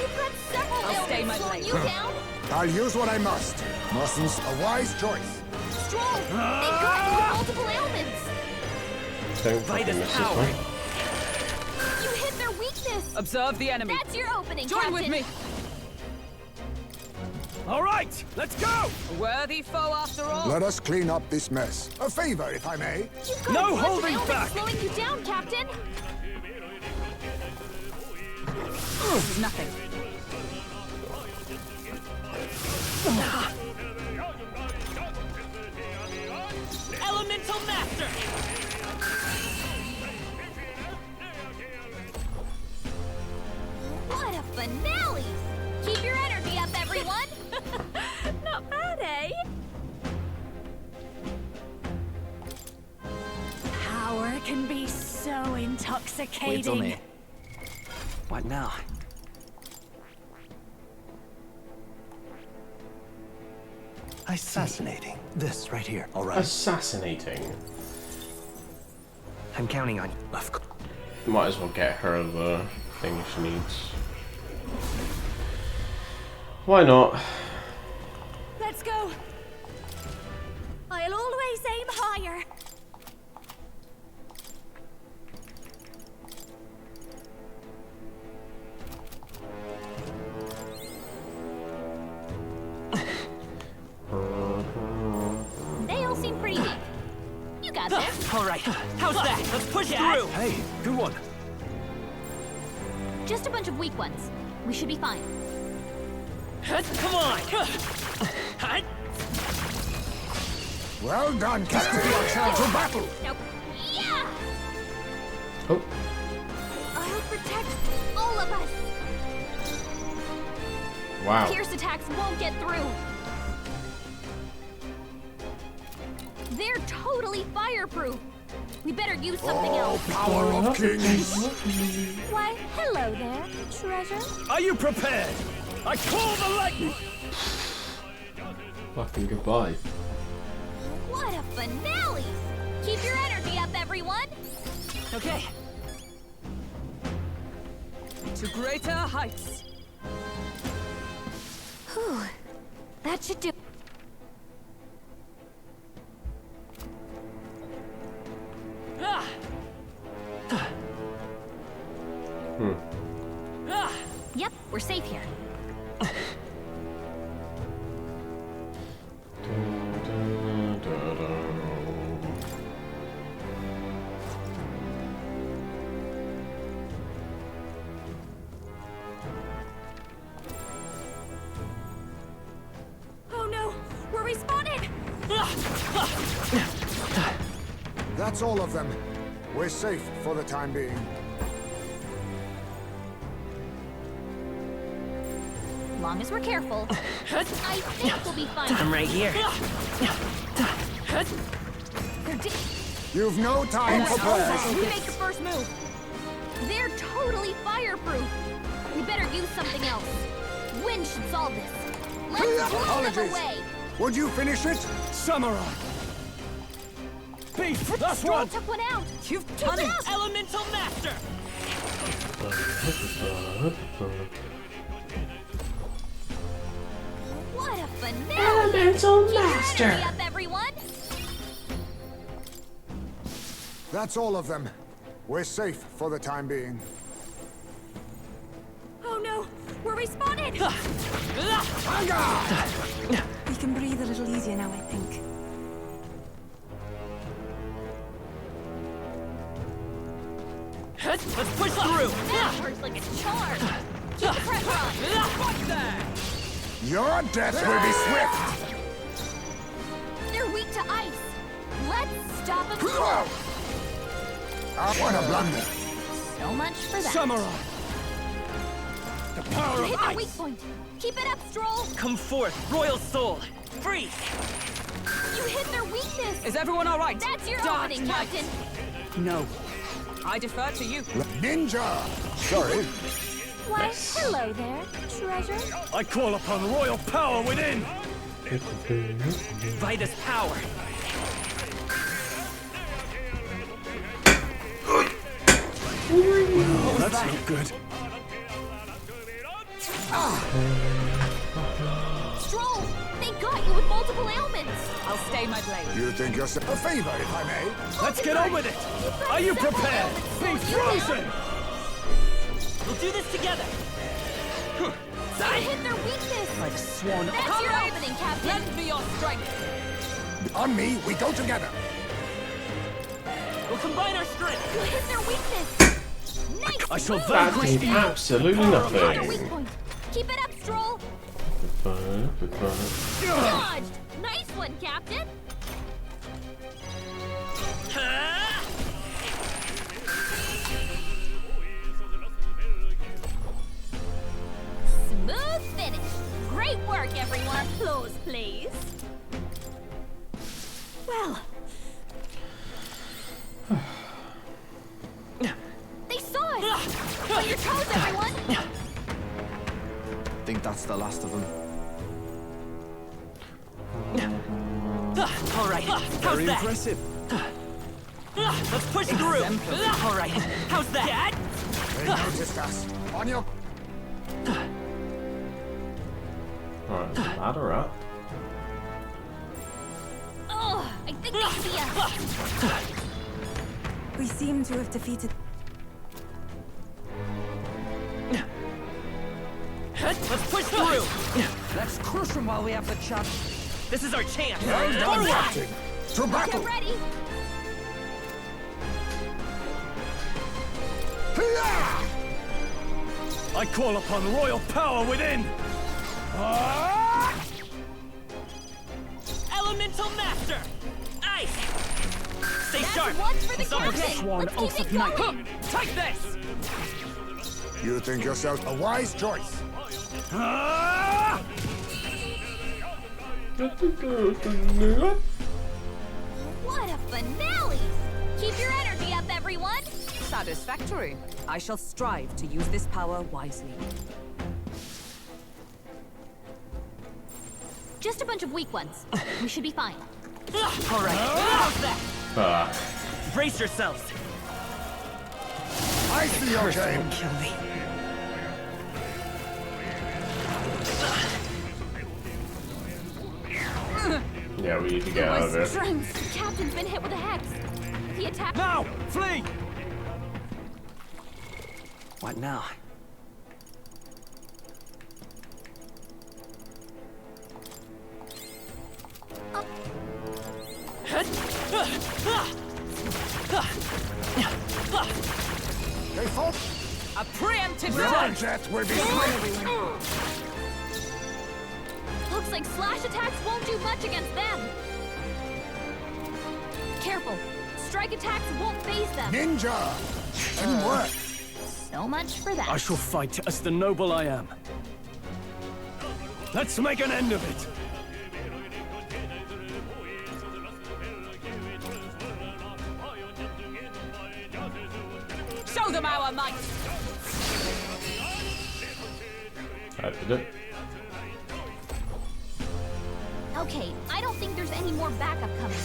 you've got several I'll stay ailments my slowing blade. you down. I'll use what I must. Mustn't a wise choice. Stroll, they've got multiple ailments. Don't By fucking this miss this power. one. You hit their weakness. Observe the enemy. That's your opening, Join Captain. with me. All right, let's go! A worthy foe after all. Let us clean up this mess. A favor, if I may. You've got No a bunch of holding ailments back. slowing you down, Captain. This is nothing. Elemental Master! What a finale! Keep your energy up, everyone. Not bad, eh? Power can be so intoxicating. Wait till me. What now? Assassinating. This right here. All right. Assassinating. I'm counting on you. Of course. Might as well get her the thing she needs. Why not? Let's go. I'll always aim higher. They all seem pretty weak. You got this. All right, how's that? Let's push through! Hey, good one. Just a bunch of weak ones. We should be fine. Come on! Well done, Captain. To battle. Nope. Yeah! Oh. I'll protect all of us. Wow. Pierce attacks won't get through. They're totally fireproof. We better use something else. Power of kings. Why, hello there, treasure. Are you prepared? I call the lightning! Fucking goodbye. What a finale! Keep your energy up, everyone. Okay. To greater heights. Whew. That should do. Yep, we're safe here. Oh no, we're respawning. That's all of them. We're safe for the time being. Long as we're careful, I think we'll be fine. I'm right here. You've no time for prayers. We make the first move. They're totally fireproof. We better use something else. Wind should solve this. Let's blow them Apologies. away. Would you finish it? Samurai! Beef! That's Stroll one! took one out. You've Keep done it it! up. Elemental Master! What a finale! Elemental Keep your Master. energy up, everyone. That's all of them. We're safe for the time being. Oh no, we're respawning. We can breathe a little easier now, I think. Let's push through! That works like a charm. Keep the pressure on. Fuck that! Your death will be swift! They're weak to ice. Let's stop them cold. What a blunder! So much for that. Samurai! The power You of hit their ice! weak point. Keep it up, Stroll. Come forth, royal soul. Freeze! You hit their weakness. Is everyone all right? That's your Dark opening, Knight. Captain. No. I defer to you. Ninja! Sorry. Why, hello there, treasure. I call upon royal power within! Vitus power. Oh, that's not good. Stroll, they got you with multiple ailments. I'll stay my blade. You think yourself a favor, if I may? Let's get on with it! Are you prepared? Be frozen! We'll do this together. You hit their weakness. I've sworn. That's your opening, Captain. Lend me your strength. On me, we go together. We'll combine our strength. You hit their weakness. Nice. I shall move. That vanquish did evil. absolutely Their nothing. weak point. Keep it up, Stroll. Dodged. Nice one, Captain. Smooth finish. Great work, everyone. Applause, please. Well, They saw us. On your toes, everyone. Think that's the last of them. All right. How's Very that? impressive. Let's push through. All right. How's that? They noticed us. On your... Alright, there's a ladder up. Oh, I think they see us. We seem to have defeated. Let's push through. Let's crush them while we have the chance. This is our chance. Well done, Forward. Captain. To battle! Get ready. I call upon royal power within! Ah! Elemental master. Ice. Stay That's sharp. one for the Someone captain. Sworn Let's oath keep of it knight. going. Take this. You think yourself a wise choice? Ah! What a finale! Keep your energy up, everyone. Satisfactory. I shall strive to use this power wisely. Just a bunch of weak ones. We should be fine. All right. How's that? Fuck. Brace yourselves. I see your game. Won't kill me. Yeah, we need to get out of here. Strength. The captain's been hit with a hex. The attack. Now! Flee! What now? They fought. A preemptive Your charge. death will be swift. Looks like slash attacks won't do much against them. Careful. Strike attacks won't phase them. Ninja! Didn't work. So much for that. I shall fight as the noble I am. Let's make an end of it! Show them our might. I did it. Okay, I don't think there's any more backup coming.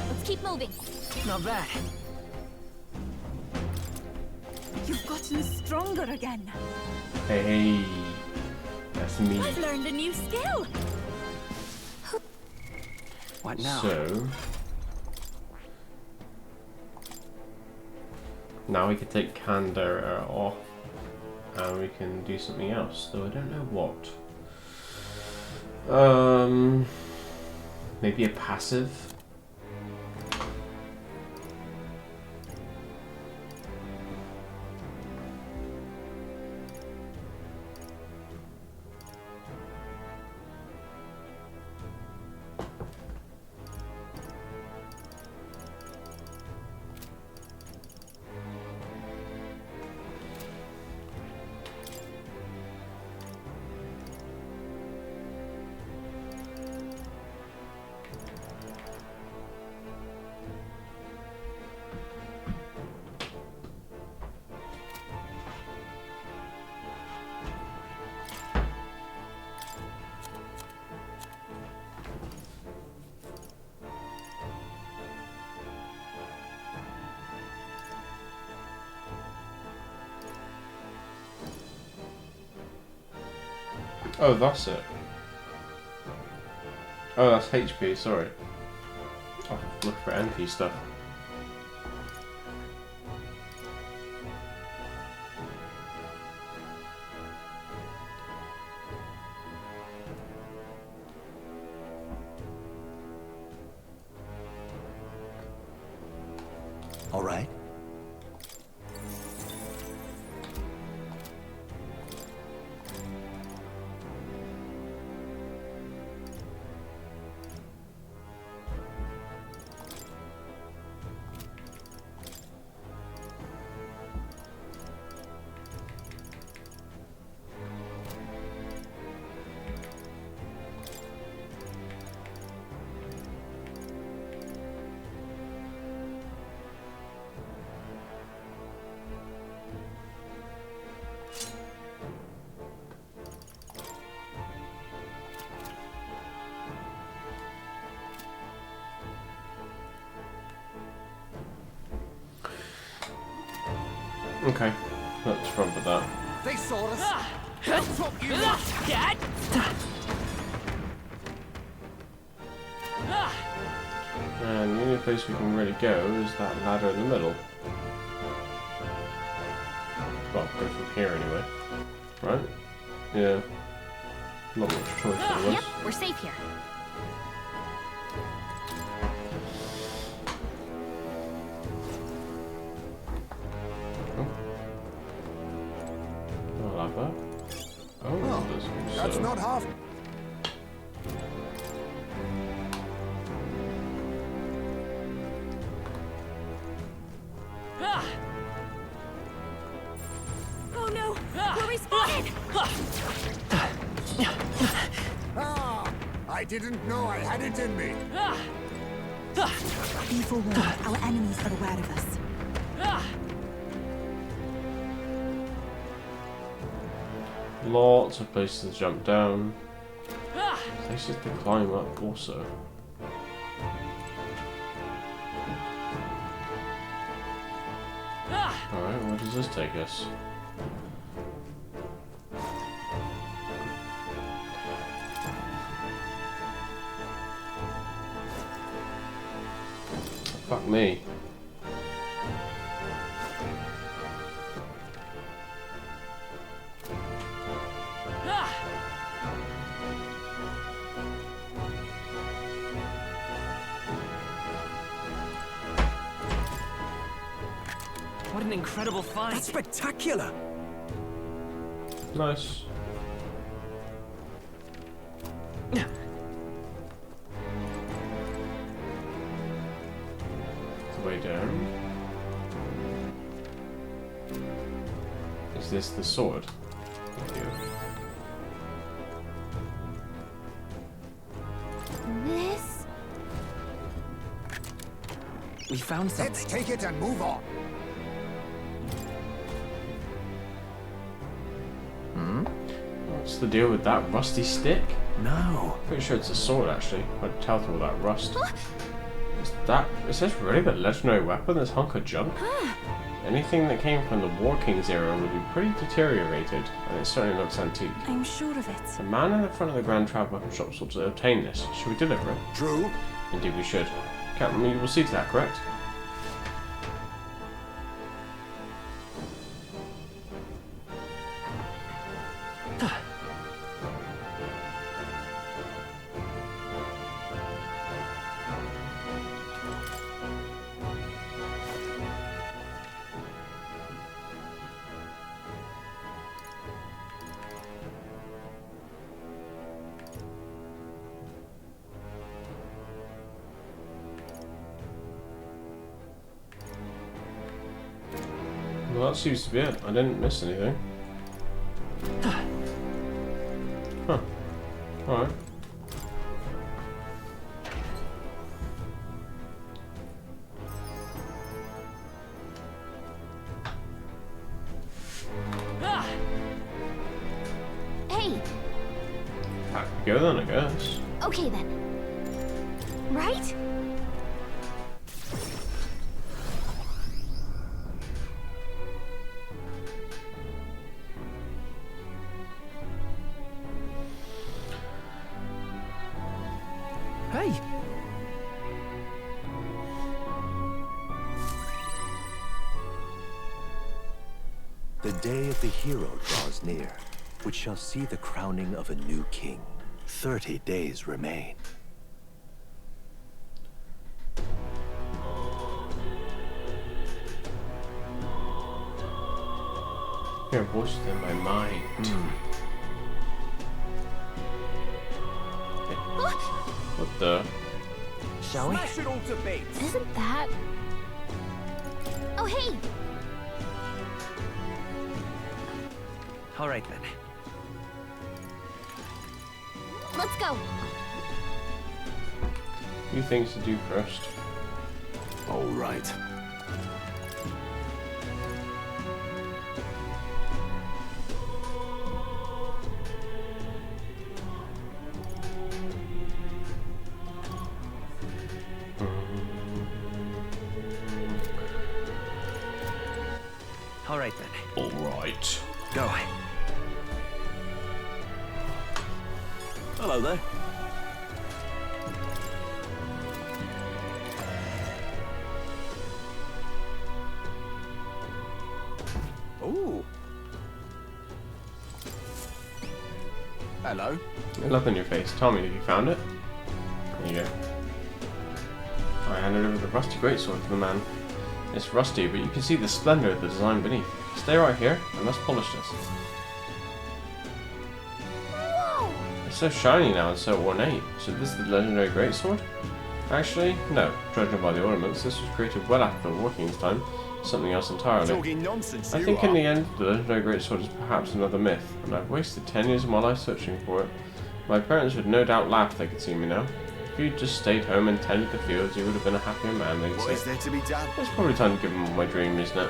Let's keep moving. Not bad. You've gotten stronger again. Hey, that's me. I've learned a new skill. What now? So now we can take Kandera off, and we can do something else. Though I don't know what. Maybe a passive. Oh, that's it. Oh, that's HP, sorry. Oh, look for NP stuff. All right. Okay, let's run for that. They saw us. They'll chop you up. And the only place we can really go is that ladder in the middle. Well, go from here anyway. Right? Yeah. Not much choice for us. Yep, we're safe here. I like that. Oh, there's also... That's not half. Oh no! We're respawning! Ah! I didn't know I had it in me. Be forewarned, our enemies are aware of us. Lots of places to jump down. Places to climb up also. Alright, where does this take us? Fuck me. What an incredible find! That's spectacular! Nice. The way down. Is this the sword? Thank you. This? We found something. Let's take it and move on. What's the deal with that rusty stick? No. Pretty sure it's a sword actually. I'd tell through all that rust. Is this really the legendary weapon, this hunk of junk? Anything that came from the War King's era would be pretty deteriorated, and it certainly looks antique. I'm sure of it. The man in the front of the Grand Trad weapon shop sought to obtain this. Should we deliver it? True. Indeed we should. Captain, you will see to that, correct? Well, that seems to be it. I didn't miss anything. Huh. Alright. Hey, Back we go then, I guess. okay then. Right? The day of the hero draws near, which shall see the crowning of a new king. 30 days remain. Your voice is in my mind. What the? Shall we? Smash it all to bits. Isn't that... Oh, hey! All right, then. Let's go. Few things to do first. All right. All right, then. All right. Go. Hello there. Ooh. Hello. Look on your face. Tell me, have you found it? There you go. I handed over the rusty greatsword to the man. It's rusty, but you can see the splendor of the design beneath. Stay right here. I must polish this. Whoa! It's so shiny now and so ornate. So this is the legendary greatsword? Actually, no. Judging by the ornaments, this was created well after the Warking's time. Something else entirely. Talking nonsense, I think in the end, the legendary greatsword is perhaps another myth, and I've wasted 10 years of my life searching for it. My parents would no doubt laugh if they could see me now. If you'd just stayed home and tended the fields, you would have been a happier man, they'd say. What is there to be done? It's probably time to give them my dream, isn't it?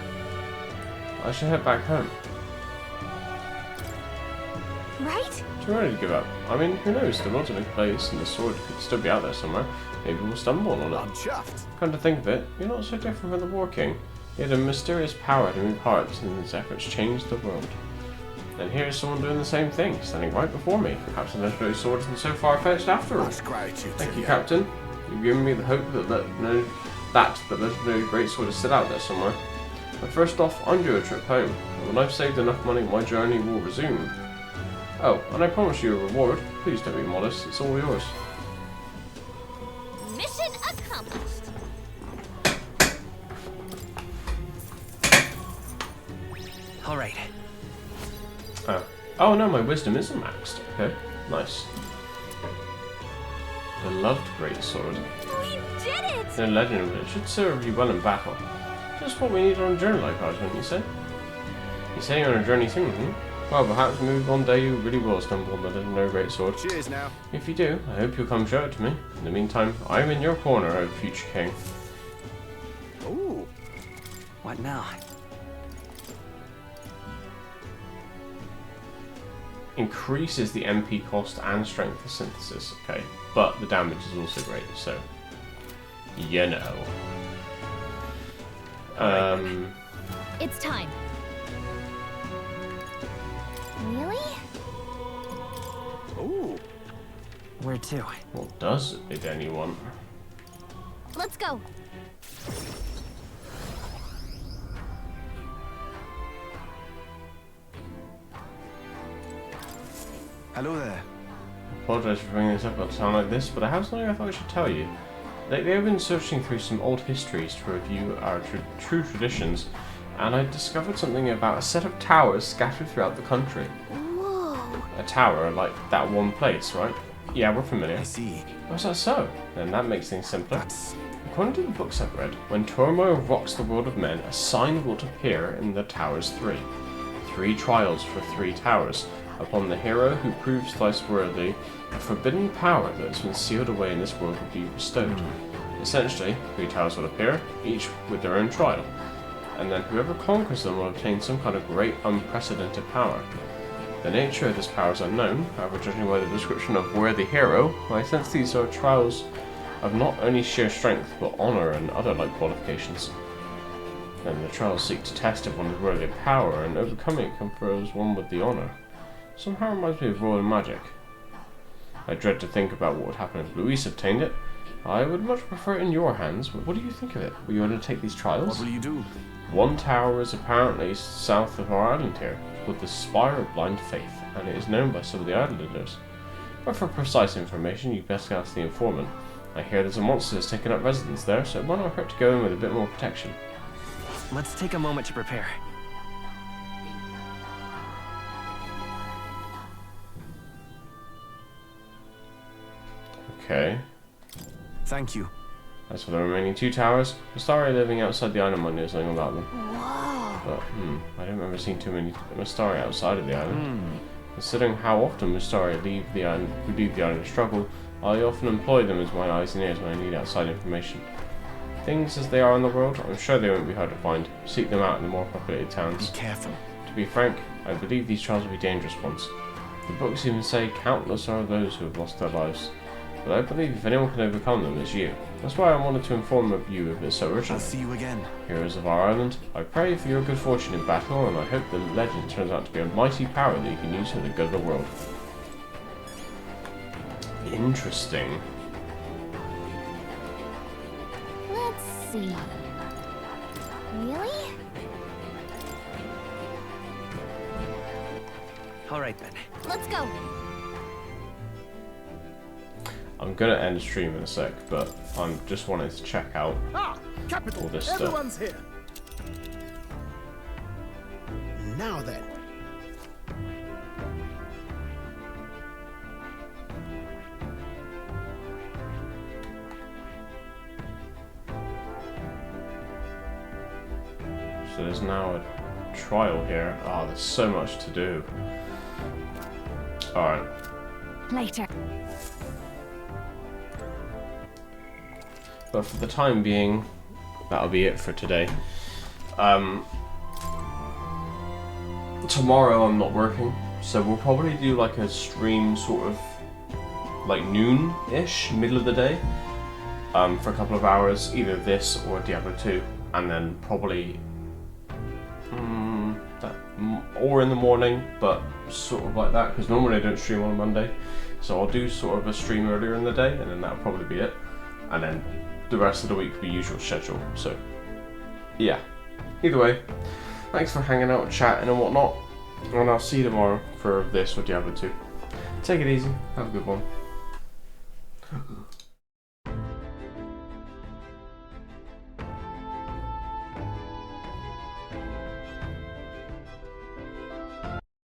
I should head back home. Right? Too early to give up. I mean, who knows? The rod's in a place, and the sword could still be out there somewhere. Maybe we'll stumble on it. I'm chuffed. Come to think of it, you're not so different from the War King. He had a mysterious power to move hearts, and his efforts changed the world. And here's someone doing the same thing, standing right before me. Perhaps the legendary sword isn't so far-fetched after all. Much gratitude. Thank you, Captain. You've given me the hope that the legendary greatsword is still out there somewhere. But first off, I'm due a trip home, and when I've saved enough money, my journey will resume. Oh, and I promise you a reward. Please don't be modest, it's all yours. Mission accomplished. All right. Oh no, my wisdom isn't maxed. Okay, nice. Beloved greatsword. We did it! No legend of it should serve you well in battle. Just what we need on a journey like ours, wouldn't you say? You say you're on a journey soon, Well, perhaps maybe one day you really will stumble on the legendary greatsword. Cheers now. If you do, I hope you'll come show it to me. In the meantime, I'm in your corner, O future king. Ooh. What now? Increases the MP cost and strength of synthesis, okay. But the damage is also great, so you know. It's time. Really? Ooh. Where to? What does it anyone? Let's go. Hello there. I apologise for bringing this up at a time like this, but I have something I thought I should tell you. Lately I've been searching through some old histories to review our true traditions, and I discovered something about a set of towers scattered throughout the country. Whoa. A tower, like that one place, right? Yeah, we're familiar. I see. Oh, is that so? Then that makes things simpler. According to the books I've read, when turmoil rocks the world of men, a sign will appear in the towers 3. 3 trials for 3 towers. Upon the hero who proves thrice worthy, a forbidden power that has been sealed away in this world will be bestowed. Essentially, 3 towers will appear, each with their own trial, and then whoever conquers them will obtain some kind of great unprecedented power. The nature of this power is unknown, however, judging by the description of worthy hero, I sense these are trials of not only sheer strength, but honour and other like qualifications. And the trials seek to test if one is worthy of power, and overcoming it confers one with the honour. Somehow reminds me of royal magic. I dread to think about what would happen if Luis obtained it. I would much prefer it in your hands, but what do you think of it? Will you undertake these trials? What will you do? One tower is apparently south of our island here, called the Spire of Blind Faith, and it is known by some of the islanders. But for precise information, you best ask the informant. I hear there's a monster that's taken up residence there, so it might not hurt to go in with a bit more protection. Let's take a moment to prepare. Okay. Thank you. As for the remaining 2 towers, Mystari living outside the island might know something about them. Whoa. But, I don't remember seeing too many Mystari outside of the island. Considering how often Mystari leave the island to struggle, I often employ them as my eyes and ears when I need outside information. Things as they are in the world, I'm sure they won't be hard to find. Seek them out in the more populated towns. Be careful. To be frank, I believe these trials will be dangerous ones. The books even say countless are those who have lost their lives. But I believe if anyone can overcome them, it's you. That's why I wanted to inform you of it so urgently. I'll see you again. Heroes of our island, I pray for your good fortune in battle, and I hope the legend turns out to be a mighty power that you can use for the good of the world. Interesting. Let's see. Really? Alright then. Let's go. I'm gonna end the stream in a sec, but I'm just wanting to check out Capital. all this Everyone's stuff. here. Now then. So there's now a trial here. Ah, there's so much to do. Alright. Later. But for the time being, that'll be it for today. Tomorrow I'm not working, so we'll probably do like a stream sort of like noon-ish, middle of the day, for a couple of hours, either this or Diablo 2, and then probably or in the morning, but sort of like that, because normally I don't stream on a Monday, so I'll do sort of a stream earlier in the day, and then that'll probably be it, and then the rest of the week will be usual schedule. So yeah, either way, thanks for hanging out, chatting and whatnot, and I'll see you tomorrow for this or Diablo 2. Take it easy, have a good one.